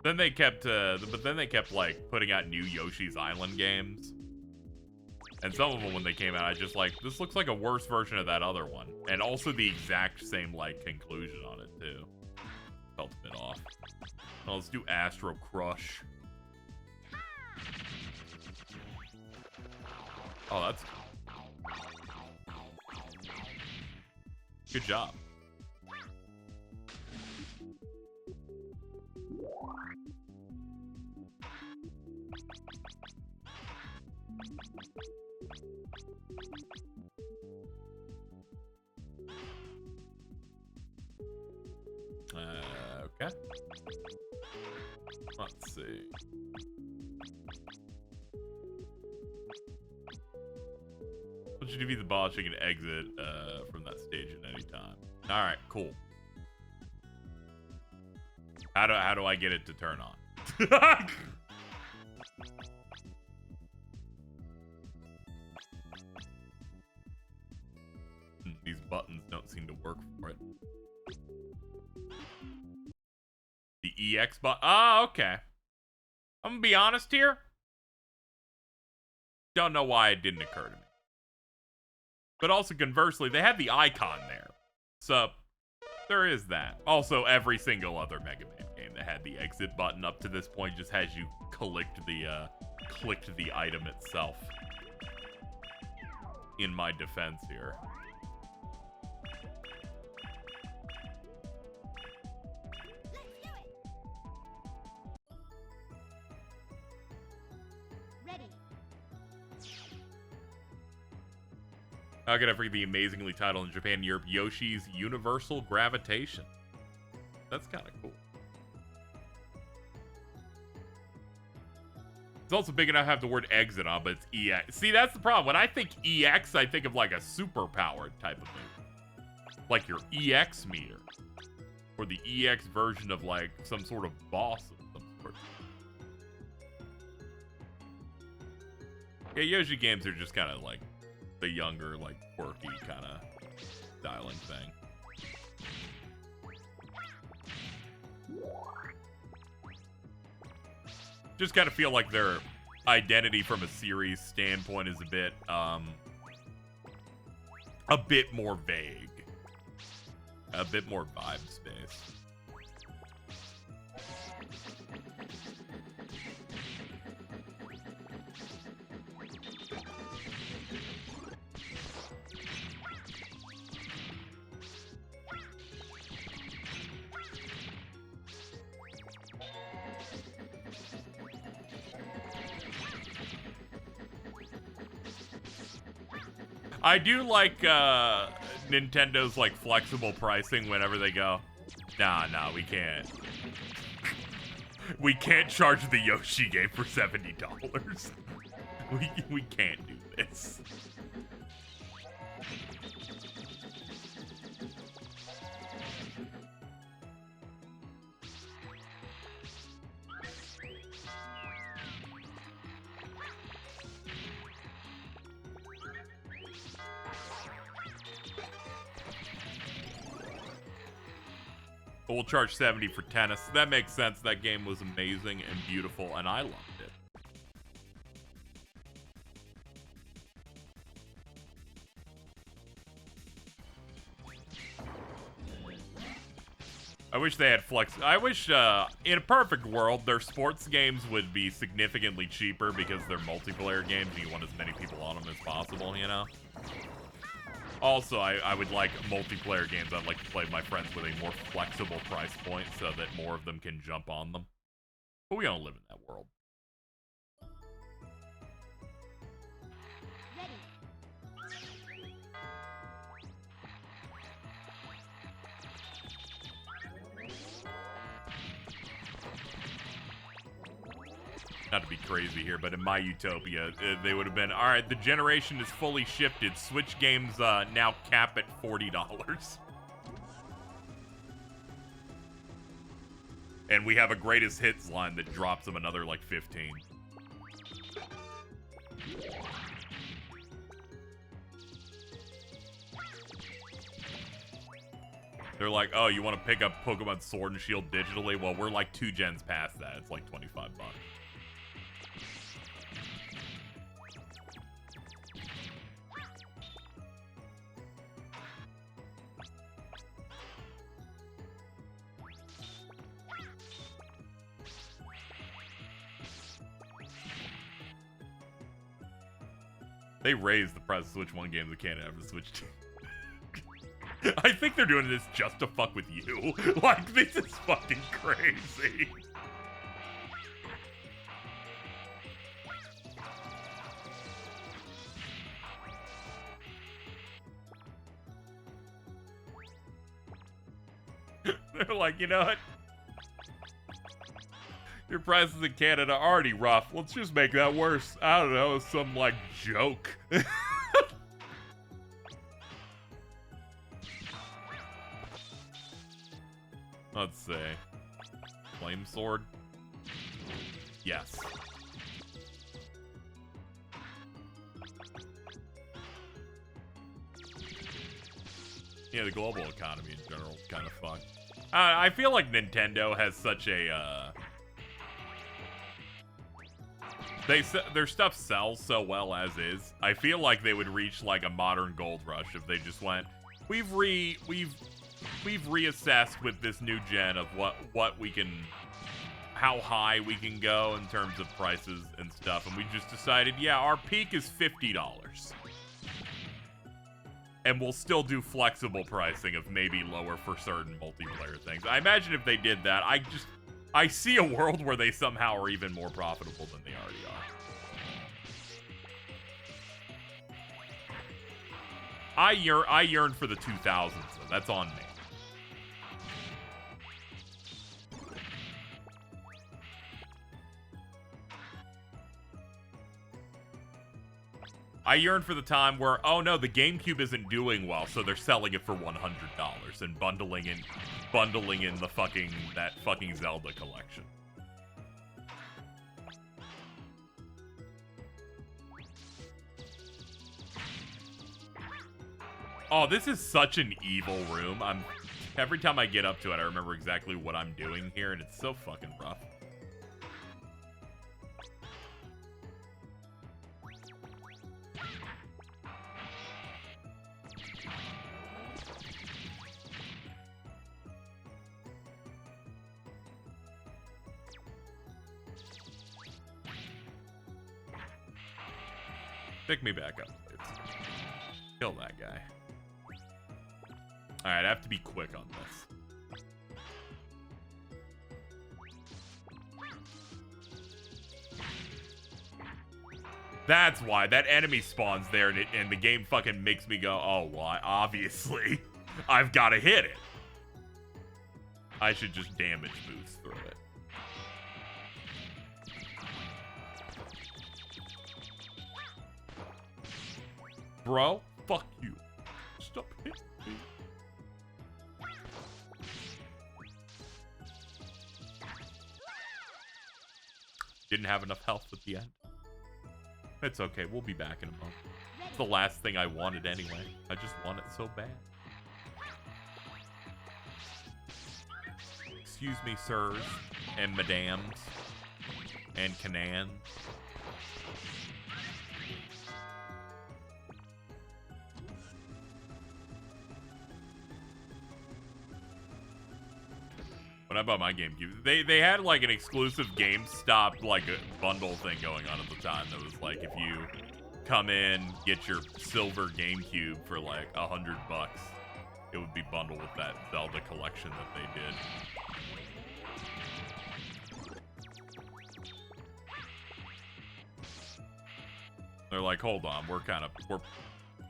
Then they kept, but then they kept, like, putting out new Yoshi's Island games. And some of them, when they came out, I just like, this looks like a worse version of that other one. And also the exact same, like, conclusion on it, too. Felt a bit off. Well, let's do Astro Crush. Oh, that's... Good job. Okay. Let's see. Once you defeat the boss, you can exit from that stage at any time. All right, cool. How do I get it to turn on? These buttons don't seem to work for it. The EX button. Oh, okay. I'm gonna be honest here. Don't know why it didn't occur to me. But also, conversely, they had the icon there. So, there is that. Also, every single other Mega Man game that had the exit button up to this point just has you clicked the item itself. In my defense here. How could I forget the amazingly titled in Japan and Europe, Yoshi's Universal Gravitation? That's kind of cool. It's also big enough to have the word exit on, but it's EX. See, that's the problem. When I think EX, I think of like a super-powered type of thing. Like your EX meter. Or the EX version of like some sort of boss of some sort. Yeah, Yoshi games are just kind of like the younger, like, quirky kind of styling thing. Just kind of feel like their identity from a series standpoint is a bit more vague. A bit more vibe space. I do like Nintendo's like flexible pricing whenever they go, nah, we can't. We can't charge the Yoshi game for $70. We can't do this. We'll charge 70 for tennis. That makes sense. That game was amazing and beautiful, and I loved it. I wish they had flex. I wish, in a perfect world, their sports games would be significantly cheaper because they're multiplayer games and you want as many people on them as possible, you know? Also, I would like multiplayer games. I'd like to play with my friends with a more flexible price point so that more of them can jump on them. But we don't live in that world. Not to be crazy here, but in my utopia, they would have been, all right, the generation is fully shifted. Switch games now cap at $40. And we have a greatest hits line that drops them another, like, 15. They're like, oh, you want to pick up Pokemon Sword and Shield digitally? Well, we're like 2 gens past that. It's like 25 bucks. They raised the price of Switch 1 games in Canada after Switch 2. I think they're doing this just to fuck with you. Like, this is fucking crazy. They're like, you know what? Your prices in Canada are already rough. Let's just make that worse. I don't know, some, like, joke. Let's see. Flame Sword? Yes. Yeah, the global economy in general is kind of fucked. I feel like Nintendo has such a, their stuff sells so well as is. I feel like they would reach like a modern gold rush if they just went, we've reassessed with this new gen of what we can, how high we can go in terms of prices and stuff, and we just decided, yeah, our peak is $50. And we'll still do flexible pricing of maybe lower for certain multiplayer things. I imagine if they did that, I see a world where they somehow are even more profitable than they already are. I yearn for the 2000s, though. That's on me. I yearn for the time where, oh no, the GameCube isn't doing well, so they're selling it for $100 and bundling in the that fucking Zelda collection. Oh, this is such an evil room. Every time I get up to it, I remember exactly what I'm doing here, and it's so fucking rough. Pick me back up, please. Kill that guy. Alright, I have to be quick on this. That's why. That enemy spawns there, and the game fucking makes me go, oh, well, obviously, I've got to hit it. I should just damage boost through it. Bro, fuck you. Stop hitting me. Didn't have enough health at the end. It's okay, we'll be back in a moment. It's the last thing I wanted anyway. I just want it so bad. Excuse me, sirs, and madams, and canans. When I bought my GameCube, they had like an exclusive GameStop like a bundle thing going on at the time that was like, if you come in, get your silver GameCube for like $100, it would be bundled with that Zelda collection that they did. They're like, hold on, we're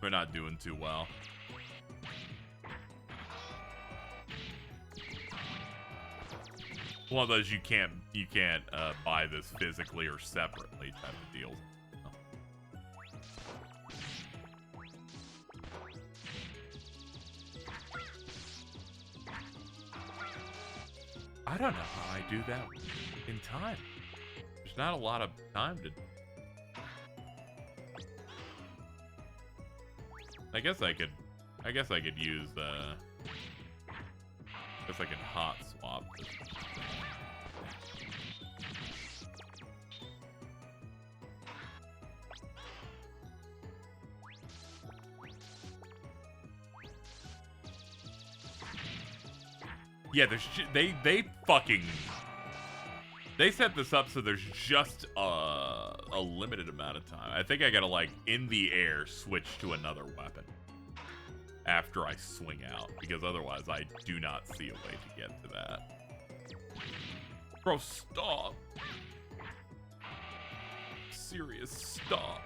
not doing too well. One of those you can't buy this physically or separately type of deals. I don't know how I do that in time. There's not a lot of time to... I guess I could use, I guess I can hot swap this thing. Yeah, there's they set this up so there's just a limited amount of time. I think I gotta, like, in the air switch to another weapon after I swing out, because otherwise I do not see a way to get to that. Bro, stop. Serious, stop.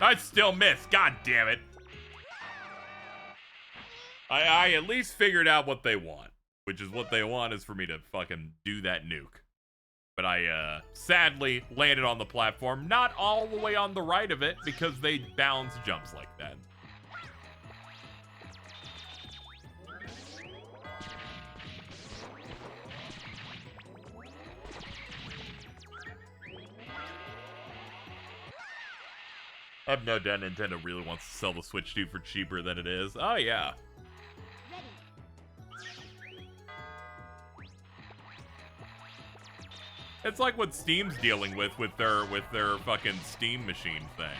I still miss. God damn it. I at least figured out what they want, which is what they want is for me to fucking do that nuke. But I sadly landed on the platform, not all the way on the right of it, because they balance jumps like that. I have no doubt Nintendo really wants to sell the Switch 2 for cheaper than it is. Oh, yeah. It's like what Steam's dealing with their fucking Steam machine thing.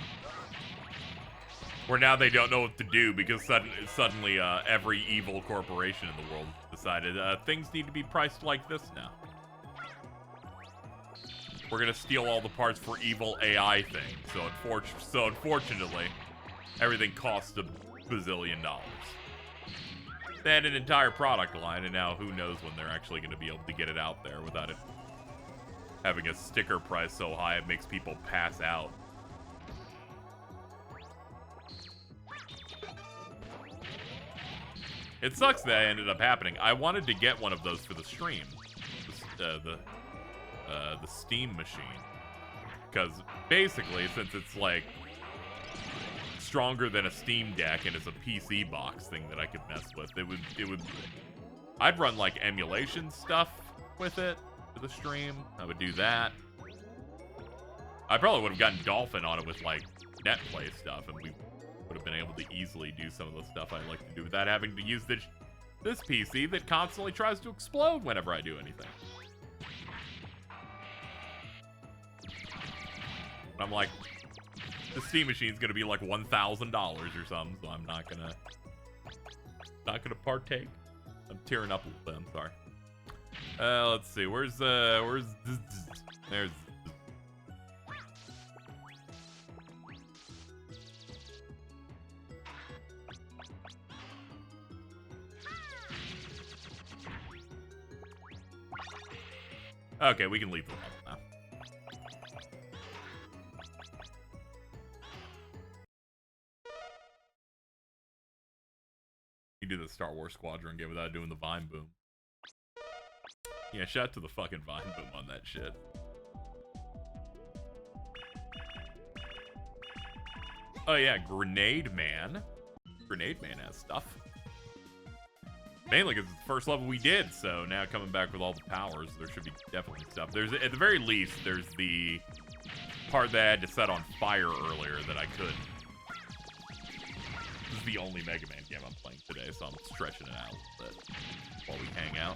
Where now they don't know what to do because suddenly every evil corporation in the world decided things need to be priced like this now. We're gonna steal all the parts for evil AI things. So unfortunately, everything costs $1 bazillion. They had an entire product line, and now who knows when they're actually gonna be able to get it out there without it having a sticker price so high it makes people pass out. It sucks that ended up happening. I wanted to get one of those for the stream. The Steam machine. Because basically, since it's like stronger than a Steam Deck and it's a PC box thing that I could mess with, it would I'd run like emulation stuff with it for the stream. I would do that. I probably would have gotten Dolphin on it with like netplay stuff, and we would have been able to easily do some of the stuff I like to do without having to use this PC that constantly tries to explode whenever I do anything. I'm like, the Steam machine's gonna be like $1,000 or something, so I'm not gonna partake. I'm tearing up a little bit. I'm sorry. Let's see. Where's there's. Okay, we can leave the level now. You do the Star Wars Squadron game without doing the Vine Boom. Yeah, shout out to the fucking Vine Boom on that shit. Oh yeah, Grenade Man. Grenade Man has stuff. Mainly because it's the first level we did, so now coming back with all the powers, there should be definitely stuff. There's, at the very least, there's the part that I had to set on fire earlier that I couldn't. This is the only Mega Man game I'm playing today, so I'm stretching it out a little bit while we hang out.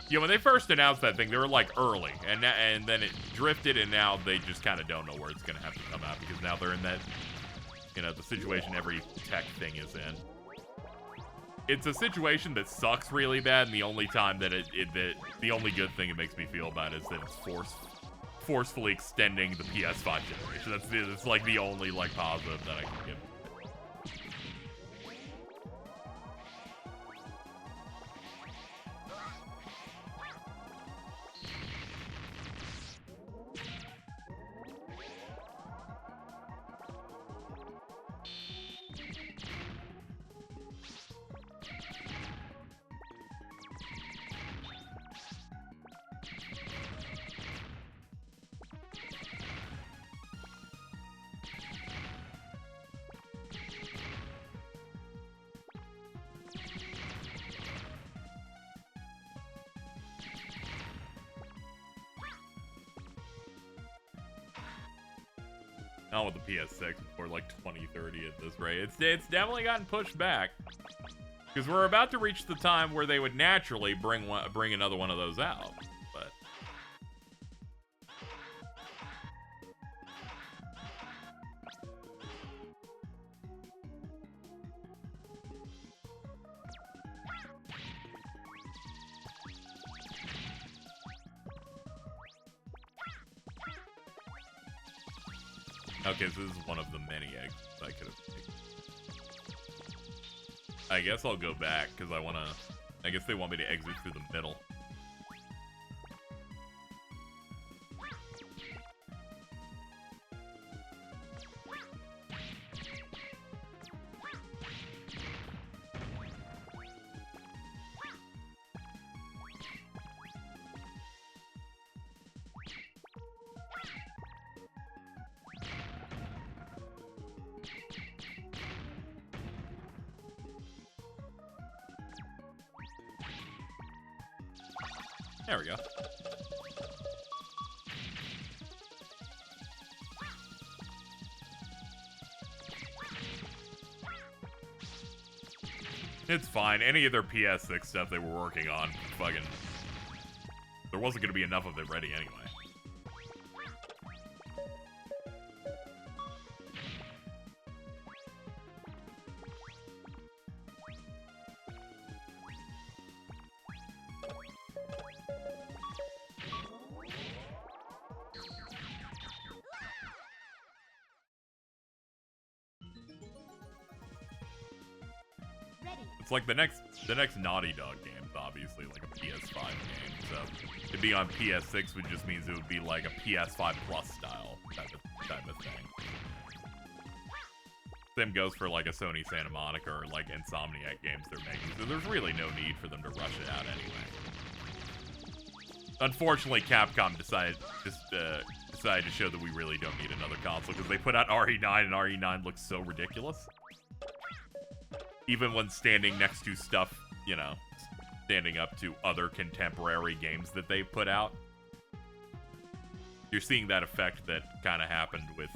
Yeah, when they first announced that thing, they were like early, and then it drifted, and now they just kind of don't know where it's gonna have to come out because now they're in that, you know, the situation every tech thing is in. It's a situation that sucks really bad, and the only time that the only good thing it makes me feel about is that it's forcefully extending the PS5 generation. That's like the only like positive that I can give. Not with the PS6 before like 2030 at this rate. It's definitely gotten pushed back. Because we're about to reach the time where they would naturally bring another one of those out. But okay, so this is one of the many eggs I could have picked. I guess I'll go back, because I guess they want me to exit through the middle. There we go. It's fine. Any of their PS6 stuff they were working on, fucking... There wasn't going to be enough of it ready anyway. It's like the next Naughty Dog game is obviously like a PS5 game, so to be on PS6 would just means it would be like a PS5 Plus style type of thing. Same goes for like a Sony Santa Monica or like Insomniac games they're making, so there's really no need for them to rush it out anyway. Unfortunately, Capcom decided to show that we really don't need another console because they put out RE9 and RE9 looks so ridiculous. Even when standing next to stuff, you know, standing up to other contemporary games that they've put out. You're seeing that effect that kind of happened with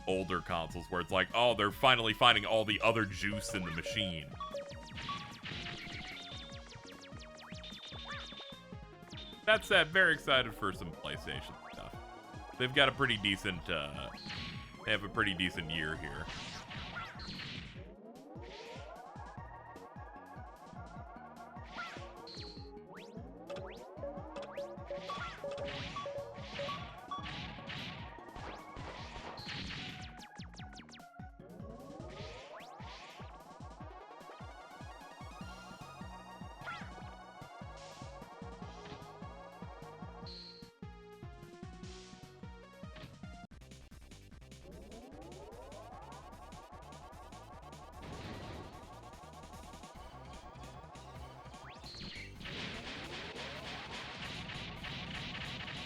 older consoles where it's like, oh, they're finally finding all the other juice in the machine. That said, very excited for some PlayStation stuff. They've got a pretty decent, they have a pretty decent year here.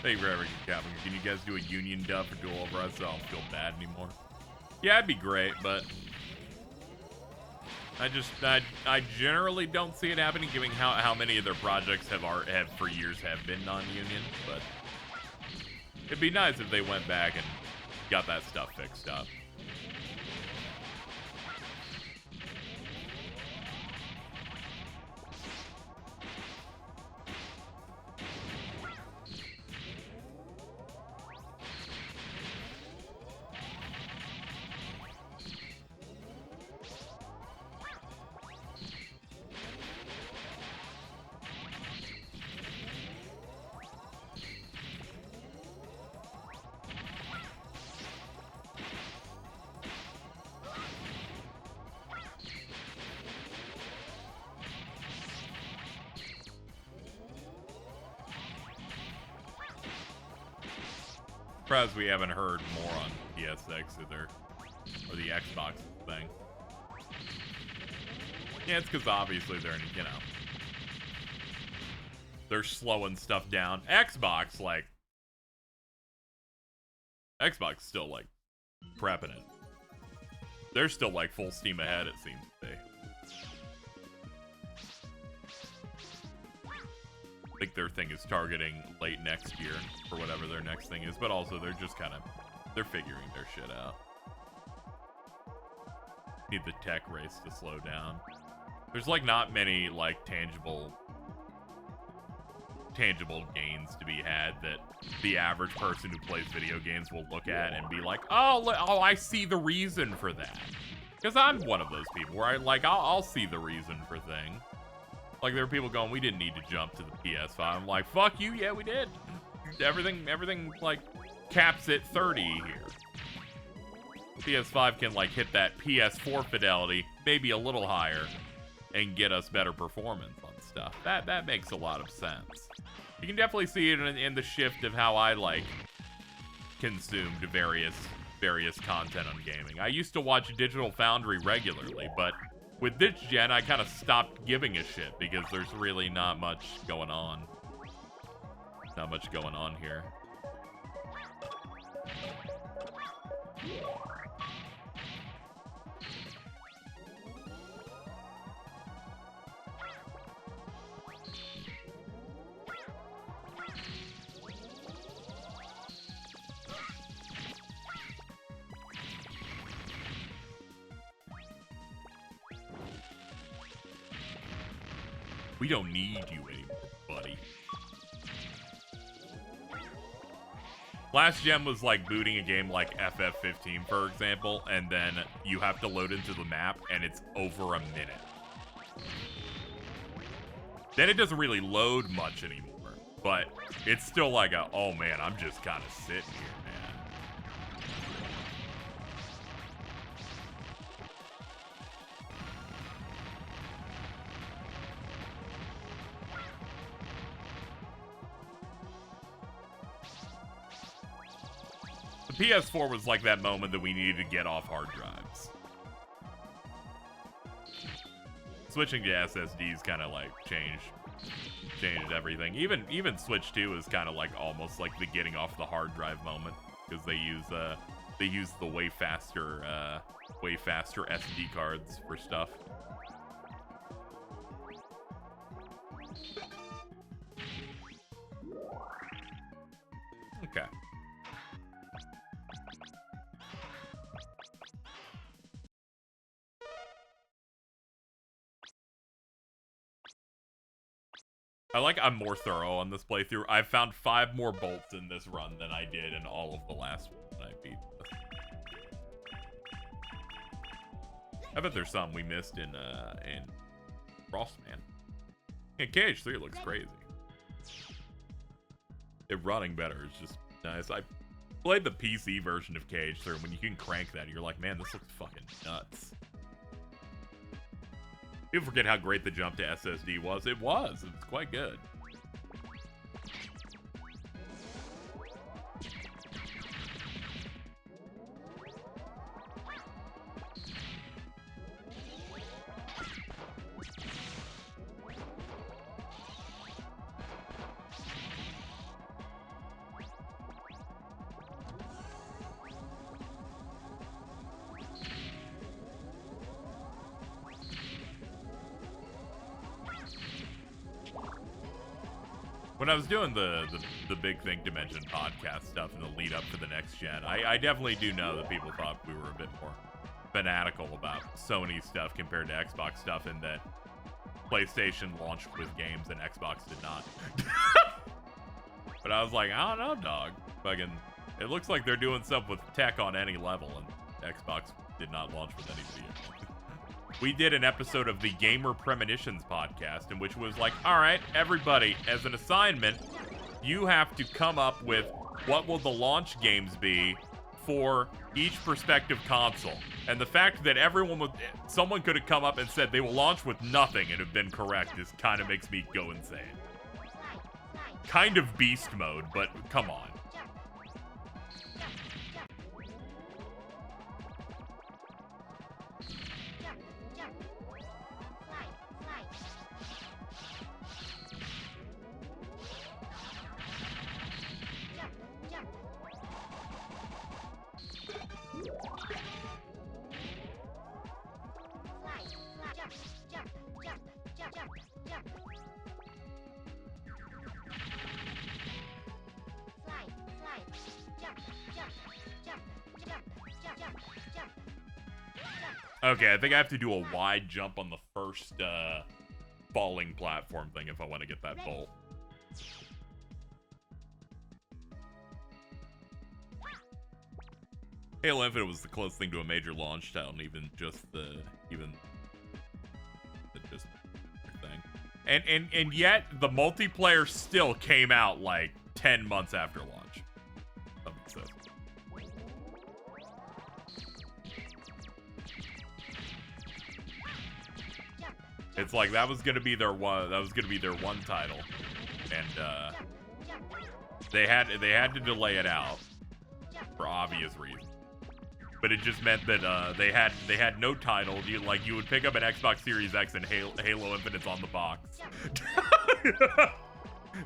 Thank you for everything, Captain. Can you guys do a union dub for Duel of Us so I don't feel bad anymore? Yeah, it'd be great, but I generally don't see it happening, given how many of their projects have for years have been non-union. But it'd be nice if they went back and got that stuff fixed up. Surprised we haven't heard more on PSX either, or the Xbox thing. Yeah, it's because obviously they're, you know, they're slowing stuff down. Xbox still like prepping it. They're still like full steam ahead, it seems to be. I think their thing is targeting late next year for whatever their next thing is, but also they're just kind of, they're figuring their shit out. Need the tech race to slow down. There's like not many like tangible gains to be had that the average person who plays video games will look at and be like, oh, I see the reason for that. Because I'm one of those people where I'll see the reason for things. Like there are people going, we didn't need to jump to the PS5. I'm like, fuck you, yeah, we did. Everything like caps at 30 here. PS5 can like hit that PS4 fidelity, maybe a little higher, and get us better performance on stuff. That makes a lot of sense. You can definitely see it in the shift of how I like consumed various content on gaming. I used to watch Digital Foundry regularly, but with this gen, I kind of stopped giving a shit because there's really not much going on. Not much going on here. We don't need you anymore, buddy. Last gen was like booting a game like FF15, for example, and then you have to load into the map, and it's over a minute. Then it doesn't really load much anymore, but it's still like a, oh man, I'm just kind of sitting here, man. The PS4 was like that moment that we needed to get off hard drives. Switching to SSDs kind of like changed everything. Even Switch 2 is kind of like almost like the getting off the hard drive moment because they use the way faster SD cards for stuff. Okay. I'm more thorough on this playthrough. I've found 5 more bolts in this run than I did in all of the last one that I beat. I bet there's some we missed in Frostman. Yeah, KH3 looks crazy. It running better is just nice. I played the PC version of KH3, and when you can crank that, you're like, man, this looks fucking nuts. People forget how great the jump to SSD was. It was. It's quite good. When I was doing the Big Thing Dimension podcast stuff in the lead up to the next gen, I definitely do know that people thought we were a bit more fanatical about Sony stuff compared to Xbox stuff, and that PlayStation launched with games and Xbox did not. But I was like, I don't know, dog. Fucking, it looks like they're doing stuff with tech on any level, and Xbox did not launch with any video. We did an episode of the Gamer Premonitions podcast, in which was like, all right, everybody, as an assignment, you have to come up with what will the launch games be for each prospective console. And the fact that someone could have come up and said they will launch with nothing and have been correct is kind of makes me go insane. Kind of beast mode, but come on. Okay, I think I have to do a wide jump on the first falling platform thing if I want to get that bolt. Halo Infinite was the closest thing to a major launch title, and even just the thing. And yet the multiplayer still came out like 10 months after launch. So. It's like that was gonna be their one title, and they had to delay it out for obvious reasons. But it just meant that they had no title. You would pick up an Xbox Series X and Halo Infinite's on the box,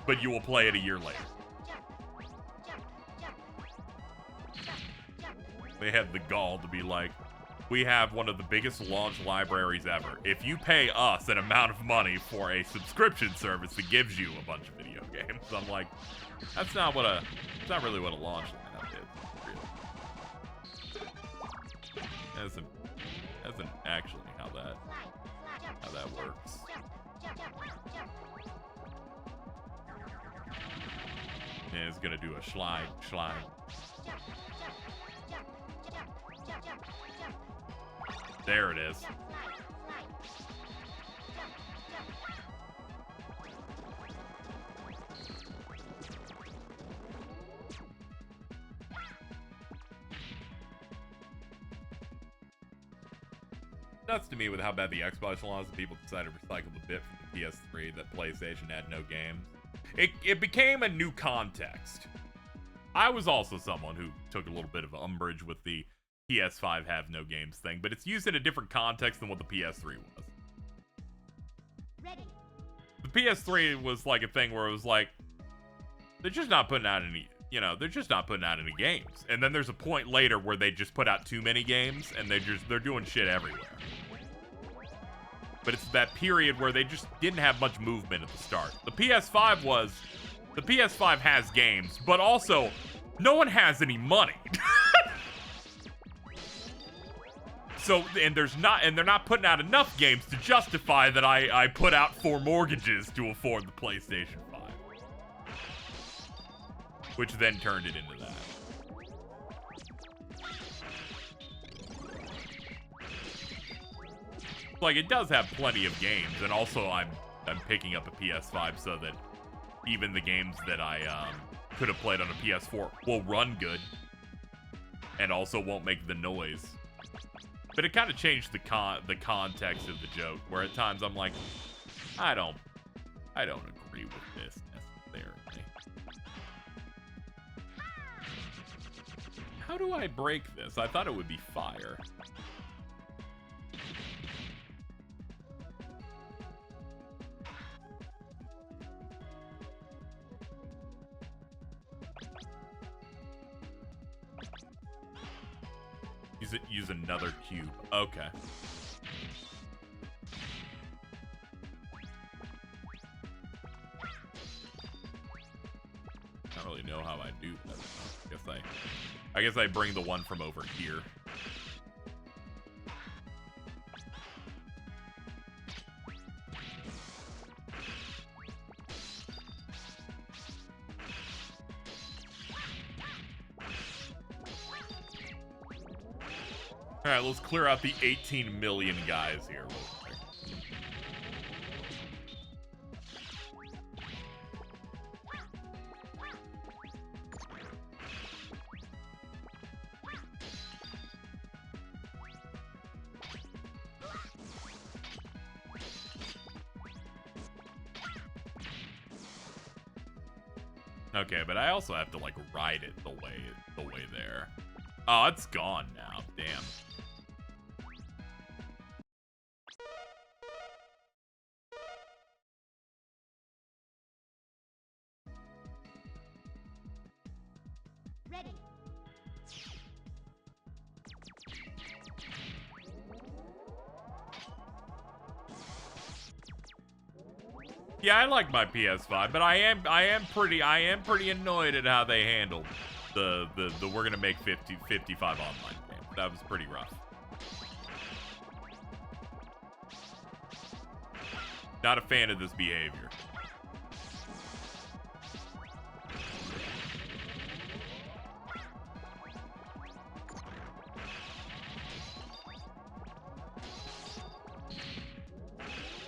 but you will play it a year later. They had the gall to be like, we have one of the biggest launch libraries ever. If you pay us an amount of money for a subscription service that gives you a bunch of video games, I'm like, that's not really what a launch lineup is. Really. Isn't actually how that works. And it's gonna do a slide. There it is. Nuts to me with how bad the Xbox laws and people decided to recycle the bit from the PS3 that PlayStation had no games. It became a new context. I was also someone who took a little bit of umbrage with the PS5 have no games thing, but it's used in a different context than what the PS3 was.
Ready.
The PS3 was like a thing where it was like, they're just not putting out any, they're just not putting out any games. And then there's a point later where they just put out too many games and they're doing shit everywhere. But it's that period where they just didn't have much movement at the start. The PS5 has games, but also no one has any money. So, and they're not putting out enough games to justify that I put out 4 mortgages to afford the PlayStation 5. Which then turned it into that. Like, it does have plenty of games, and also I'm picking up a PS5 so that even the games that I could have played on a PS4 will run good and also won't make the noise. But it kind of changed the context of the joke, where at times I'm like, I don't agree with this necessarily. How do I break this? I thought it would be fire. Use another cube. Okay. I don't really know how I do that. I guess I bring the one from over here. All right, let's clear out the 18 million guys here real quick. Okay, but I also have to like ride it the way there. Oh, it's gone now. Damn.
Ready.
Yeah, I like my PS5, but I am pretty annoyed at how they handled the we're gonna make 55 online game. That was pretty rough. Not a fan of this behavior.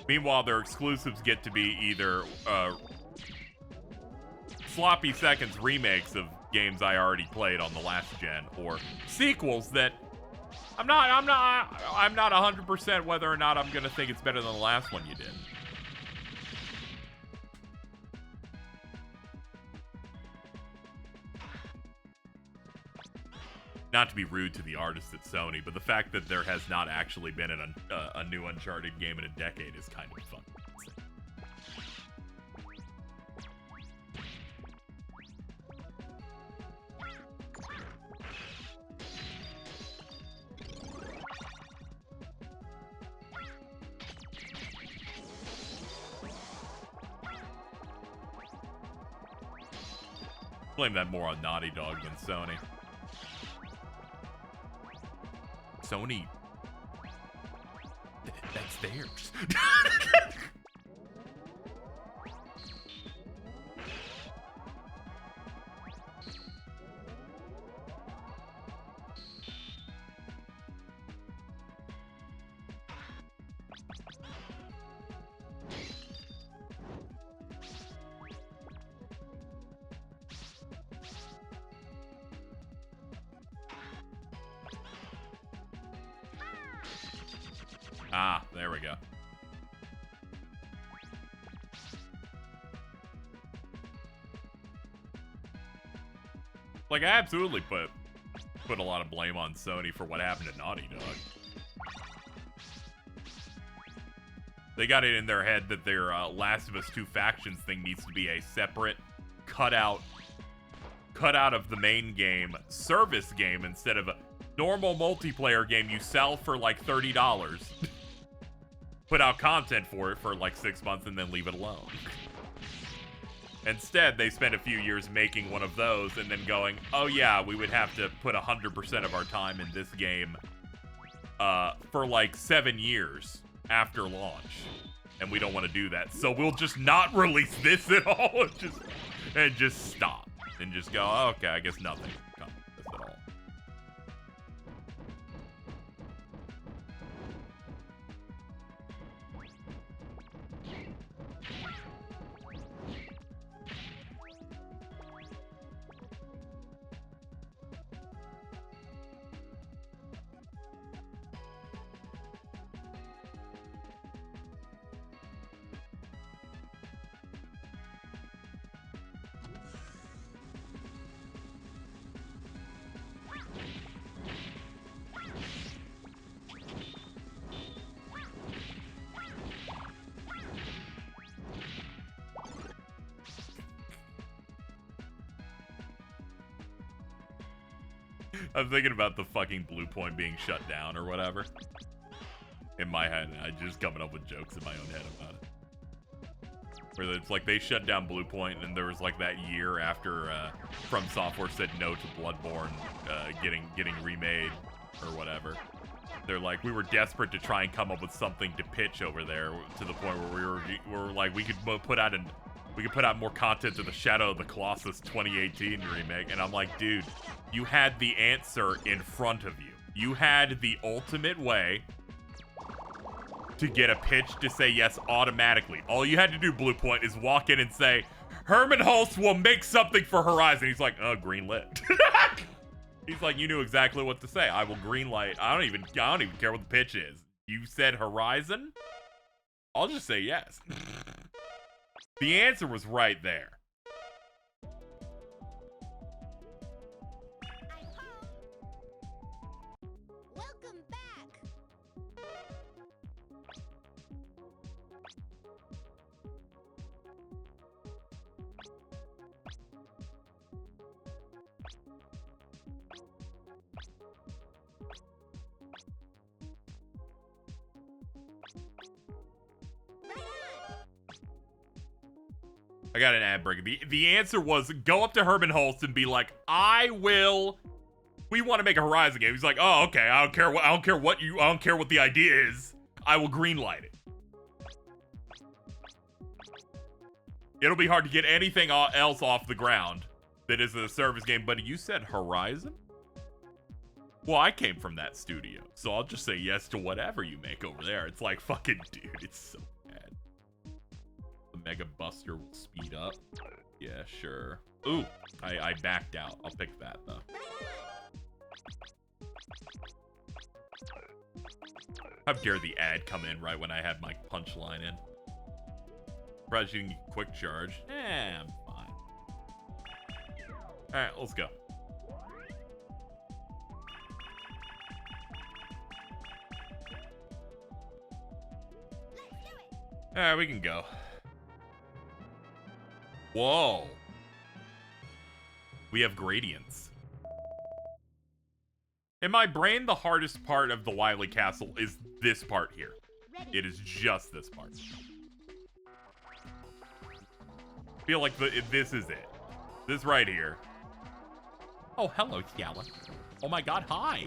Meanwhile, their exclusives get to be either sloppy seconds remakes of games I already played on the last gen, or sequels that I'm not 100% whether or not I'm gonna think it's better than the last one you did. Not to be rude to the artists at Sony, but the fact that there has not actually been a new Uncharted game in a decade is kind of fun. Blame that more on Naughty Dog than Sony. Sony, that's theirs. Ah, there we go. Like, I absolutely put a lot of blame on Sony for what happened to Naughty Dog. They got it in their head that their Last of Us 2 Factions thing needs to be a separate cut out of the main game service game instead of a normal multiplayer game you sell for like $30. Put out content for it for like 6 months and then leave it alone. Instead, they spent a few years making one of those and then going, oh yeah, we would have to put 100% of our time in this game for like 7 years after launch. And we don't want to do that. So we'll just not release this at all and just stop. And just go, oh, okay, I guess nothing comes at all. I'm thinking about the fucking Blue Point being shut down or whatever. In my head, I'm just coming up with jokes in my own head about it. Where it's like they shut down Blue Point, and there was like that year after From Software said no to Bloodborne getting remade or whatever. They're like, we were desperate to try and come up with something to pitch over there to the point where we were like, we could put out more content to the Shadow of the Colossus 2018 remake. And I'm like, dude, you had the answer in front of you. You had the ultimate way to get a pitch to say yes automatically. All you had to do, Blue Point, is walk in and say, Herman Hulst will make something for Horizon. He's like, oh, green lit. He's like, you knew exactly what to say. I will green light. I don't even care what the pitch is. You said Horizon? I'll just say yes. The answer was right there.
Welcome back.
I got an ad break. The answer was go up to Herman Hulst and be like, we want to make a Horizon game. He's like, oh, okay, I don't care what the idea is. I will greenlight it. It'll be hard to get anything else off the ground that is a service game. But you said Horizon? Well, I came from that studio, so I'll just say yes to whatever you make over there. It's like, fucking, dude, it's so bad. The Mega Buster will speed up. Yeah, sure. Ooh, I backed out. I'll pick that, though. How dare the ad come in right when I had my punchline in? Surprised you didn't get quick charge. I'm fine. Alright, let's go. Alright, we can go. Whoa. We have gradients. In my brain, the hardest part of the Wily Castle is this part here. It is just this part. I feel like this is it. This right here. Oh, hello, Tiala. Oh my god, hi.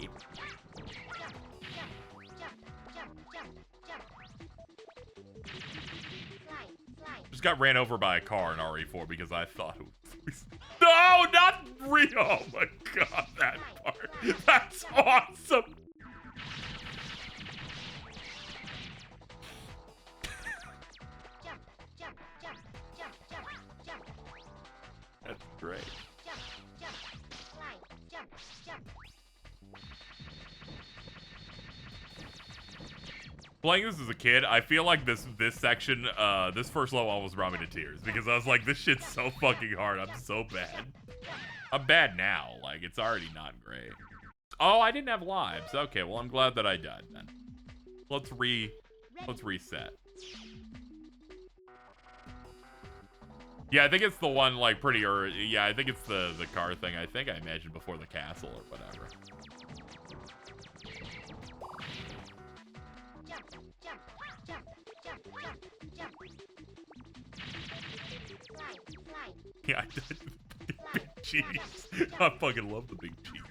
Just got ran over by a car in RE4 because I thought it was... No, not real. Oh my god, that part. That's awesome. That's great. Playing this as a kid, I feel like this section, this first level almost brought me to tears because I was like, this shit's so fucking hard. I'm so bad. I'm bad now. Like, it's already not great. Oh, I didn't have lives. Okay, well, I'm glad that I died then. Let's reset. Yeah, I think it's the one, like, pretty early. Yeah, I think it's the car thing. I think I imagined before the castle or whatever. Yeah, I did the big cheese. I fucking love the big cheese.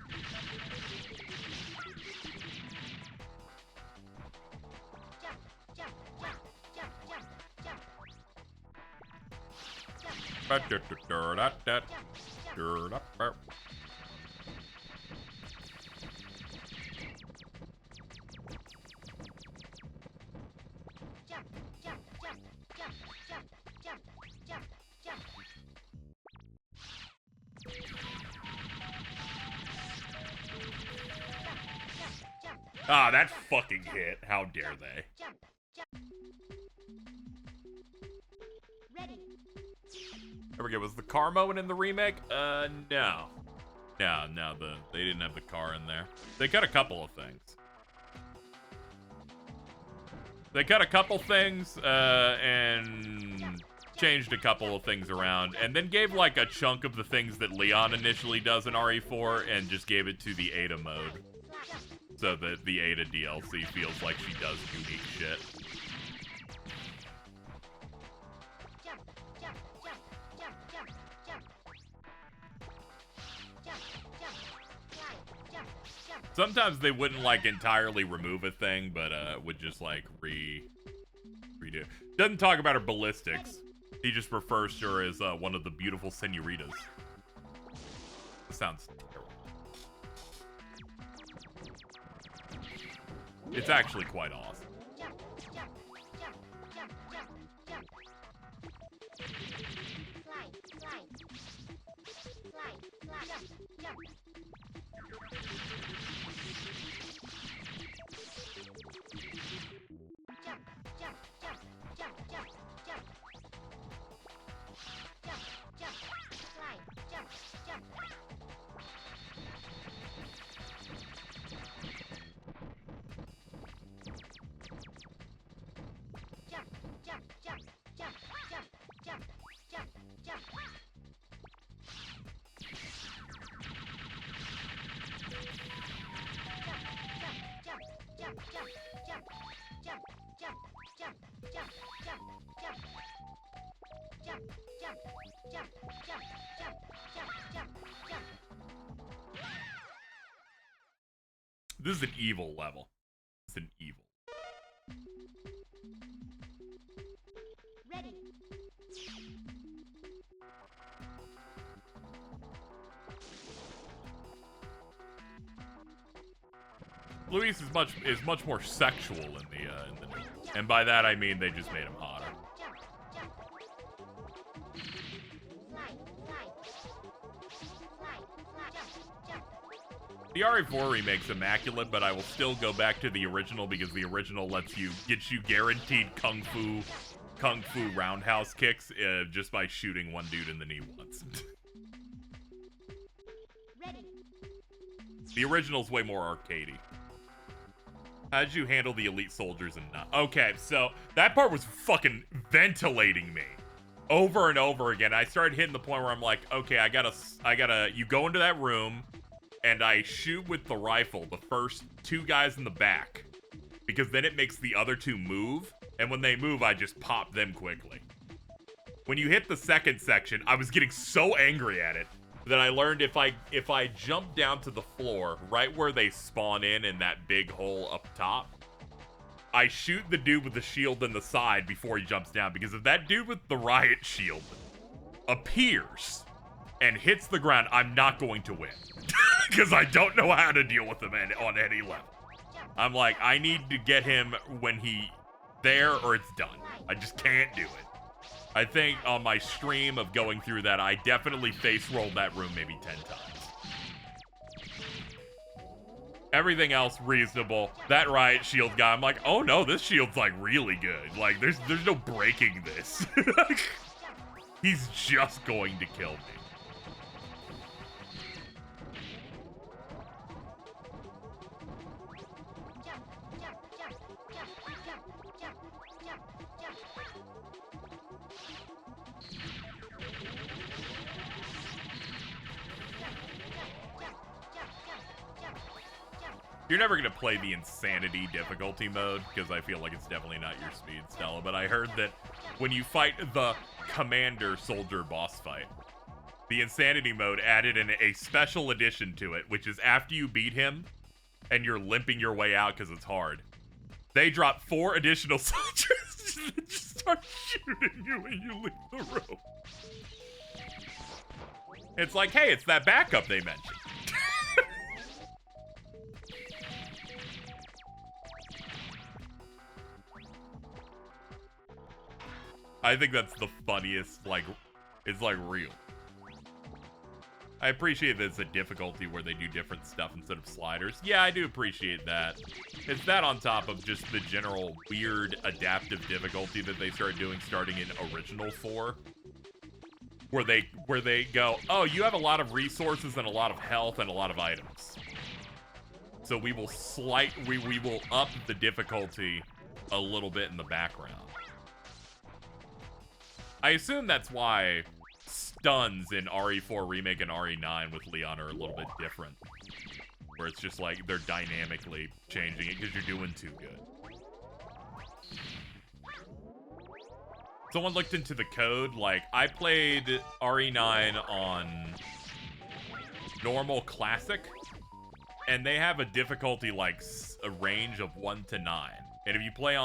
Ah, that fucking hit. How dare they? Ever get was the car moment in the remake? No. No, they didn't have the car in there. They cut a couple of things. And changed a couple of things around, and then gave like a chunk of the things that Leon initially does in RE4 and just gave it to the Ada mode. So that the Ada DLC feels like she does unique shit. Sometimes they wouldn't like entirely remove a thing, but would just like redo. Doesn't talk about her ballistics. He just refers to her as one of the beautiful senoritas. This sounds terrible. It's actually quite awesome. This is an evil level. It's an evil.
Ready.
Luis is much more sexual in the new, and by that I mean they just made him hotter. The RE4 remake's immaculate, but I will still go back to the original because the original gets you guaranteed kung fu roundhouse kicks just by shooting one dude in the knee once. The original's way more arcadey. How did you handle the elite soldiers and not? Okay, so that part was fucking ventilating me over and over again. I started hitting the point where I'm like, okay, I gotta, you go into that room and I shoot with the rifle the first two guys in the back because then it makes the other two move. And when they move, I just pop them quickly. When you hit the second section, I was getting so angry at it that I learned if I jump down to the floor right where they spawn in that big hole up top, I shoot the dude with the shield in the side before he jumps down, because if that dude with the riot shield appears and hits the ground, I'm not going to win because I don't know how to deal with him on any level. I'm like, I need to get him when he there or it's done. I just can't do it. I think on my stream of going through that, I definitely face rolled that room maybe 10 times. Everything else reasonable. That riot shield guy, I'm like, oh no, this shield's like really good. Like there's no breaking this. He's just going to kill me. You're never going to play the insanity difficulty mode, because I feel like it's definitely not your speed, Stella, but I heard that when you fight the commander soldier boss fight, the insanity mode added in a special addition to it, which is after you beat him and you're limping your way out because it's hard, they drop 4 additional soldiers that just start shooting you when you leave the room. It's like, hey, it's that backup they mentioned. I think that's the funniest, like, it's like real. I appreciate that it's a difficulty where they do different stuff instead of sliders. Yeah, I do appreciate that. It's that on top of just the general weird adaptive difficulty that they started doing starting in Original 4. Where they go, oh, you have a lot of resources and a lot of health and a lot of items. So we will we will up the difficulty a little bit in the background. I assume that's why stuns in RE4 Remake and RE9 with Leon are a little bit different. Where it's just like they're dynamically changing it because you're doing too good. Someone looked into the code. Like, I played RE9 on normal classic, and they have a difficulty like a range of 1 to 9. And if you play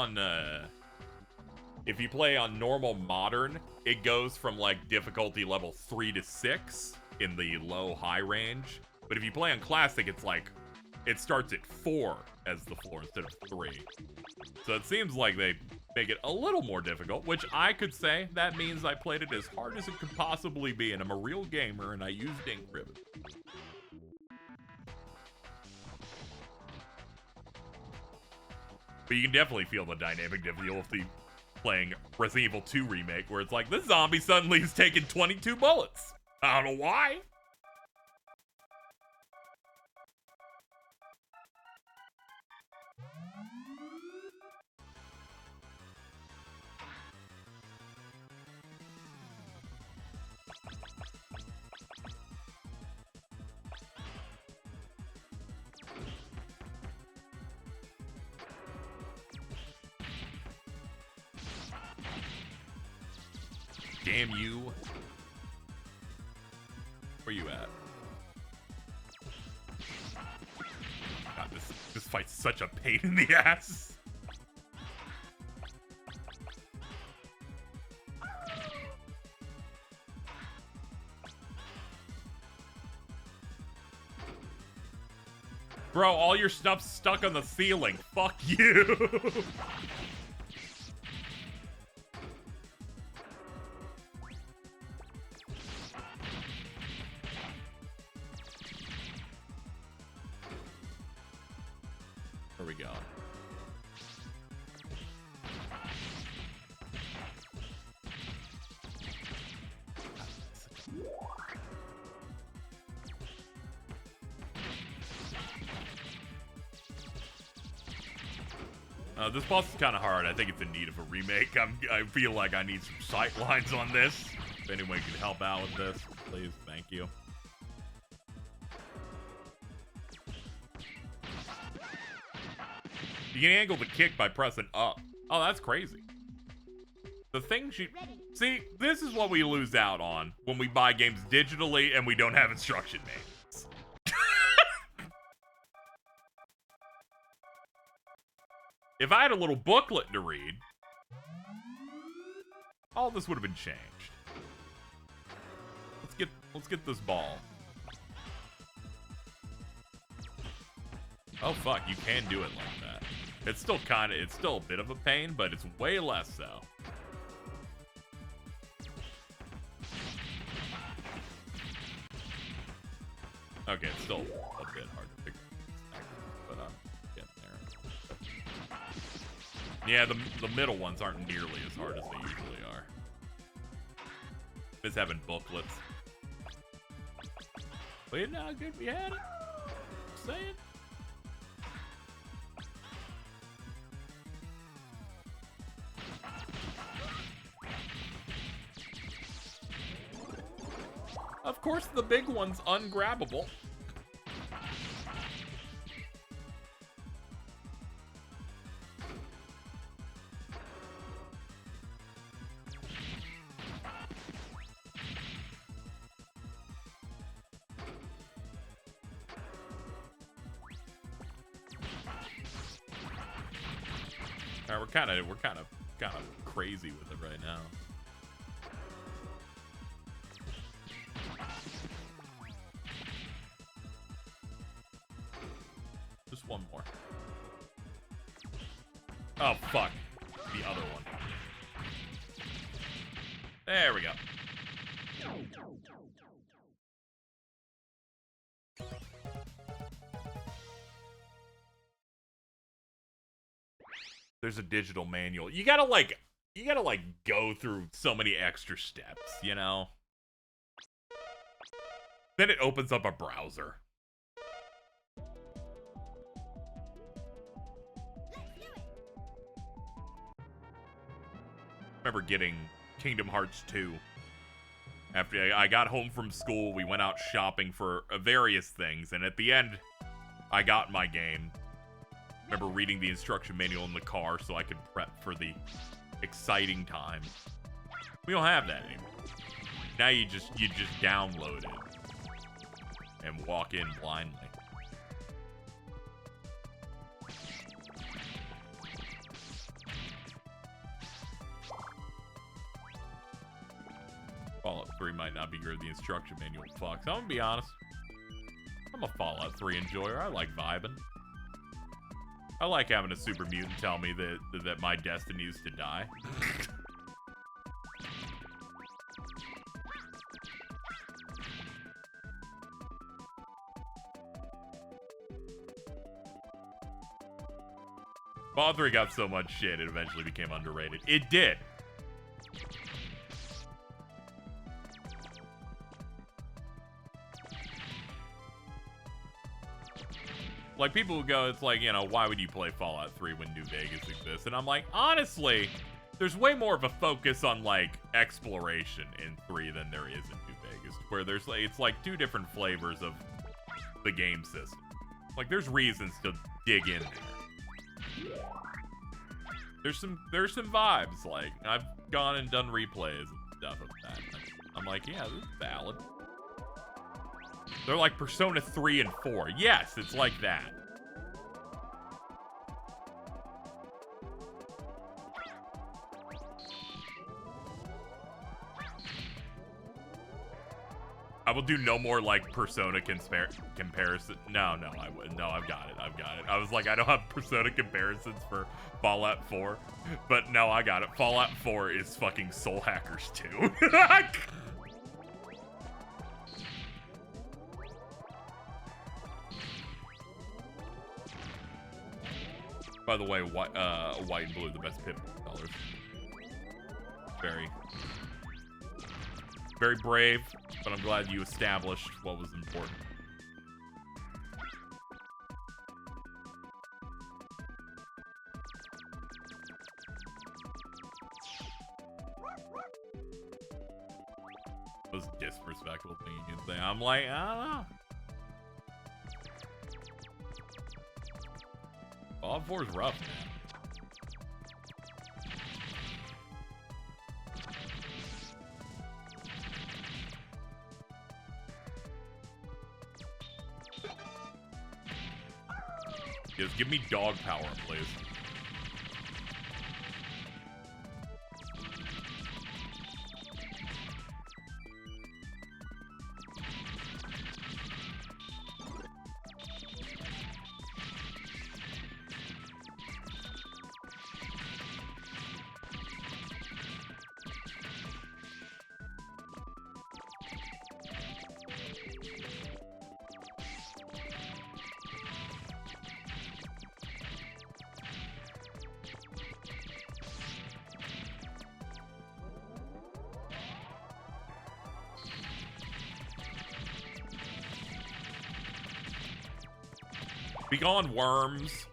on normal modern, it goes from like difficulty level 3 to 6 in the low-high range. But if you play on classic, it's like, it starts at 4 as the floor instead of 3. So it seems like they make it a little more difficult, which I could say that means I played it as hard as it could possibly be, and I'm a real gamer, and I used ink ribbon. But you can definitely feel the dynamic difficulty playing Resident Evil 2 Remake, where it's like, this zombie suddenly is taking 22 bullets. I don't know why. Damn you. Where you at? God, this fight's such a pain in the ass. Bro, all your stuff's stuck on the ceiling. Fuck you. There we go. This boss is kind of hard. I think it's in need of a remake. I feel like I need some sight lines on this. If anyone can help out with this, please, thank you. You can angle the kick by pressing up. Oh, that's crazy. The things you... See, this is what we lose out on when we buy games digitally and we don't have instruction manuals. If I had a little booklet to read, all this would have been changed. Let's get this ball. Oh fuck, you can do it like that. It's still a bit of a pain, but it's way less so. Okay, it's still a bit hard to figure out, but I'm getting there. Yeah, the middle ones aren't nearly as hard as they usually are. Just having booklets. But you know how good we had it? Just saying. Of course, the big one's ungrabbable. All right, we're kind of crazy with it right now. Just one more. Oh, fuck. The other one. There we go. There's a digital manual. You gotta go through so many extra steps, you know? Then it opens up a browser. Remember getting Kingdom Hearts 2. After I got home from school, we went out shopping for various things, and at the end, I got my game. Remember reading the instruction manual in the car so I could prep for the exciting time. We don't have that anymore. Now you just download it and walk in blindly. Fallout 3 might not be good. The instruction manual fucks. I'm gonna be honest. I'm a Fallout 3 enjoyer. I like vibing. I like having a super mutant tell me that my destiny is to die. Fallout 3 got so much shit, it eventually became underrated. It did. Like, people would go, it's like, you know, why would you play Fallout 3 when New Vegas exists? And I'm like, honestly, there's way more of a focus on, like, exploration in 3 than there is in New Vegas. Where there's, like, it's like 2 different flavors of the game system. Like, there's reasons to dig in there. There's some vibes, like, I've gone and done replays and stuff of that. I'm like, yeah, this is valid. They're like Persona 3 and 4. Yes, it's like that. I will do no more like Persona comparison. No, I wouldn't. No, I've got it. I was like, I don't have Persona comparisons for Fallout 4, but no, I got it. Fallout 4 is fucking Soul Hackers 2. By the way, white and blue, the best pip colors. Very brave, but I'm glad you established what was important. It was disrespectful thing you can say. I'm like, I don't know. Fallout 4 is rough, man. Just give me dog power, please. Be gone, worms.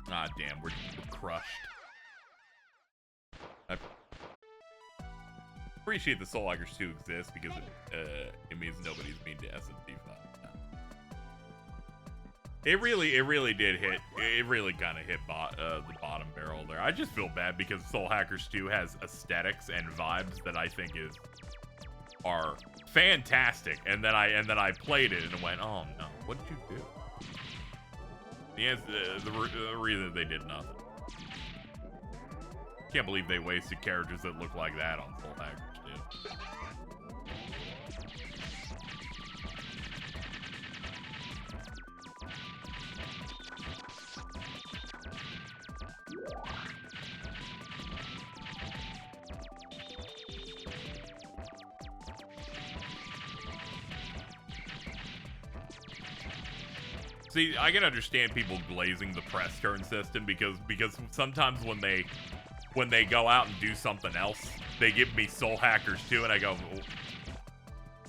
Ah, damn, we're crushed. I appreciate the Soul Hackers 2 exists because it means nobody's mean to S&P5. It really did hit. It really kind of hit the bottom barrel there. I just feel bad because Soul Hackers 2 has aesthetics and vibes that I think are fantastic, and then I played it and went, oh no, what did you do? The reason they did nothing. Can't believe they wasted characters that look like that on Soul Hackers 2. See, I can understand people glazing the press turn system because sometimes when they go out and do something else, they give me Soul Hackers 2, and I go, oh.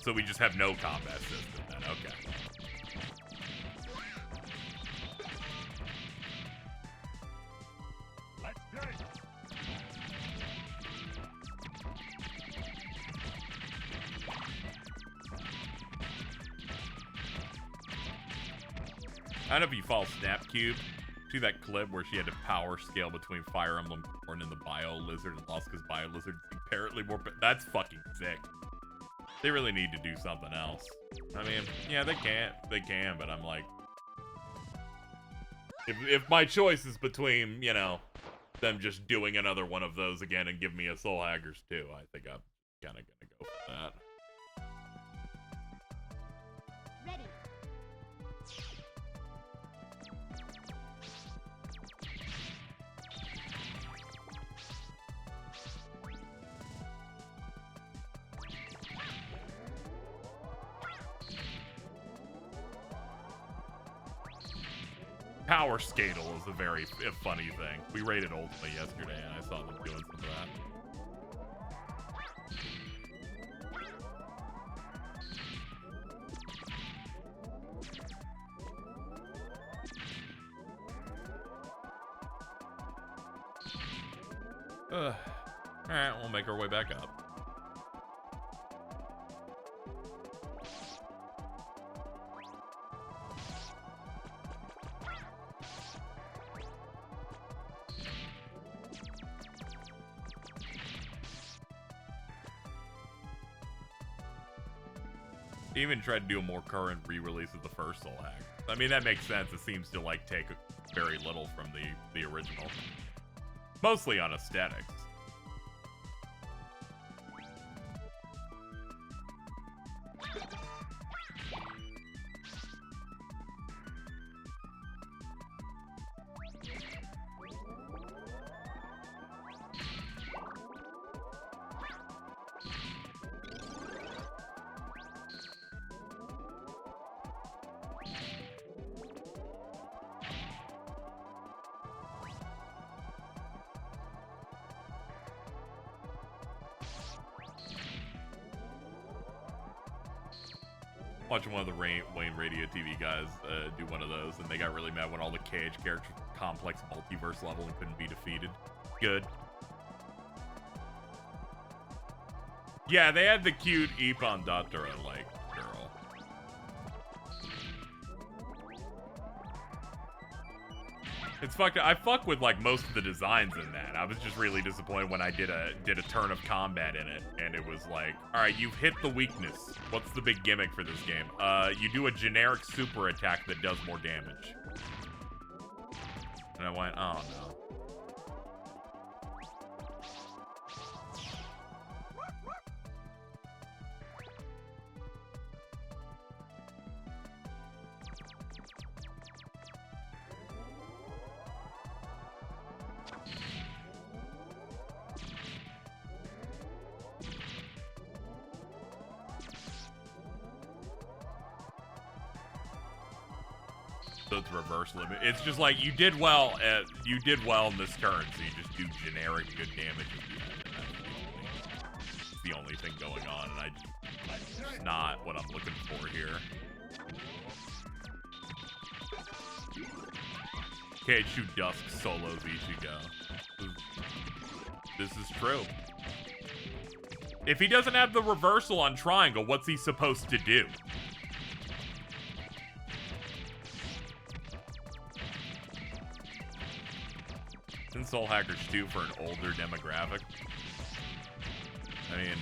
So we just have no combat system then, okay.
Let's do it.
I don't know if you follow Snapcube. See that clip where she had to power scale between Fire Emblem Corn and the Bio Lizard and lost because Bio Lizard is apparently more. That's fucking sick. They really need to do something else. I mean, yeah, they can, but I'm like, if my choice is between, you know, them just doing another one of those again and give me a Soul Hackers 2, I think I'm kind of gonna go for that.
Ready.
Power Skadle is a very funny thing. We rated Ultima yesterday, and I saw them doing some of that. Alright, we'll make our way back up. even tried to do a more current re-release of the first Soul Hack. I mean, that makes sense. It seems to like take very little from the original, mostly on aesthetics. Watching one of the Wayne Radio TV guys do one of those, and they got really mad when all the KH characters were complex multiverse level and couldn't be defeated. Good. Yeah, they had the cute Ippon Datura, like, girl. It's fucked up. I fuck with, like, most of the designs in that. I was just really disappointed when I did a turn of combat in it, and it was like, alright, you've hit the weakness. What's the big gimmick for this game? You do a generic super attack that does more damage. And I went, oh no. So it's reverse limit. It's just like you did well in this turn, so you just do generic good damage. That's the only thing going on, and it's not what I'm looking for here. Can't shoot Dusk solos Ichigo. This is true. If he doesn't have the reversal on triangle, what's he supposed to do? Soul Hackers 2 for an older demographic. I mean,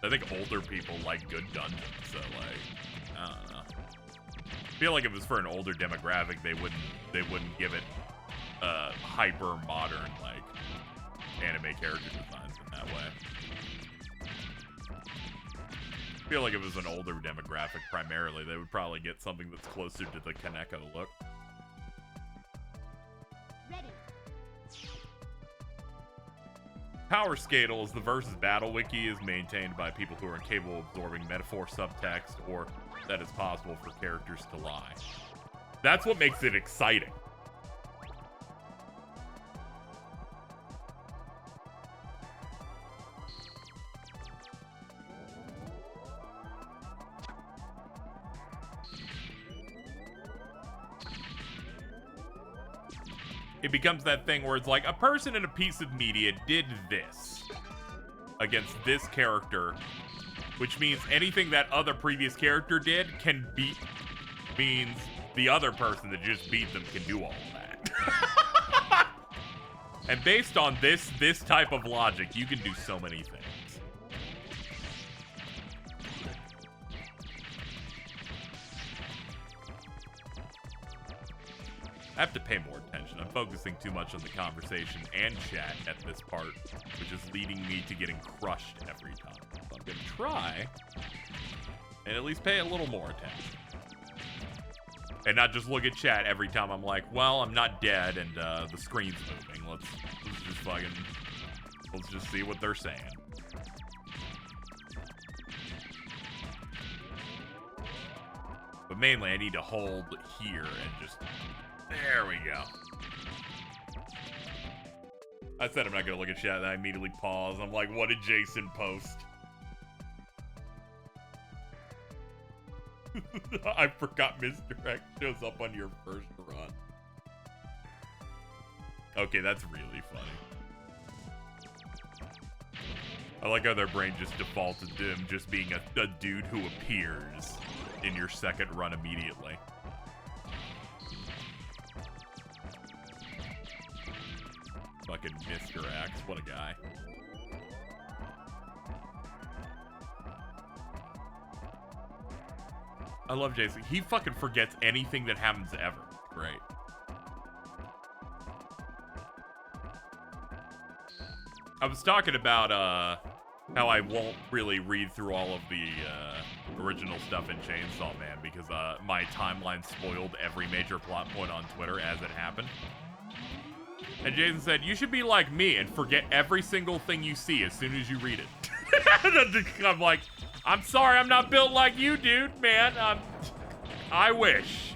I think older people like good dungeons, so like, I don't know. I feel like if it was for an older demographic, they wouldn't give it hyper modern like anime character designs in that way. I feel like if it was an older demographic primarily, they would probably get something that's closer to the Kaneko look. Power Scale the versus battle wiki is maintained by people who are incapable of absorbing metaphor subtext or that it's possible for characters to lie. That's what makes it exciting. It becomes that thing where it's like a person in a piece of media did this against this character, which means anything that other previous character did can beat, means the other person that just beat them can do all that. And based on this type of logic, you can do so many things. I have to pay more attention. I'm focusing too much on the conversation and chat at this part, which is leading me to getting crushed every time. So I'm going to try and at least pay a little more attention. And not just look at chat every time I'm like, well, I'm not dead and the screen's moving. Let's just see what they're saying. But mainly I need to hold here and just... There we go. I said I'm not gonna look at chat, and I immediately pause. I'm like, what did Jason post? I forgot misdirect shows up on your first run. Okay, that's really funny. I like how their brain just defaulted to him just being a dude who appears in your second run immediately. Fucking Mr. Axe, what a guy. I love Jason. He fucking forgets anything that happens ever. Great. I was talking about how I won't really read through all of the original stuff in Chainsaw Man because my timeline spoiled every major plot point on Twitter as it happened. And Jason said, you should be like me and forget every single thing you see as soon as you read it. I'm like, I'm sorry I'm not built like you, dude, man. I wish.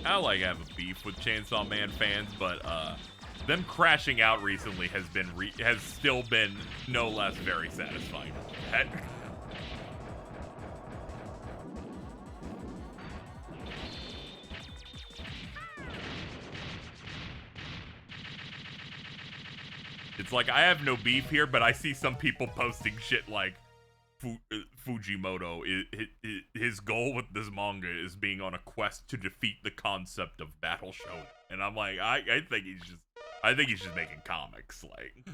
I like have a beef with Chainsaw Man fans, but them crashing out recently has still been no less very satisfying. It's like I have no beef here, but I see some people posting shit like Fujimoto, his goal with this manga is being on a quest to defeat the concept of battle shonen, and I'm like, I think he's just making comics, like.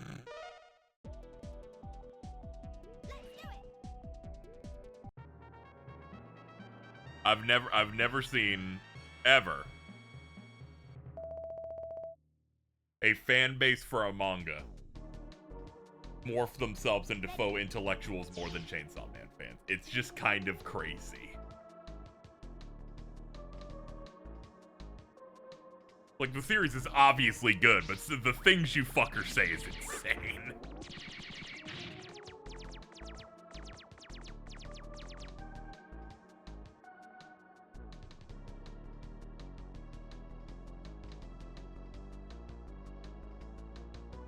I've never seen ever a fan base for a manga morph themselves into faux intellectuals more than Chainsaw Man fans. It's just kind of crazy. Like, the series is obviously good, but the things you fuckers say is insane.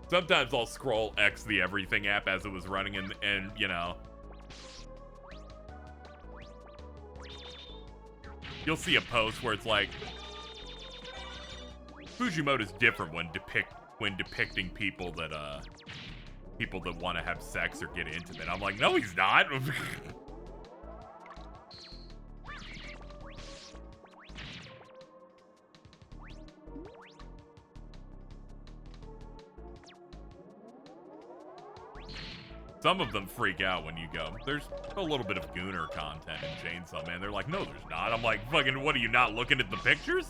Sometimes I'll scroll X the Everything app as it was running and you know, you'll see a post where it's like, Fujimoto's different when depicting people that want to have sex or get intimate. I'm like, no, he's not. Some of them freak out when you go, there's a little bit of Gooner content in Chainsaw Man. They're like, no, there's not. I'm like, fucking, what are you not looking at the pictures?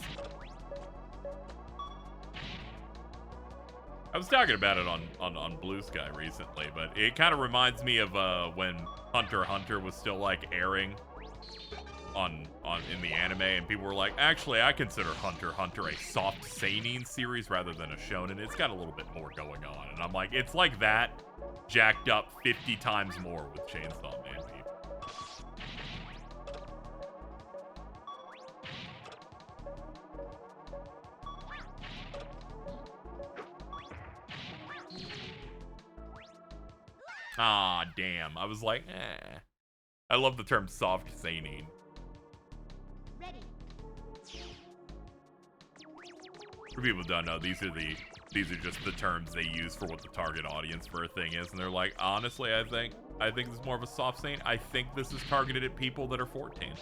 I was talking about it on Blue Sky recently, but it kind of reminds me of when Hunter x Hunter was still like airing in the anime, and people were like, actually, I consider Hunter x Hunter a soft seinen series rather than a shonen. It's got a little bit more going on, and I'm like, it's like that, jacked up 50 times more with Chainsaw Man people. Ah, damn. I was like, eh. I love the term soft seinen.
Ready.
For people who don't know, these are just the terms they use for what the target audience for a thing is, and they're like, honestly, I think this is more of a soft seinen. I think this is targeted at people that are 14.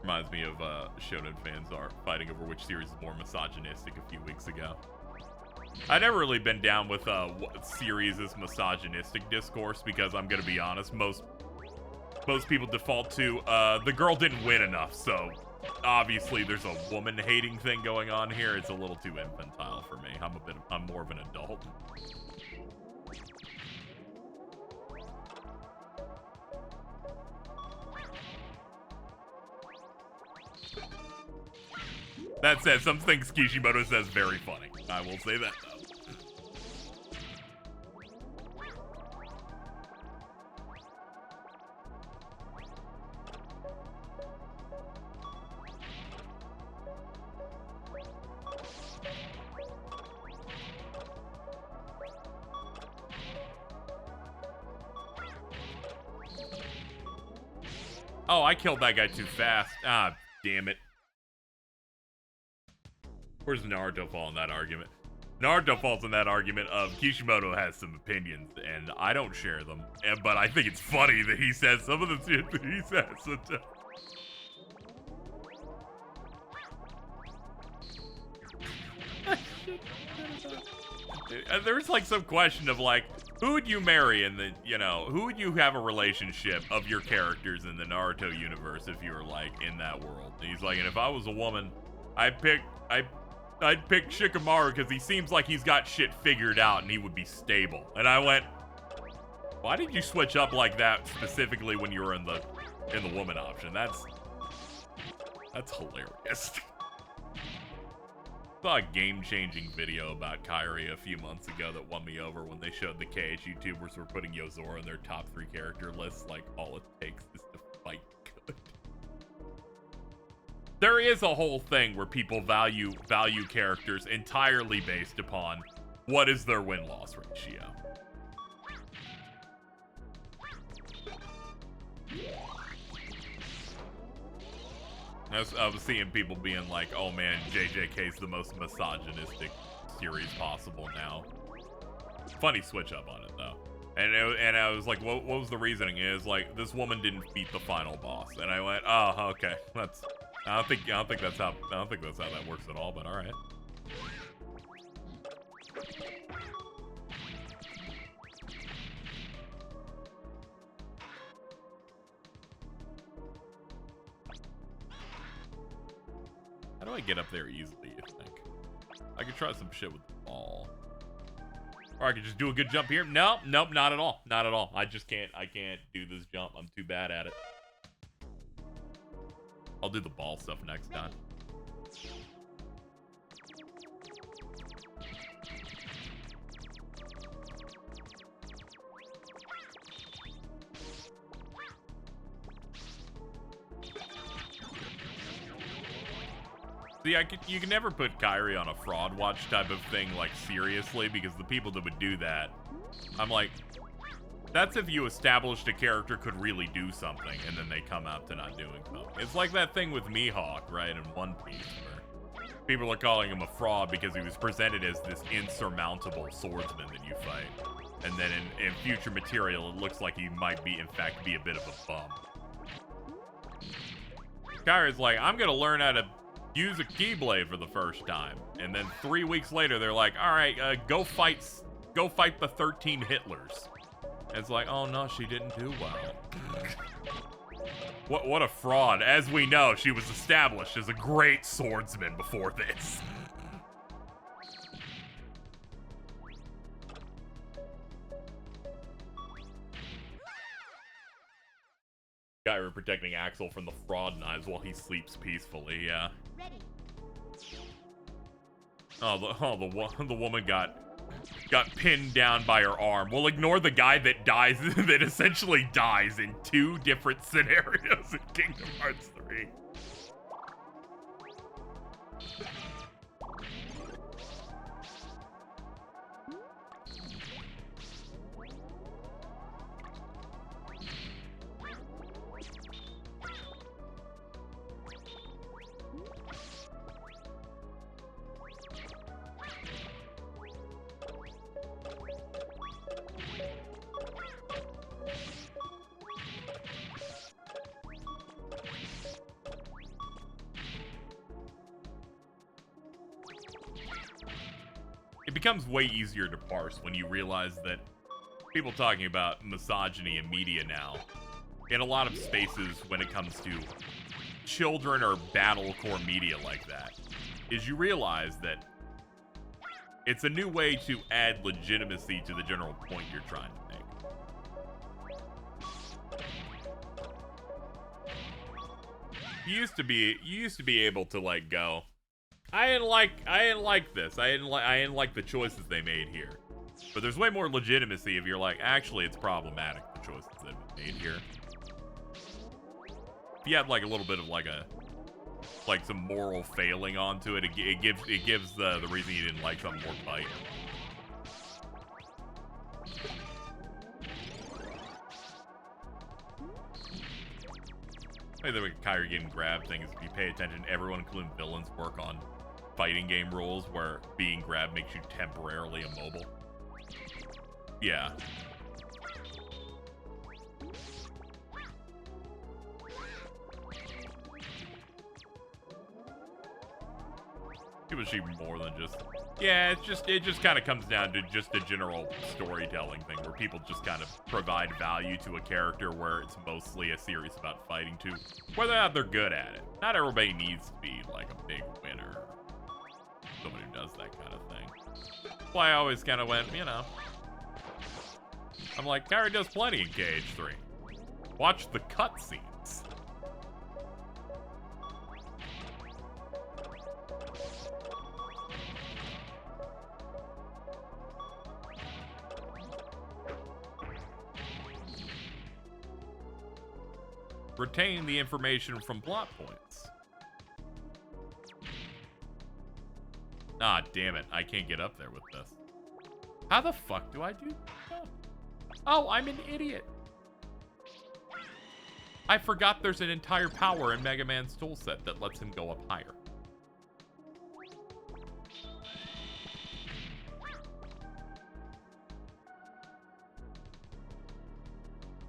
Reminds me of shonen fans are fighting over which series is more misogynistic a few weeks ago. I've never really been down with what series is misogynistic discourse, because I'm gonna be honest, most people default to the girl didn't win enough, so obviously there's a woman hating thing going on here. It's a little too infantile for me. I'm more of an adult. That said, some things Kishimoto says very funny. I will say that, though. Oh, I killed that guy too fast. Ah, damn it. Where's Naruto fall in that argument? Naruto falls in that argument of Kishimoto has some opinions, and I don't share them. But I think it's funny that he says some of the shit that he says sometimes. There's like some question of like, who would you marry in the, you know, who would you have a relationship of your characters in the Naruto universe if you were like in that world? And he's like, and if I was a woman, I'd pick Shikamaru because he seems like he's got shit figured out and he would be stable. And I went, why did you switch up like that specifically when you were in the woman option? That's hilarious. I saw a game-changing video about Kairi a few months ago that won me over when they showed the KH YouTubers were putting Yozora in their top 3 character lists. Like, all it takes is to fight good. There is a whole thing where people value characters entirely based upon what is their win-loss ratio. I was seeing people being like, oh man, JJK's the most misogynistic series possible now. Funny switch up on it though. And I was like, what was the reasoning? Is like, this woman didn't beat the final boss. And I went, oh, okay. I don't think that's how that works at all, but alright. How do I get up there easily, you think? I could try some shit with the ball. Or I could just do a good jump here. Nope, not at all. Not at all. I can't do this jump. I'm too bad at it. I'll do the ball stuff next time. See, you can never put Kairi on a fraud watch type of thing, like, seriously, because the people that would do that, I'm like, that's if you established a character could really do something, and then they come out to not doing something. It's like that thing with Mihawk, right, in One Piece, where people are calling him a fraud because he was presented as this insurmountable swordsman that you fight. And then in future material, it looks like he might be, in fact, be a bit of a bum. Kairi's like, I'm gonna learn how to use a Keyblade for the first time. And then 3 weeks later, they're like, all right, go fight the 13 Hitlers. And it's like, oh no, she didn't do well. What a fraud. As we know, she was established as a great swordsman before this. Kairi protecting Axel from the fraud knives while he sleeps peacefully, yeah.
Ready.
The woman got pinned down by her arm. We'll ignore the guy that dies, that essentially dies in 2 different scenarios in Kingdom Hearts 3. It becomes way easier to parse when you realize that people talking about misogyny in media now, in a lot of spaces when it comes to children or battlecore media like that, is you realize that it's a new way to add legitimacy to the general point you're trying to make. You used to be able to like go, I didn't like this. I didn't like the choices they made here. But there's way more legitimacy if you're like, actually, it's problematic, the choices that have been made here. If you have like a little bit of like some moral failing onto it, it gives the reason you didn't like something more bite. I think the Kyrie getting grabbed thing is if you pay attention, everyone, including villains, work on fighting game rules where being grabbed makes you temporarily immobile. Yeah. It was even more than just, yeah, it just kind of comes down to just a general storytelling thing where people just kind of provide value to a character where it's mostly a series about fighting too, whether or not they're good at it. Not everybody needs to be like a big winner, somebody who does that kind of thing. That's why I always kind of went, you know, I'm like, Kyrie does plenty in KH3. Watch the cutscenes. Retain the information from plot points. Ah, damn it. I can't get up there with this. How the fuck do I do that? Oh, I'm an idiot. I forgot there's an entire power in Mega Man's toolset that lets him go up higher.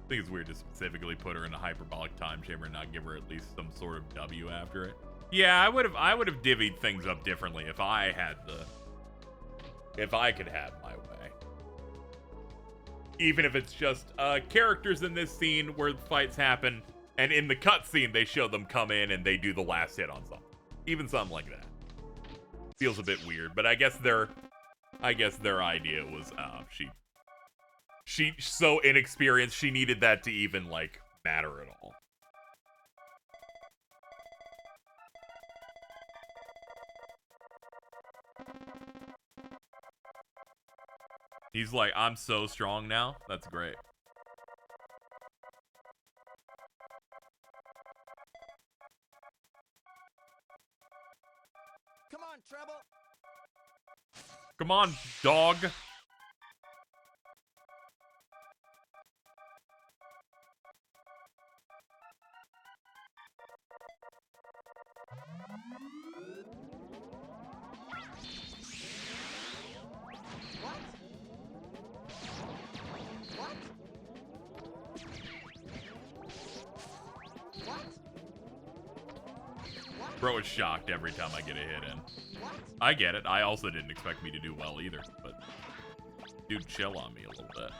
I think it's weird to specifically put her in a hyperbolic time chamber and not give her at least some sort of W after it. Yeah, I would have divvied things up differently if I could have my way. Even if it's just characters in this scene where the fights happen, and in the cutscene they show them come in and they do the last hit on something. Even something like that. Feels a bit weird, but I guess their idea was she's so inexperienced, she needed that to even, like, matter at all. He's like, I'm so strong now. That's great.
Come on, Treble.
Come on, dog. Bro is shocked every time I get a hit in. I get it. I also didn't expect me to do well either, but dude, chill on me a little bit.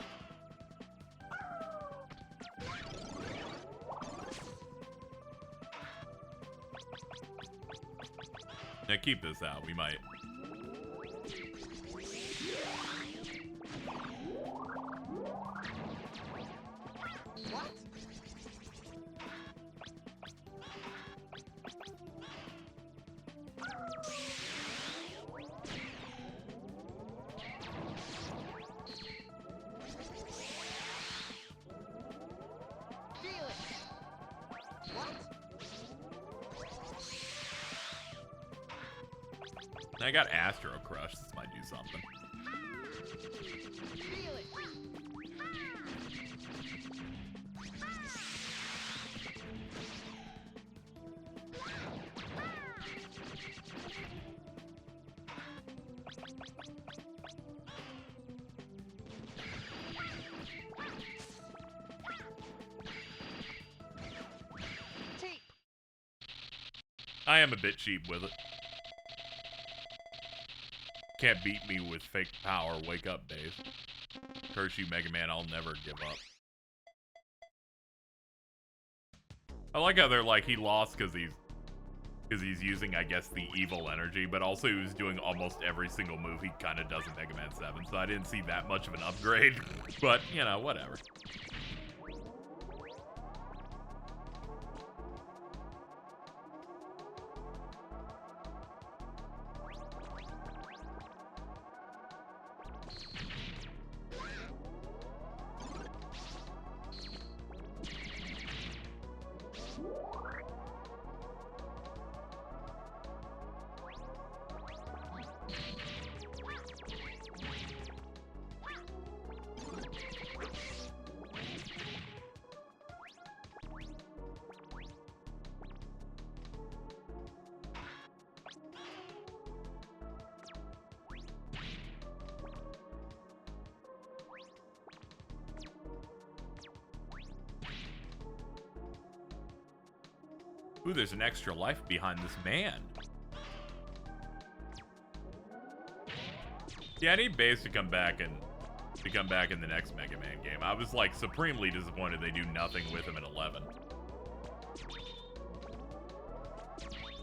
Now keep this out. We might. I got Astro Crush. This might do something.
Feel it.
I am a bit cheap with it. Can't beat me with fake power. Wake up, Dave. Curse you, Mega Man. I'll never give up. I like how they're like, he lost because he's using, I guess, the evil energy, but also he was doing almost every single move he kind of does in Mega Man 7, so I didn't see that much of an upgrade. But, you know, whatever. Ooh, there's an extra life behind this man. Yeah, I need Base to come back in the next Mega Man game. I was like supremely disappointed they do nothing with him in 11.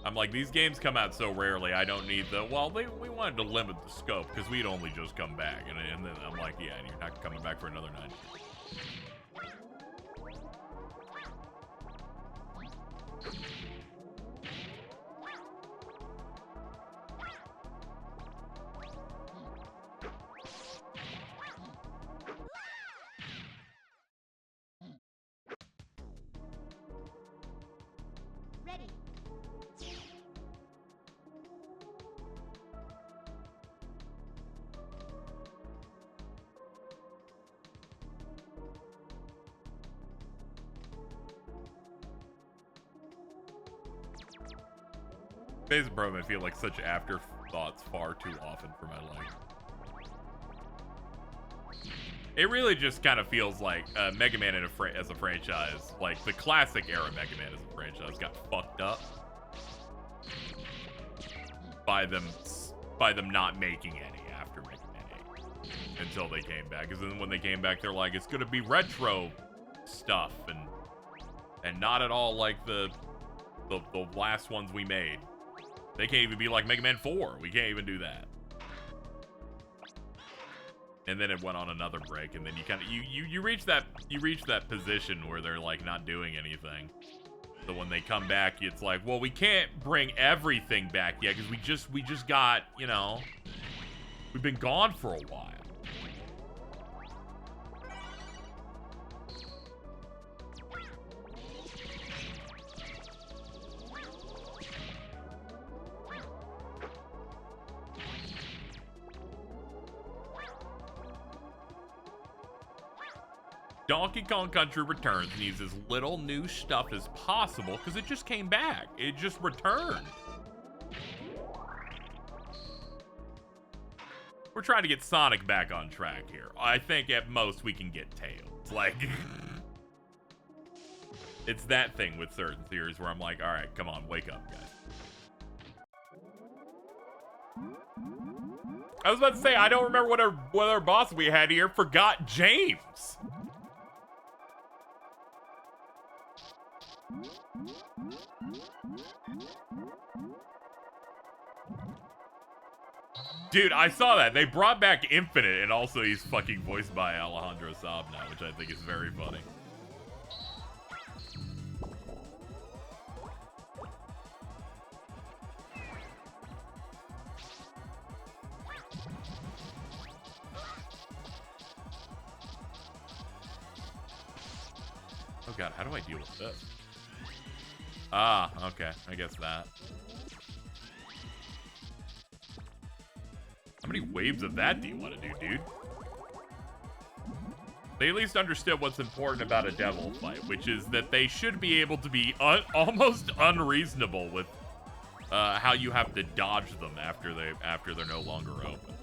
I'm like, these games come out so rarely, I don't need the, well, we wanted to limit the scope because we'd only just come back. And then I'm like, yeah, and you're not coming back for another 9 years.
Ready.
Phase Improvement feel like such afterthoughts far too often for my liking. It really just kind of feels like Mega Man as a franchise, like the classic era Mega Man as a franchise, got fucked up by them not making any after Mega Man 8 until they came back. Because then when they came back, they're like, it's gonna be retro stuff and not at all like the last ones we made. They can't even be like Mega Man 4. We can't even do that. And then it went on another break, and then you kind of you reach that position where they're like not doing anything. So when they come back, it's like, well, we can't bring everything back yet because we just got, you know, we've been gone for a while. Donkey Kong Country Returns needs as little new stuff as possible because it just came back. It just returned. We're trying to get Sonic back on track here. I think at most we can get Tails. Like, it's that thing with certain series where I'm like, all right, come on, wake up, guys. I was about to say, I don't remember what our boss we had here forgot James. Dude, I saw that. They brought back Infinite, and also he's fucking voiced by Alejandro Saab now, which I think is very funny. Oh god, how do I deal with this? Ah, okay, I guess that. How many waves of that do you want to do, dude? They at least understood what's important about a devil fight, which is that they should be able to be almost unreasonable with how you have to dodge them after they're no longer open.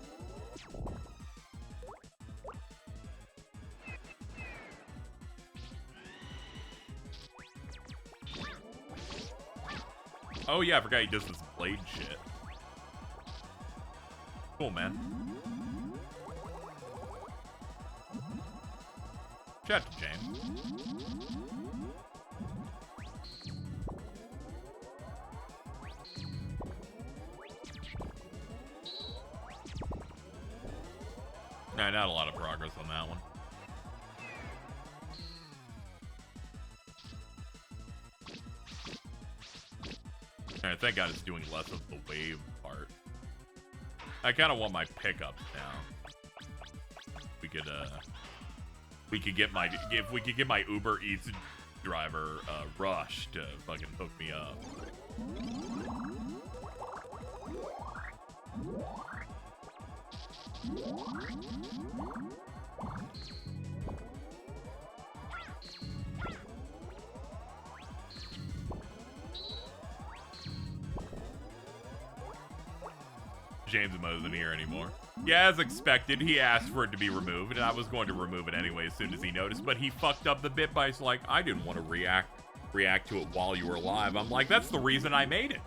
Oh yeah, I forgot he does this blade shit. Cool, man. Shout out to James. Nah, not a lot of progress on that one. Alright, thank God it's doing less of the wave part. I kind of want my pickups now. We could get my if we could get my Uber Eats driver Rush to fucking hook me up. James isn't here anymore. Yeah, as expected, he asked for it to be removed, and I was going to remove it anyway as soon as he noticed, but he fucked up the bit by like, I didn't want to react to it while you were alive. I'm like, that's the reason I made it.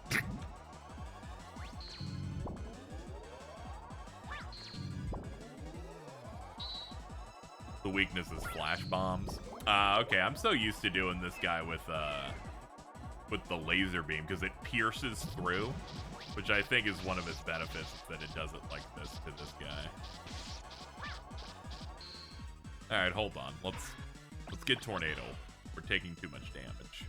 The weakness is flash bombs. Okay, I'm so used to doing this guy with the laser beam because it pierces through, which I think is one of its benefits, that it does it like this to this guy. All right, hold on. Let's get tornado. We're taking too much damage.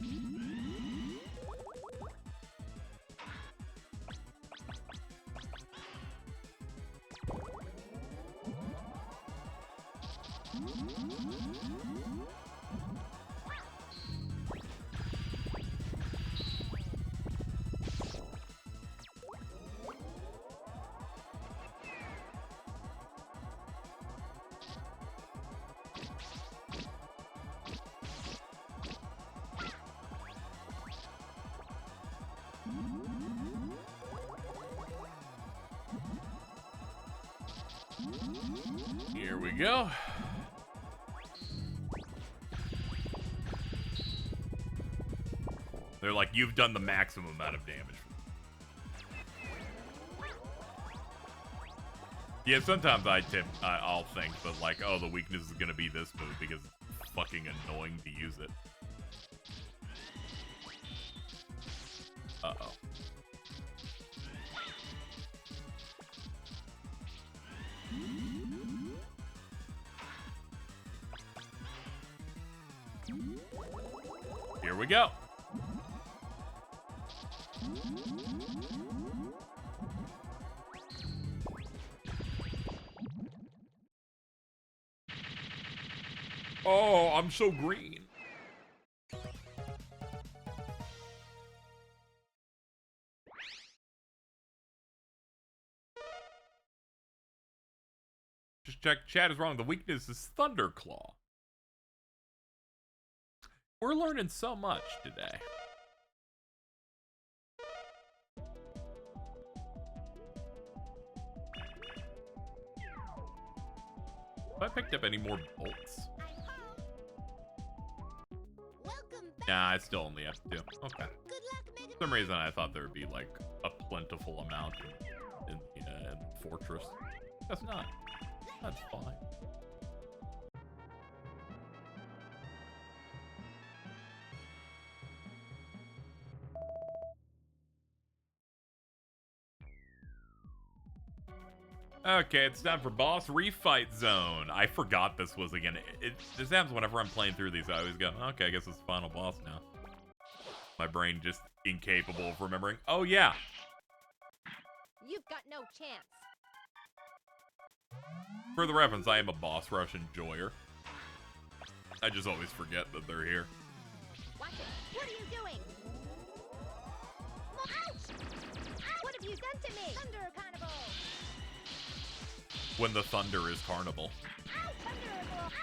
Here we go. They're like, you've done the maximum amount of damage. Yeah, sometimes I'll think, but like, oh, the weakness is gonna be this move because it's fucking annoying to use it. Uh-oh. Here we go. Oh, I'm so green. Just check, chat is wrong. The weakness is Thunderclaw. We're learning so much today. Have I picked up any more bolts? Nah, I still only have two. Okay. For some reason, I thought there would be like a plentiful amount in the fortress. That's not. That's fine. Okay, it's time for boss refight zone. I forgot this was again. This happens whenever I'm playing through these. I always go, okay, I guess it's the final boss now. My brain just incapable of remembering. Oh yeah.
You've got no chance.
For the reference, I am a boss rush enjoyer. I just always forget that they're here.
Watch it. What are you doing? Ouch! What have you done to me? Thunder Carnival!
When the thunder is carnival.
Ouch! Thunder! Ouch!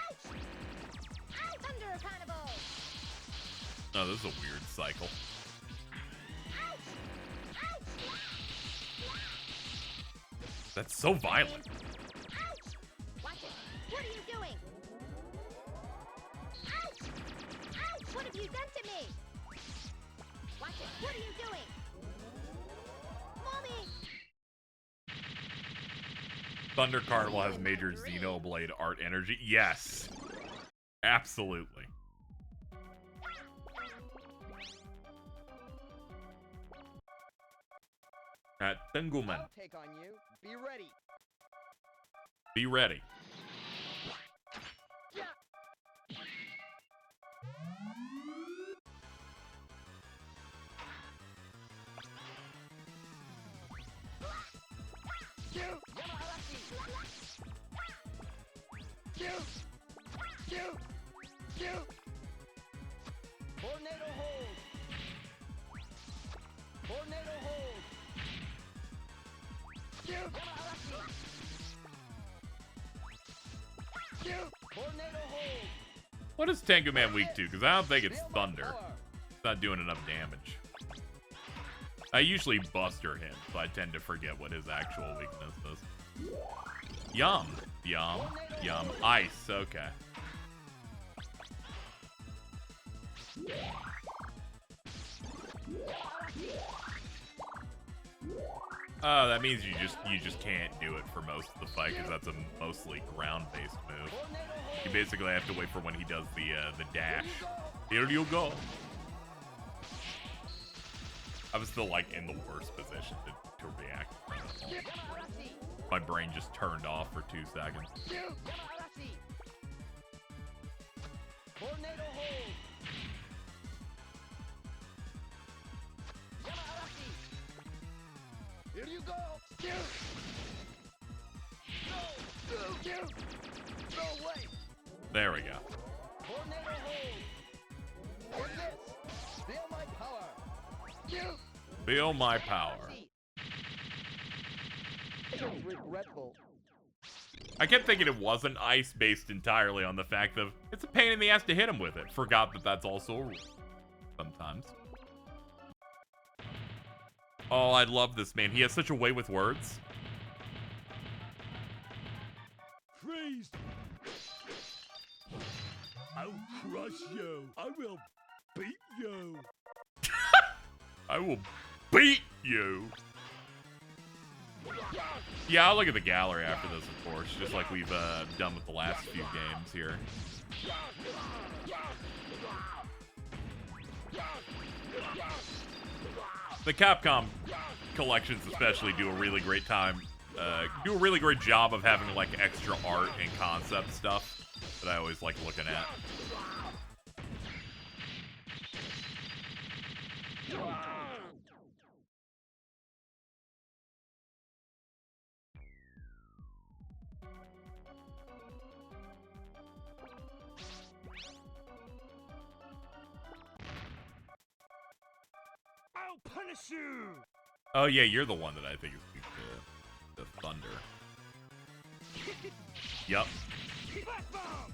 Ouch! Thunder Carnival!
Oh, this is a weird cycle.
Ouch! Ouch!
That's so violent.
Ouch! Watch it. What are you doing? Ouch! Ouch! What have you done to me? Watch it. What are you doing? Mommy!
Thunder Carnival has major Xenoblade art energy. Yes. Absolutely. At Tengulman.
I'll take on you. Be ready.
Be ready.
Tornado hold. Tornado hold. Tornado hold.
What is Tenguman weak to? Because I don't think it's thunder. It's not doing enough damage. I usually buster him, so I tend to forget what his actual weakness is. Yum. Yum. Yum. Ice. Okay. Oh, that means you just can't do it for most of the fight because that's a mostly ground-based move. You basically have to wait for when he does the dash. Here you go. I was still like in the worst position to react. My brain just turned off for 2 seconds.
Tornado hold. Here you go. No way.
There we go.
Tornado hold. What's this? Feel my power.
Feel my power.
It's regretful.
I kept thinking it wasn't ice based entirely on the fact of it's a pain in the ass to hit him with it. Forgot that that's also a rule. Sometimes. Oh, I love this man. He has such a way with words.
Freeze! I'll crush you. I will beat you.
I will beat you. Yeah, I'll look at the gallery after this, of course, just like we've done with the last few games here. The Capcom collections especially do a really great job of having like extra art and concept stuff that I always like looking at.
I'll punish you.
Oh yeah, you're the one that I think is weak to the thunder. Yup.
Blast bomb.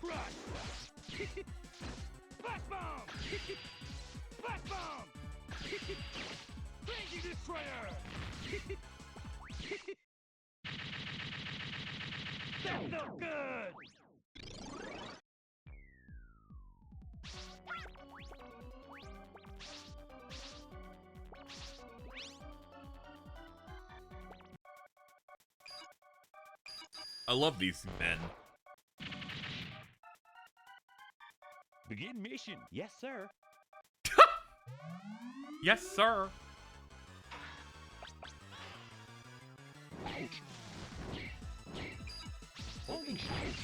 Crush. Blast bomb. Blast bomb. Crazy destroyer. That's no good.
I love these men.
Begin mission. Yes, sir.
Yes, sir.
Ouch. Holy shit.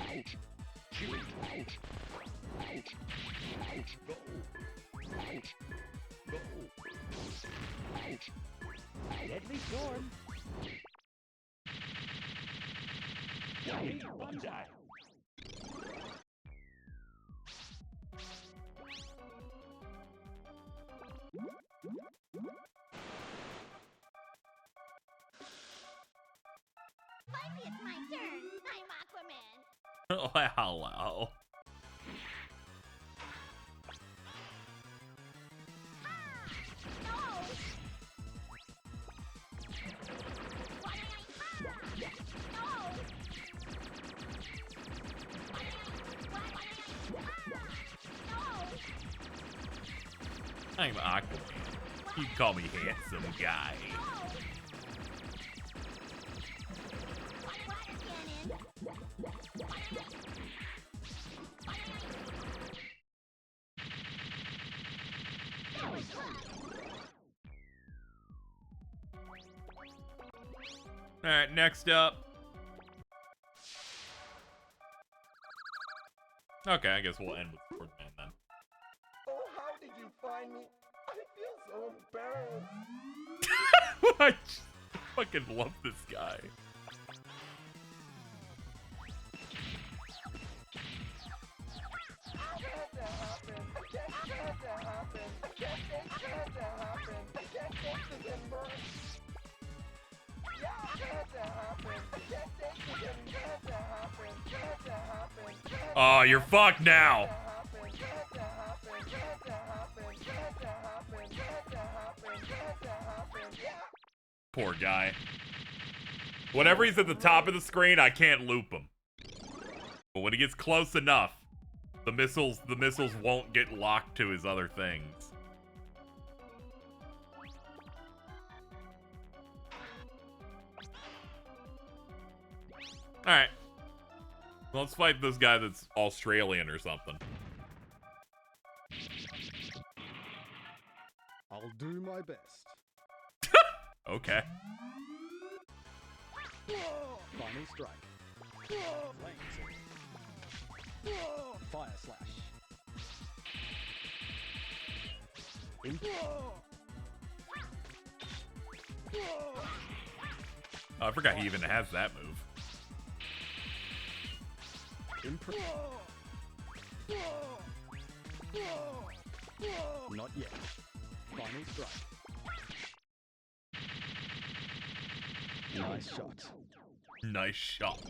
Ouch. Shoot. Ouch. Ouch. Ouch. Go. Ouch. Go. Ouch. Deadly storm. Hey, bonsai.
Finally, it's my turn. I'm Aquaman.
Oh, hello. I'm Aquaman. You can call me handsome guy. Alright, next up. Okay, I guess we'll end with Swordman then.
Oh, how did you find me? I feel so embarrassed.
I just fucking love this guy. Oh, you're fucked now. Poor guy. Whenever he's at the top of the screen, I can't loop him. But when he gets close enough, The missiles won't get locked to his other things. Alright. Let's fight this guy that's Australian or something.
I'll do my best.
Okay.
Final strike. Flame sword. Fire slash.
Oh, I forgot he even has that move.
Not yet. Final strike. Nice shot.
Nice shot.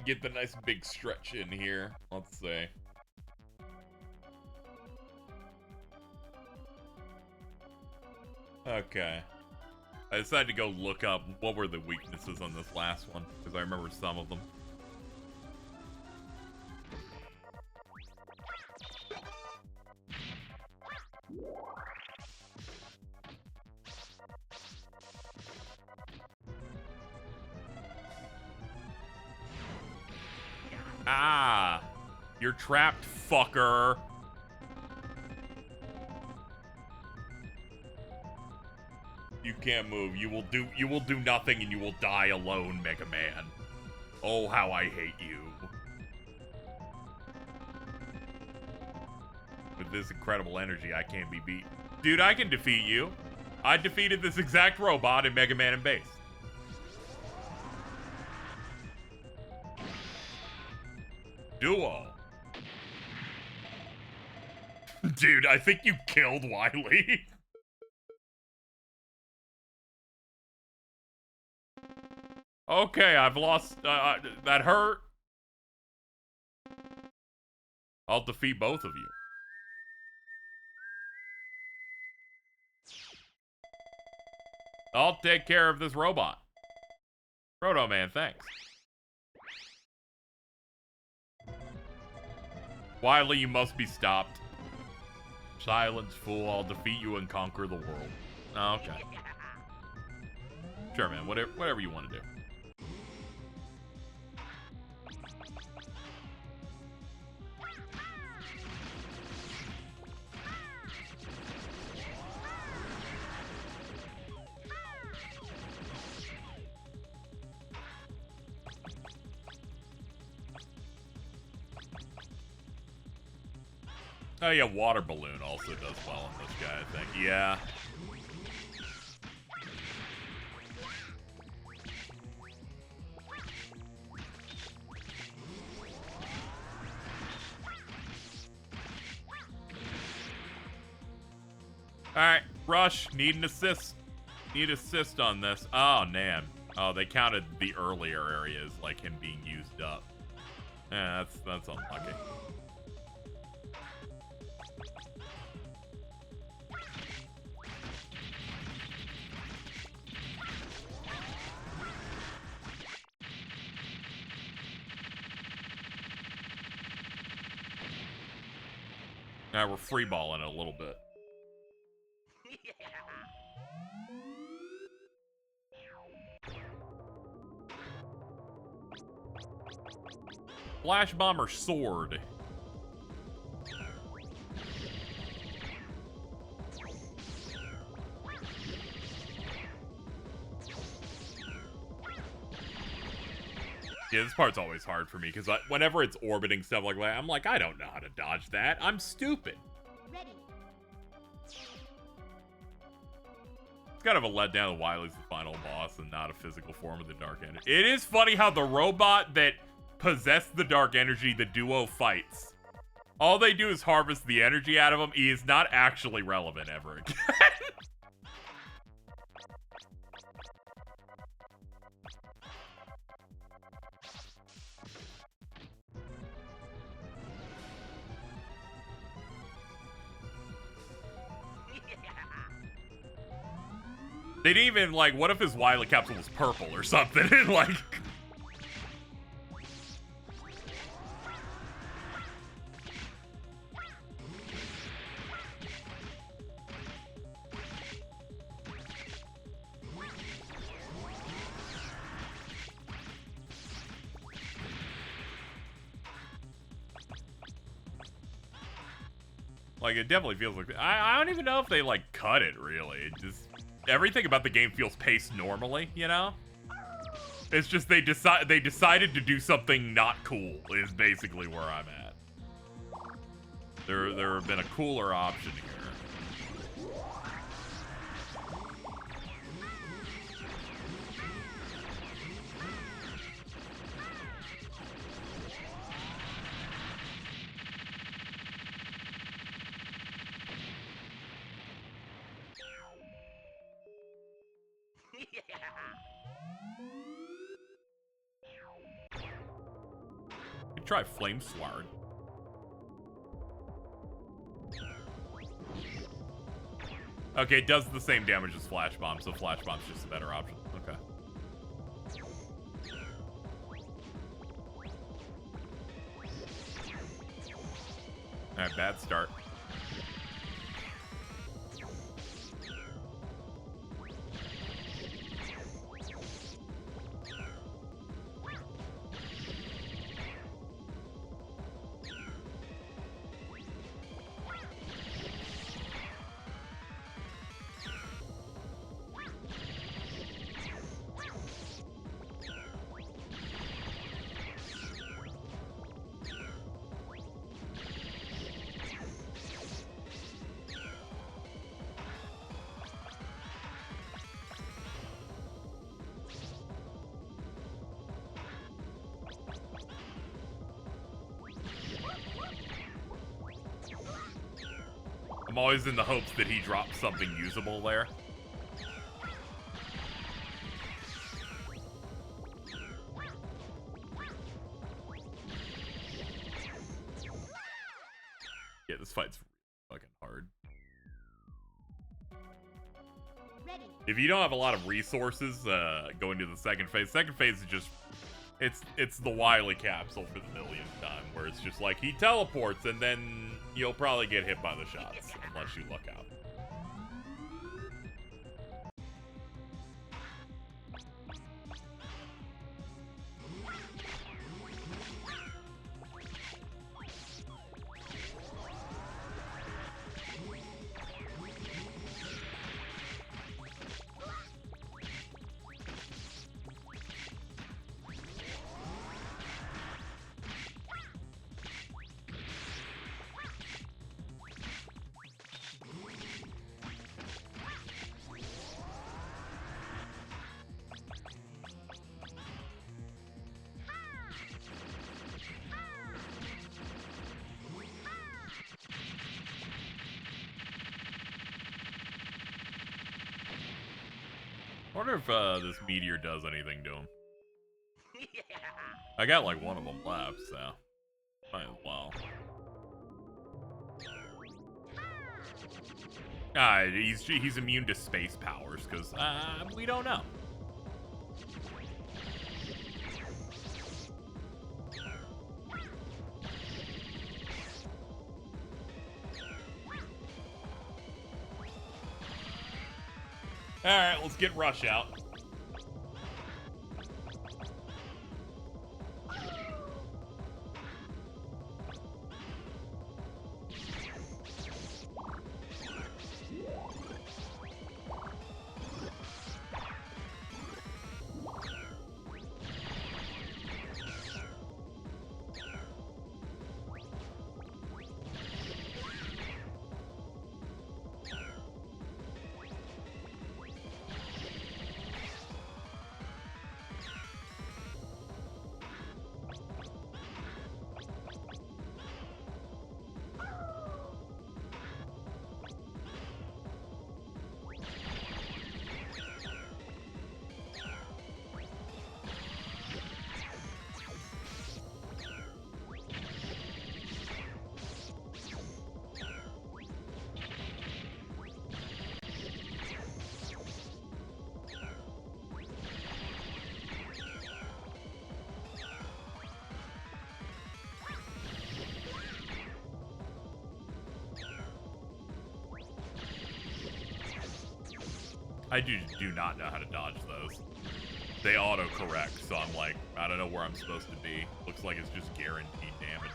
Get the nice big stretch in here. Let's see. Okay. I decided to go look up what were the weaknesses on this last one, because I remember some of them. Ah, you're trapped, fucker. You can't move. You will do nothing and you will die alone, Mega Man. Oh, how I hate you. With this incredible energy, I can't be beat. Dude, I can defeat you. I defeated this exact robot in Mega Man and Base. Duo. Dude, I think you killed Wily. Okay, I've lost, that hurt. I'll defeat both of you. I'll take care of this robot. Proto Man, thanks. Wily, you must be stopped. Silence, fool. I'll defeat you and conquer the world. Oh, okay. Sure, man. Whatever you want to do. Oh yeah, water balloon also does well on this guy, I think. Yeah. Alright, Rush, need an assist. Need assist on this. Oh, man. Oh, they counted the earlier areas like him being used up. Yeah, that's unlucky. Now we're freeballing it a little bit. Flash Bomber Sword. Yeah, this part's always hard for me, because whenever it's orbiting stuff like that, I'm like, I don't know how to dodge that. I'm stupid.
Ready.
It's kind of a letdown that Wily's the final boss and not a physical form of the Dark Energy. It is funny how the robot that possessed the Dark Energy the duo fights All they do is harvest the energy out of him. He is not actually relevant ever again. They didn't even, like, what if his Wily capsule was purple or something? And, like... Like, it definitely feels like... I don't even know if they, like, cut it, really. It just... Everything about the game feels paced normally, you know? It's just they decided to do something not cool, is basically where I'm at. There have been a cooler option here. Try Flame Sword. Okay, it does the same damage as Flash Bomb, so Flash Bomb's just a better option. Okay. Alright, bad start. I'm always in the hopes that he drops something usable there. Yeah, this fight's fucking hard.
Ready.
If you don't have a lot of resources going to the second phase is just it's the Wily capsule for the millionth time, where it's just like he teleports and then you'll probably get hit by the shots unless you look out. I wonder if this meteor does anything to him. I got like one of them left, so might as well. He's immune to space powers, because we don't know. Alright, let's get Rush out. I do not know how to dodge those. They auto-correct, so I'm like, I don't know where I'm supposed to be. Looks like it's just guaranteed damage.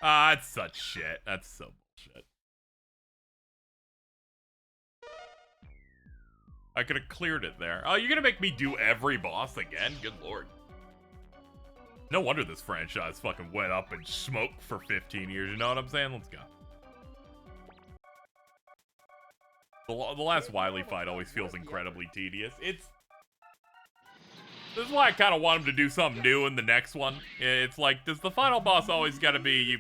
Ah, that's such shit. That's so bullshit. I could have cleared it there. Oh, you're gonna make me do every boss again? Good lord. No wonder this franchise fucking went up in smoke for 15 years, you know what I'm saying? Let's go. The last Wily fight always feels incredibly tedious. This is why I kind of want him to do something new in the next one. It's like, does the final boss always gotta be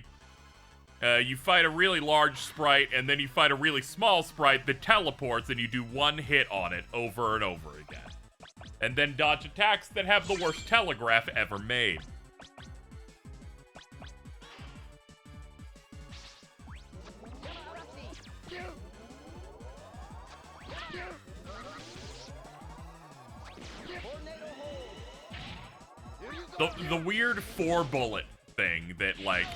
you fight a really large sprite, and then you fight a really small sprite that teleports, and you do one hit on it over and over again. And then dodge attacks that have the worst telegraph ever made. The weird 4-bullet thing that, like,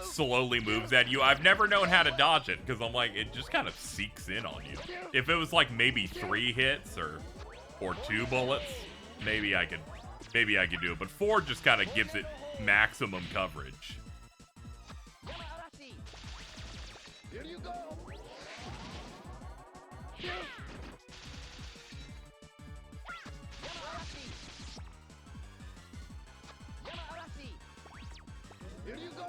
slowly moves at you. I've never known how to dodge it, because I'm like, it just kind of seeks in on you. If it was, like, maybe 3 hits or 2 bullets, maybe I could do it. But 4 just kind of gives it maximum coverage.
Here you go. Here you go.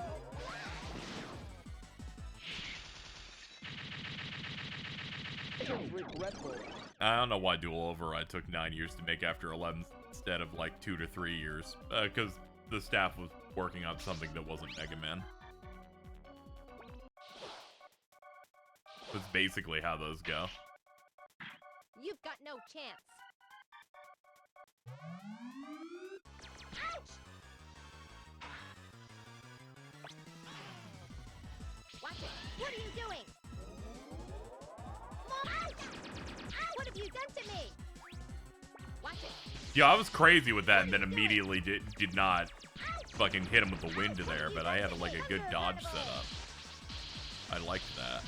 I don't know why Dual Override took 9 years to make after 11 instead of like 2 to 3 years. Because the staff was working on something that wasn't Mega Man. That's basically how those go.
You've got no chance. Ouch! Watch it. What are you doing? Ouch! What have you done to me? Watch it.
Yeah, I was crazy with that and then immediately did not fucking hit him with the wind there, but I had like a good dodge setup. I liked that.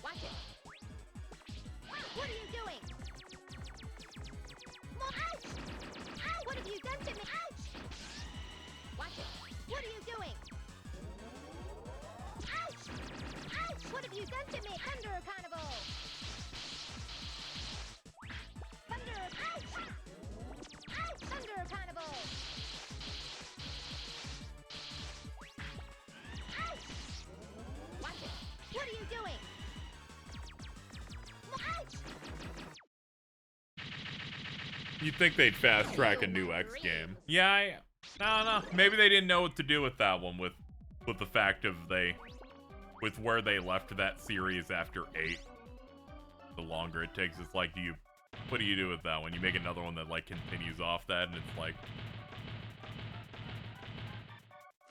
Watch it. What are you doing? Ouch! What have you done to me? Ouch! Watch it. What are you doing? Ouch! What have you done to me? Thunder Carnival! Thunder! Ouch! Thunder Carnival! Ouch! Watch it. What are you doing? Ouch!
You'd think they'd fast track a new X game. Yeah, I don't know. Maybe they didn't know what to do with that one with the fact of with where they left that series after 8. The longer it takes, it's like, what do you do with that one? You make another one that like continues off that, and it's like,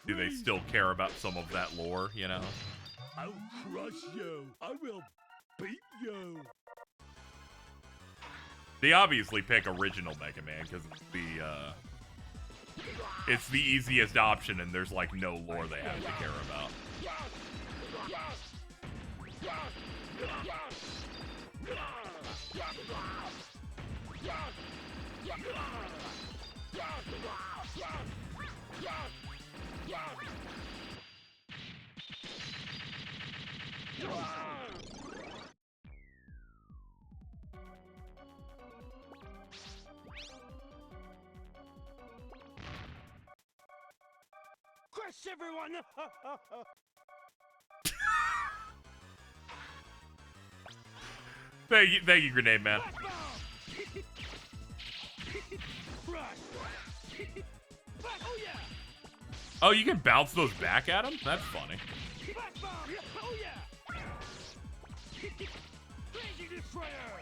do they still care about some of that lore, you know?
I'll crush you. I will beat you.
They obviously pick original Mega Man because it's the easiest option, and there's like no lore they have to care about.
Crush everyone!
Thank you, Grenade Man.
Oh yeah!
Oh, you can bounce those back at him? That's funny.
Oh yeah! Crazy Destroyer!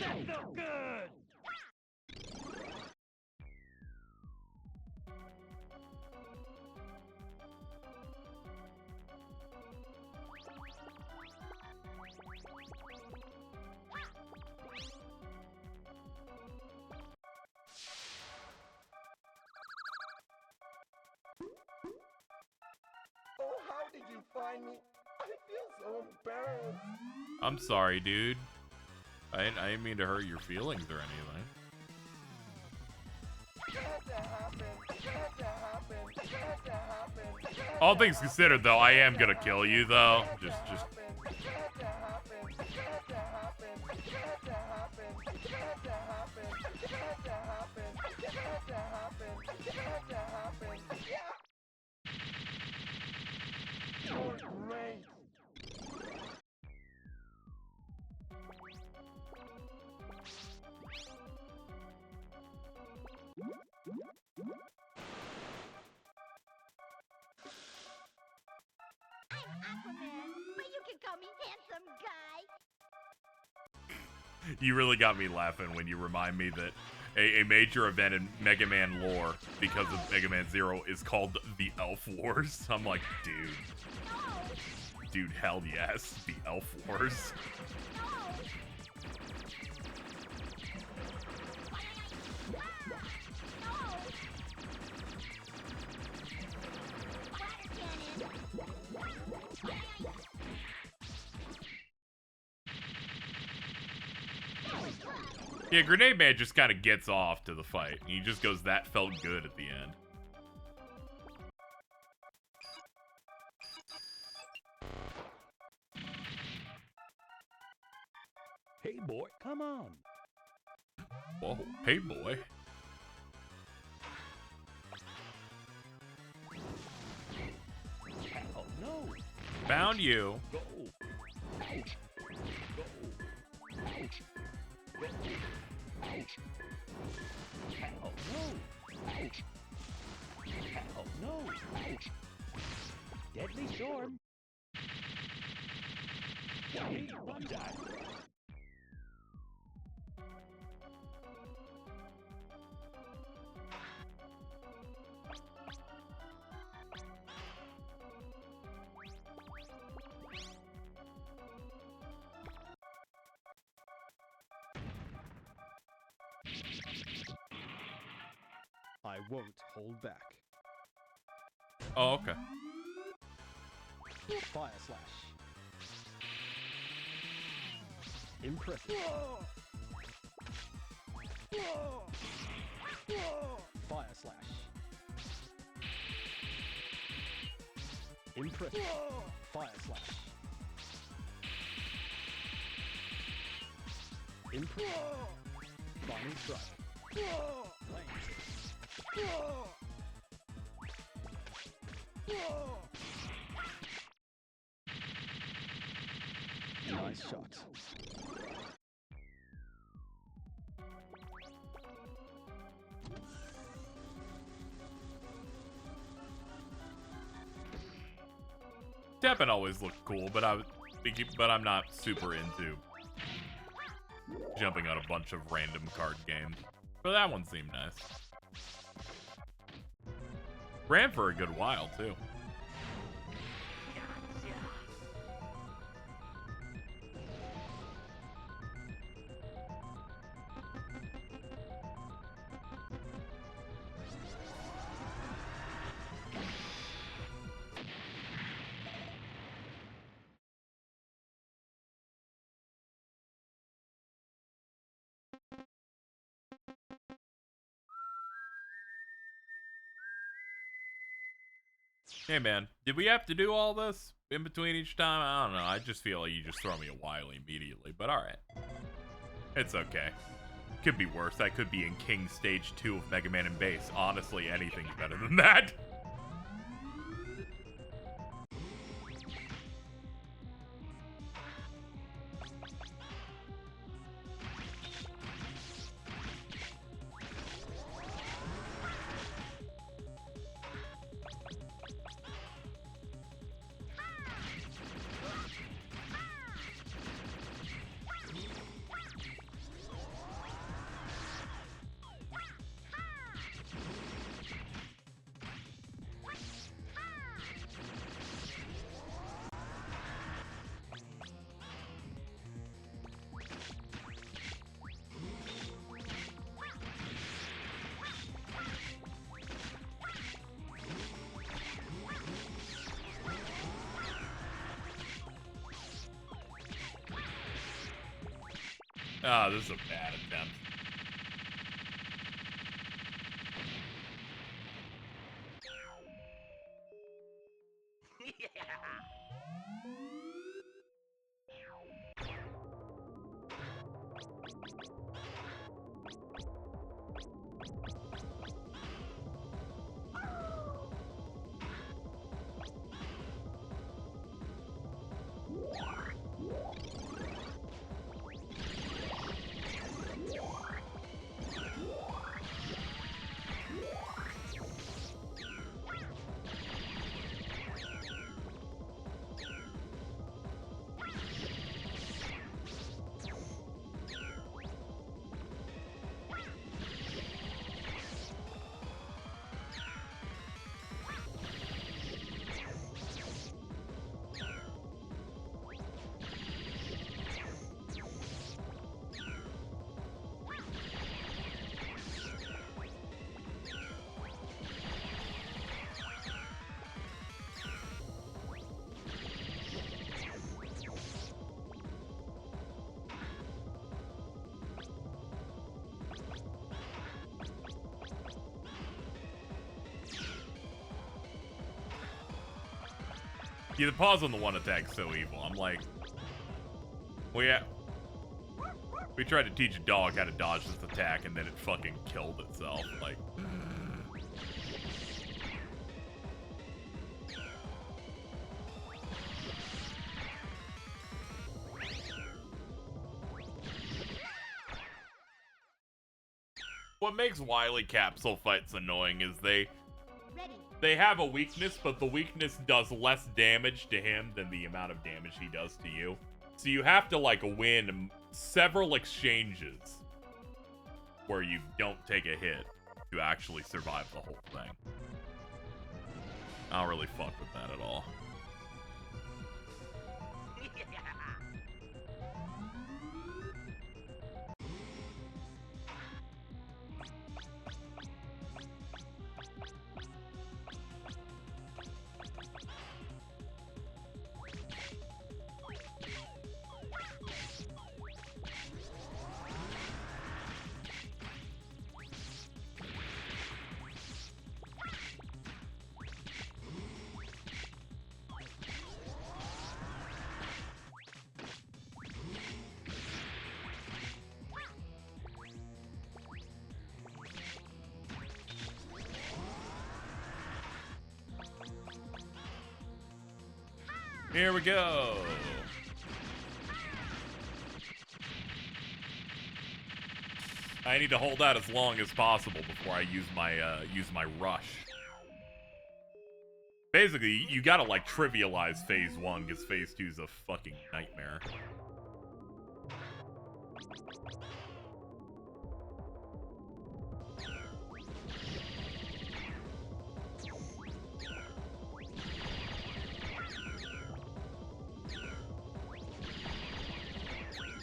That felt good!
find me? I feel so embarrassed.
I'm sorry, dude. I didn't mean to hurt your feelings or anything. All things considered, though, I am gonna kill you, though. Just.
Great.
I'm Aquaman, but you can call me handsome guy.
You really got me laughing when you remind me that a major event in Mega Man lore, because of Mega Man Zero, is called the Elf Wars. I'm like, dude. Dude, hell yes, the Elf Wars. Yeah, Grenade Man just kind of gets off to the fight. He just goes, that felt good at the end.
Hey, boy, come on.
Whoa, hey boy.
Oh, no.
Found you.
Go. Ouch. Go. Ouch. Go. Ouch. Oh, no. Ouch. Oh, no. Ouch. Deadly storm. Hey, run, die. I won't hold back.
Oh, okay.
Fire slash. Impressive. Fire slash. Impressive. Fire slash. Impressive. Final strike. Flame six. Nice shot.
Teppen always looked cool, but I'm not super into jumping on a bunch of random card games. But that one seemed nice. Ran for a good while too. Hey man, did we have to do all this in between each time? I don't know. I just feel like you just throw me a Wily immediately, but alright. It's okay. Could be worse. I could be in King Stage 2 of Mega Man and Bass. Honestly, anything's better than that. Ah, this is a bad attempt. Yeah, the pause on the one attack's so evil. I'm like, we tried to teach a dog how to dodge this attack, and then it fucking killed itself. Like, what makes Wily capsule fights annoying is they have a weakness, but the weakness does less damage to him than the amount of damage he does to you. So you have to, like, win several exchanges where you don't take a hit to actually survive the whole thing. I don't really fuck with that at all. Here we go. I need to hold out as long as possible before I use my rush. Basically, you gotta, like, trivialize phase 1 because phase 2 is a fucking nightmare.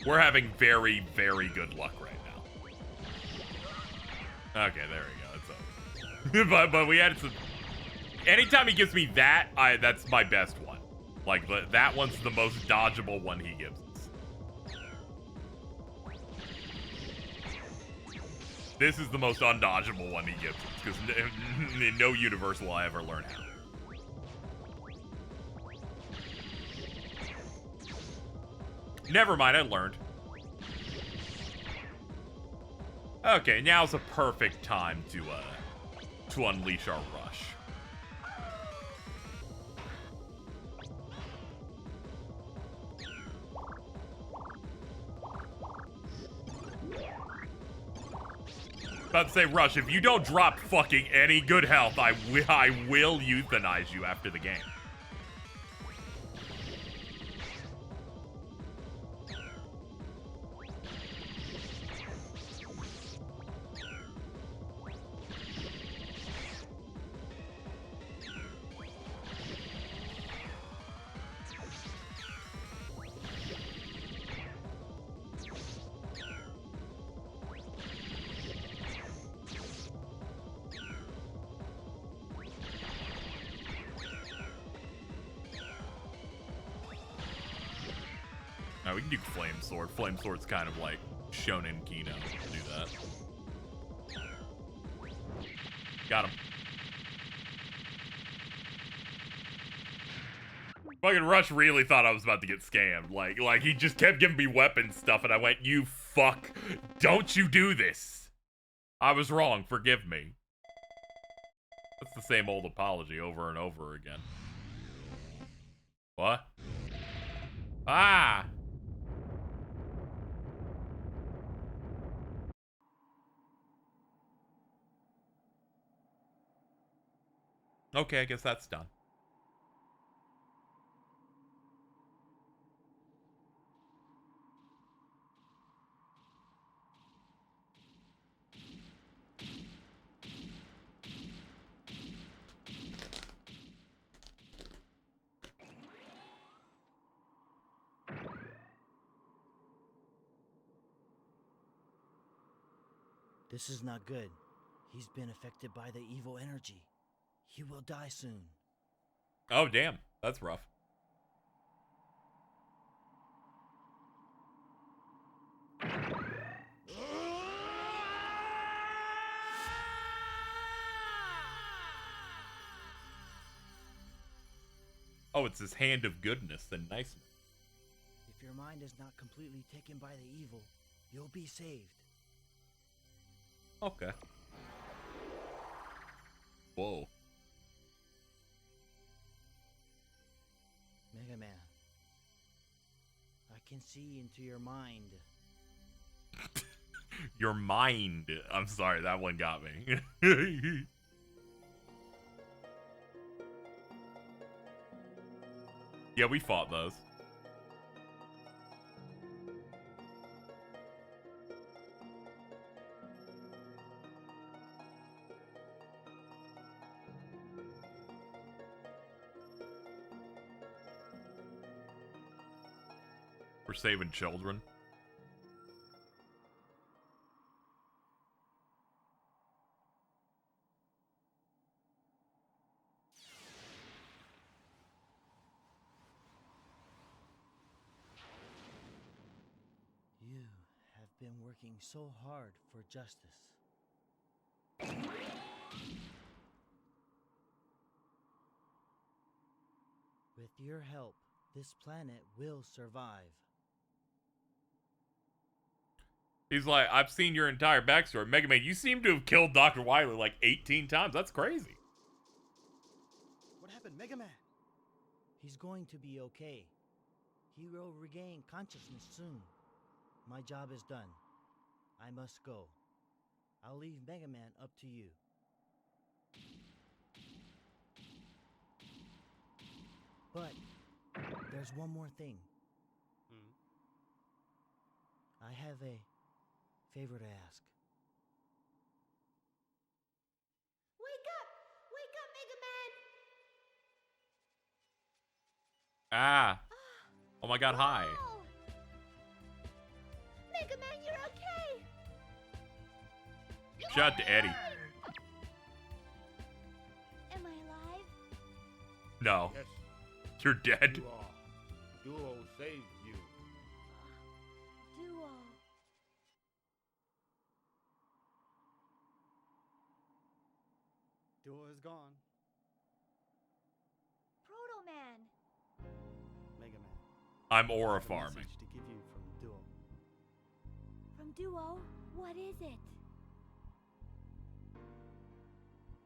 We're having very, very good luck right now. Okay, there we go. It's up. but we had some. Anytime he gives me that, that's my best one. Like, that one's the most dodgeable one he gives us. This is the most undodgeable one he gives us, because in no universe will I ever learn how. Never mind, I learned. Okay, now's a perfect time to unleash our rush. About to say, Rush, if you don't drop fucking any good health, I will euthanize you after the game. We can do Flame Sword. Flame Sword's kind of like Shonen Kino to do that. Got him. Fucking Rush really thought I was about to get scammed. Like he just kept giving me weapon stuff, and I went, "You fuck! Don't you do this! I was wrong. Forgive me." That's the same old apology over and over again. What? Ah! Okay, I guess that's done.
This is not good. He's been affected by the evil energy. He will die soon.
Oh, damn. That's rough. Oh, it's his hand of goodness and niceness.
If your mind is not completely taken by the evil, you'll be saved.
Okay. Whoa.
Mega Man, I can see into your mind.
Your mind. I'm sorry, that one got me. Yeah, we fought those. We're saving children.
You have been working so hard for justice. With your help, this planet will survive.
He's like, I've seen your entire backstory. Mega Man, you seem to have killed Dr. Wily like 18 times. That's crazy.
What happened, Mega Man? He's going to be okay. He will regain consciousness soon. My job is done. I must go. I'll leave Mega Man up to you. But there's one more thing. I have a favor to ask.
Wake up! Wake up, Mega Man!
Ah. Oh my god, hi.
Oh. Mega Man, you're okay!
Shout out to Eddie.
Am I alive?
No.
Yes,
You're dead.
you are. Duo saved you.
Duo.
Duo is gone.
Proto Man.
Mega Man.
I'm
I
aura
have a
farming.
message to give you from Duo.
From Duo, what is it?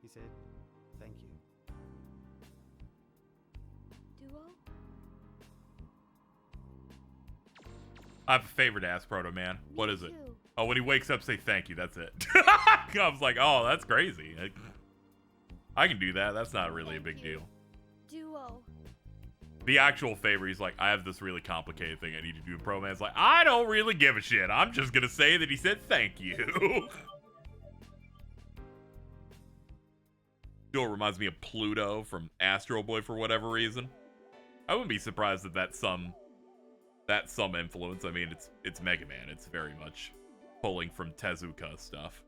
He said, thank you.
Duo?
I have a favor to ask Proto Man. What is it?
Too.
Oh, when he wakes up, say thank you. That's it. I was like, oh, that's crazy. I can do that. That's not really a
Thank
big
you.
deal.
Duo.
The actual favor, he's like, I have this really complicated thing I need to do. Pro Man's like, I don't really give a shit. I'm just going to say that he said thank you. Duo reminds me of Pluto from Astro Boy for whatever reason. I wouldn't be surprised if that's some influence. I mean, it's Mega Man. It's very much pulling from Tezuka stuff.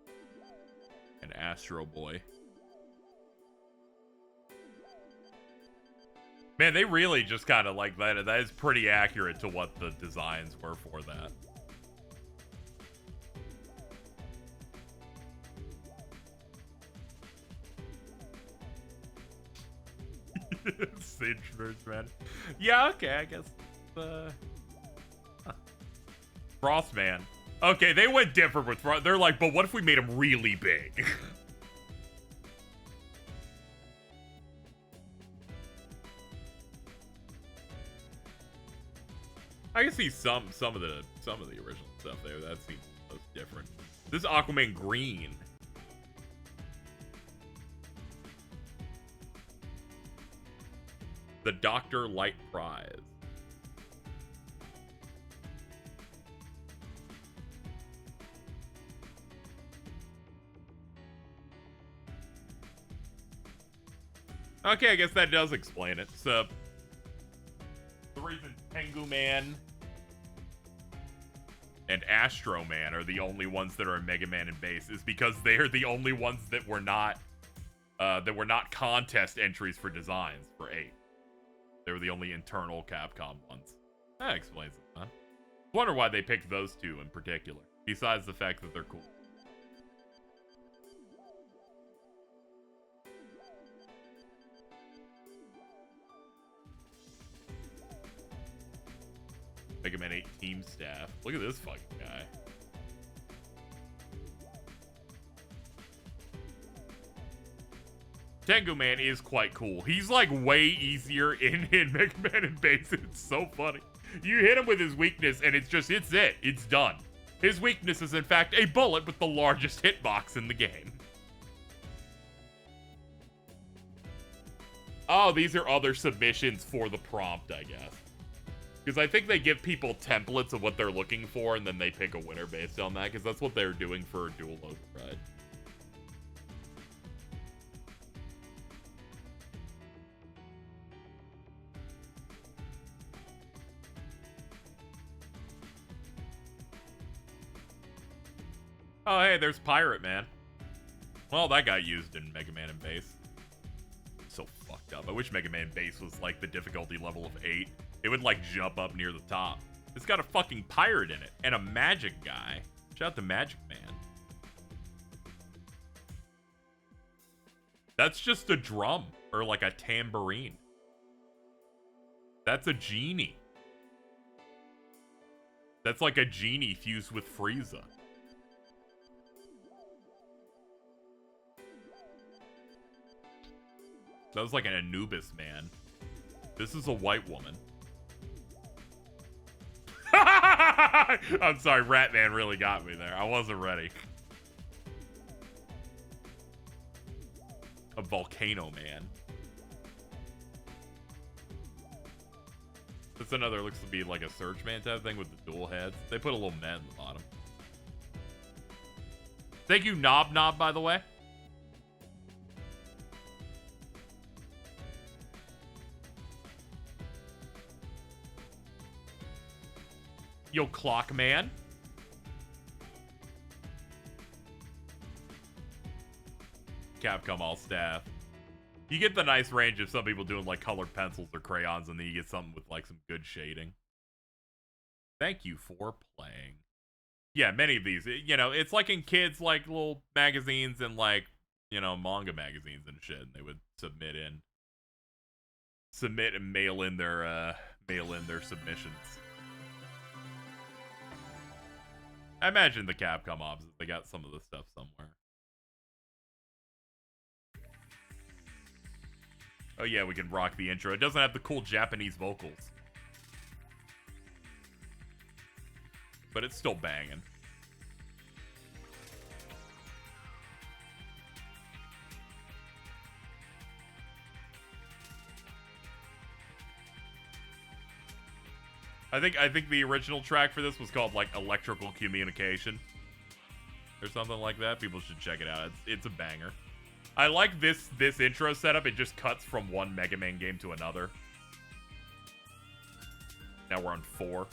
And Astro Boy. Man, they really just kind of like that. That is pretty accurate to what the designs were for that. Singe versus Red. Yeah, okay, I guess. Frostman. Okay, they went different with Frost. They're like, but what if we made him really big? I can see some of the original stuff there. That seems most different. This is Aquaman Green. The Dr. Light Prize. Okay, I guess that does explain it. So, the reason Tengu Man and Astro Man are the only ones that are in Mega Man and base is because they're the only ones that were not contest entries for designs for 8. They were the only internal Capcom ones. That explains it, huh? I wonder why they picked those two in particular, besides the fact that they're cool. Mega Man 8 team staff. Look at this fucking guy. Tengu Man is quite cool. He's like way easier in Mega Man and base. It's so funny. You hit him with his weakness and it's it. It's done. His weakness is in fact a bullet with the largest hitbox in the game. Oh, these are other submissions for the prompt, I guess. Because I think they give people templates of what they're looking for, and then they pick a winner based on that, because that's what they're doing for Dual Override. Oh, hey, there's Pirate Man. Well, that got used in Mega Man and Base. So fucked up. I wish Mega Man Base was like the difficulty level of 8. It would like jump up near the top. It's got a fucking pirate in it and a magic guy. Shout out to Magic Man. That's just a drum or like a tambourine. That's a genie. That's like a genie fused with Frieza. That was like an Anubis man. This is a white woman. I'm sorry, Ratman really got me there. I wasn't ready. A volcano man. That's another, looks to be like a Search Man type thing with the dual heads. They put a little man in the bottom. Thank you, Knob Knob, by the way. Yo, Clock Man. Capcom all staff. You get the nice range of some people doing like colored pencils or crayons, and then you get something with like some good shading. Thank you for playing. Yeah, many of these, you know, it's like in kids like little magazines and like, you know, manga magazines and shit. And they would submit and mail in their submissions. I imagine the Capcom ops, they got some of the stuff somewhere. Oh yeah, we can rock the intro. It doesn't have the cool Japanese vocals. But it's still banging. I think the original track for this was called like Electrical Communication or something like that. People should check it out. It's a banger. I like this intro setup. It just cuts from one Mega Man game to another. Now we're on 4.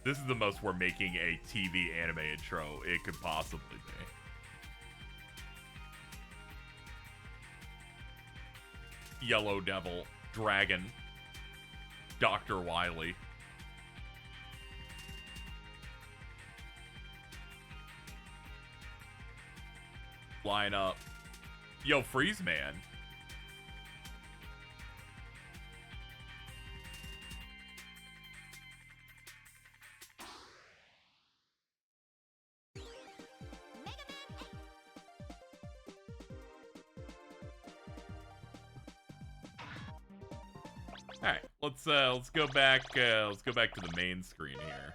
This is the most we're making a TV anime intro it could possibly be. Yellow Devil Dragon, Dr. Wily. Line up. Yo, Freeze Man. All right, let's go back. Let's go back to the main screen here.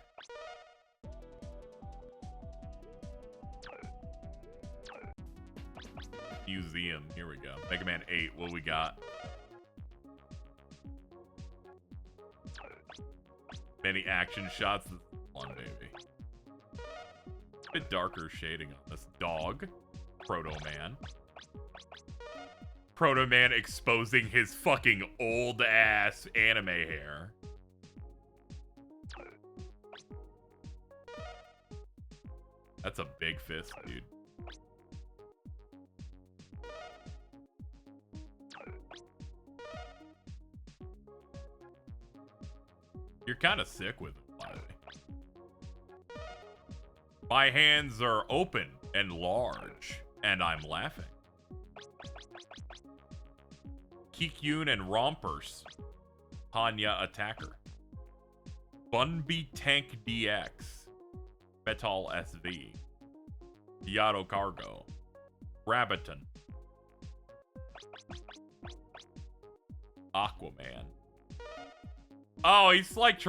Museum. Here we go. Mega Man 8. What we got? Many action shots. One baby. A bit darker shading on this dog. Proto Man. Proto Man exposing his fucking old ass anime hair. That's a big fist, dude. You're kind of sick with it, by the way. My hands are open and large, and I'm laughing. Kikyun and Rompers. Hanya Attacker. Bunby Tank DX. Metal SV. Yato Cargo. Rabbiton. Aquaman. Oh, he's like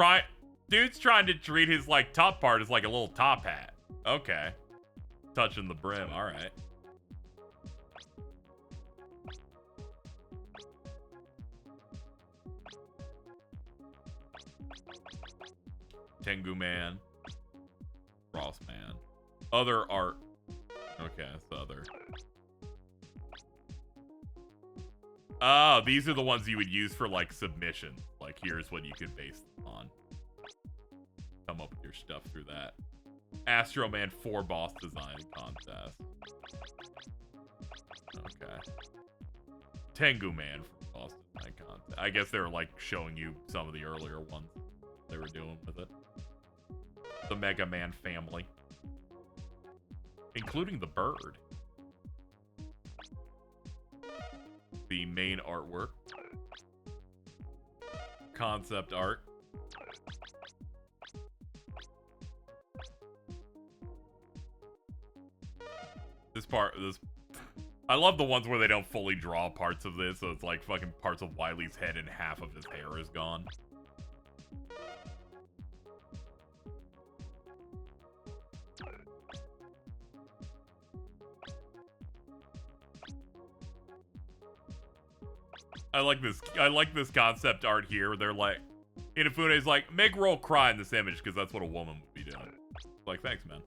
dude's trying to treat his like top part as like a little top hat. Okay. Touching the brim, alright. Tengu Man. Frost Man. Other art. Okay, that's the other. Oh, these are the ones you would use for like submission. Like, here's what you could base them on. Come up with your stuff through that. Astro Man 4 boss design contest. Okay. Tengu Man for boss design contest. I guess they were like showing you some of the earlier ones they were doing with it. The Mega Man family. Including the bird. The main artwork. Concept art. This I love the ones where they don't fully draw parts of this, so it's like fucking parts of Wily's head and half of his hair is gone. I like this concept art here. They're like, Inafune's like, make Roll cry in this image because that's what a woman would be doing. Like, thanks, man.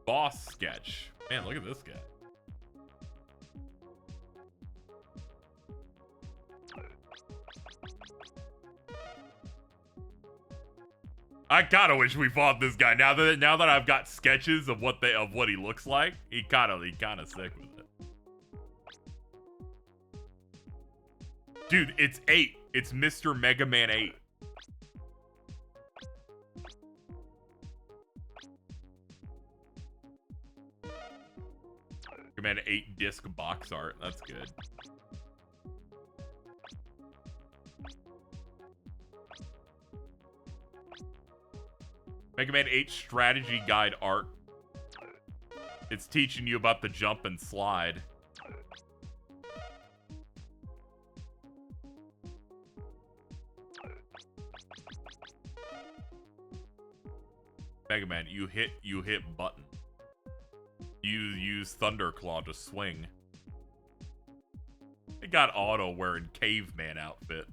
Boss sketch. Man, look at this guy. I kinda wish we fought this guy. Now that I've got sketches of what he looks like, he kinda sick with it. Dude, it's 8. It's Mr. Mega Man 8. Mega Man 8 disc box art. That's good. Mega Man 8 strategy guide art. It's teaching you about the jump and slide. Mega Man, you hit button. You use Thunderclaw to swing. It got Otto wearing caveman outfit.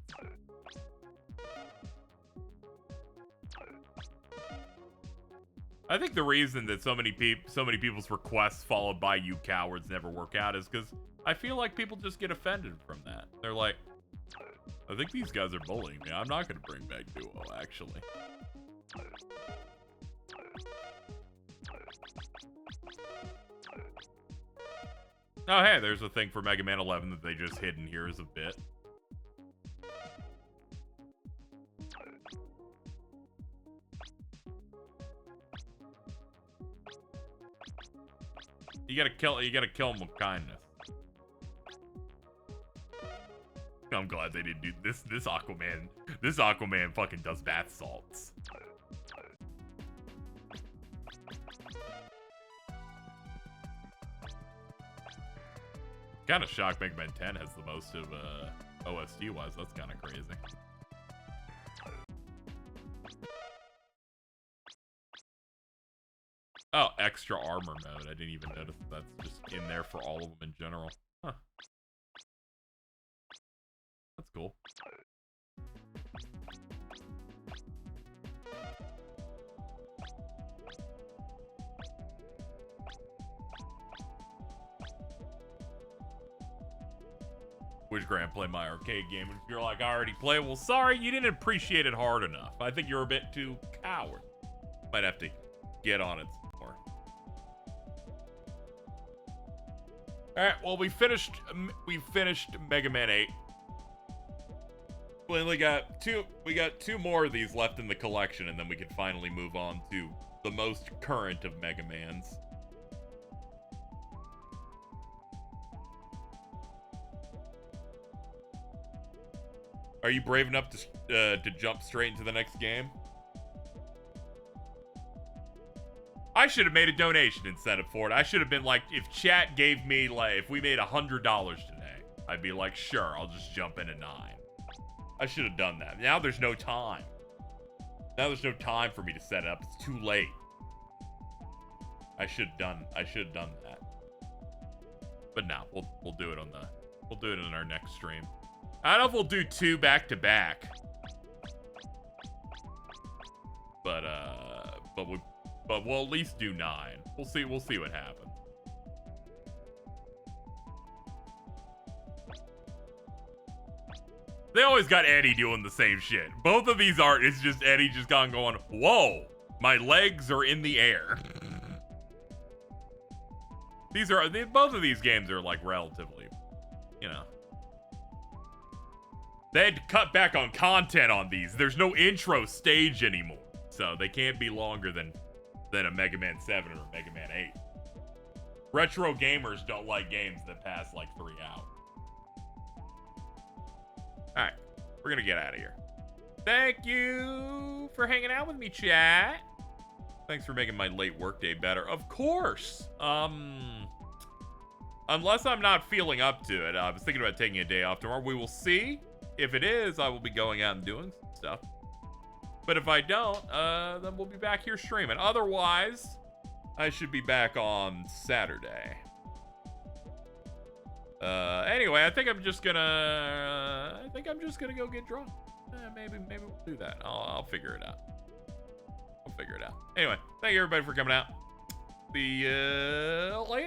I think the reason that so many people's requests followed by you cowards never work out is because I feel like people just get offended from that. They're like, I think these guys are bullying me. I'm not gonna bring back Duo, actually. Oh, hey, there's a thing for Mega Man 11 that they just hid in here as a bit. You gotta kill him with kindness. I'm glad they didn't do this. This Aquaman fucking does bath salts. Kind of shocked Mega Man 10 has the most of OST wise. That's kind of crazy. Oh, extra armor mode. I didn't even notice that's just in there for all of them in general. Huh. That's cool. Which Grant play my arcade game? And if you're like, I already play, well, sorry, you didn't appreciate it hard enough. I think you're a bit too coward. Might have to get on it some more. All right, well, we finished Mega Man 8. We only got two more of these left in the collection, and then we can finally move on to the most current of Mega Mans. Are you brave enough to jump straight into the next game? I should have made a donation incentive for it. I should have been like, if chat gave me, like, if we made $100 today, I'd be like, sure, I'll just jump into 9. I should have done that. Now there's no time. Now there's no time for me to set it up. It's too late. I should have done that. But no, we'll do it we'll do it in our next stream. I don't know if we'll do 2 back to back. But we'll at least do 9. We'll see what happens. They always got Eddie doing the same shit. Both of these art is just Eddie just going, whoa, my legs are in the air. Both of these games are like relatively, you know. They had to cut back on content on these. There's no intro stage anymore. So they can't be longer than a Mega Man 7 or a Mega Man 8. Retro gamers don't like games that pass like 3 hours. Alright, we're gonna get out of here. Thank you for hanging out with me, chat. Thanks for making my late workday better. Of course. Unless I'm not feeling up to it. I was thinking about taking a day off tomorrow. We will see. If it is, I will be going out and doing some stuff. But if I don't, then we'll be back here streaming. Otherwise, I should be back on Saturday. Anyway, I think I'm just gonna go get drunk. Maybe we'll do that. I'll figure it out. Anyway, thank you everybody for coming out. See you later.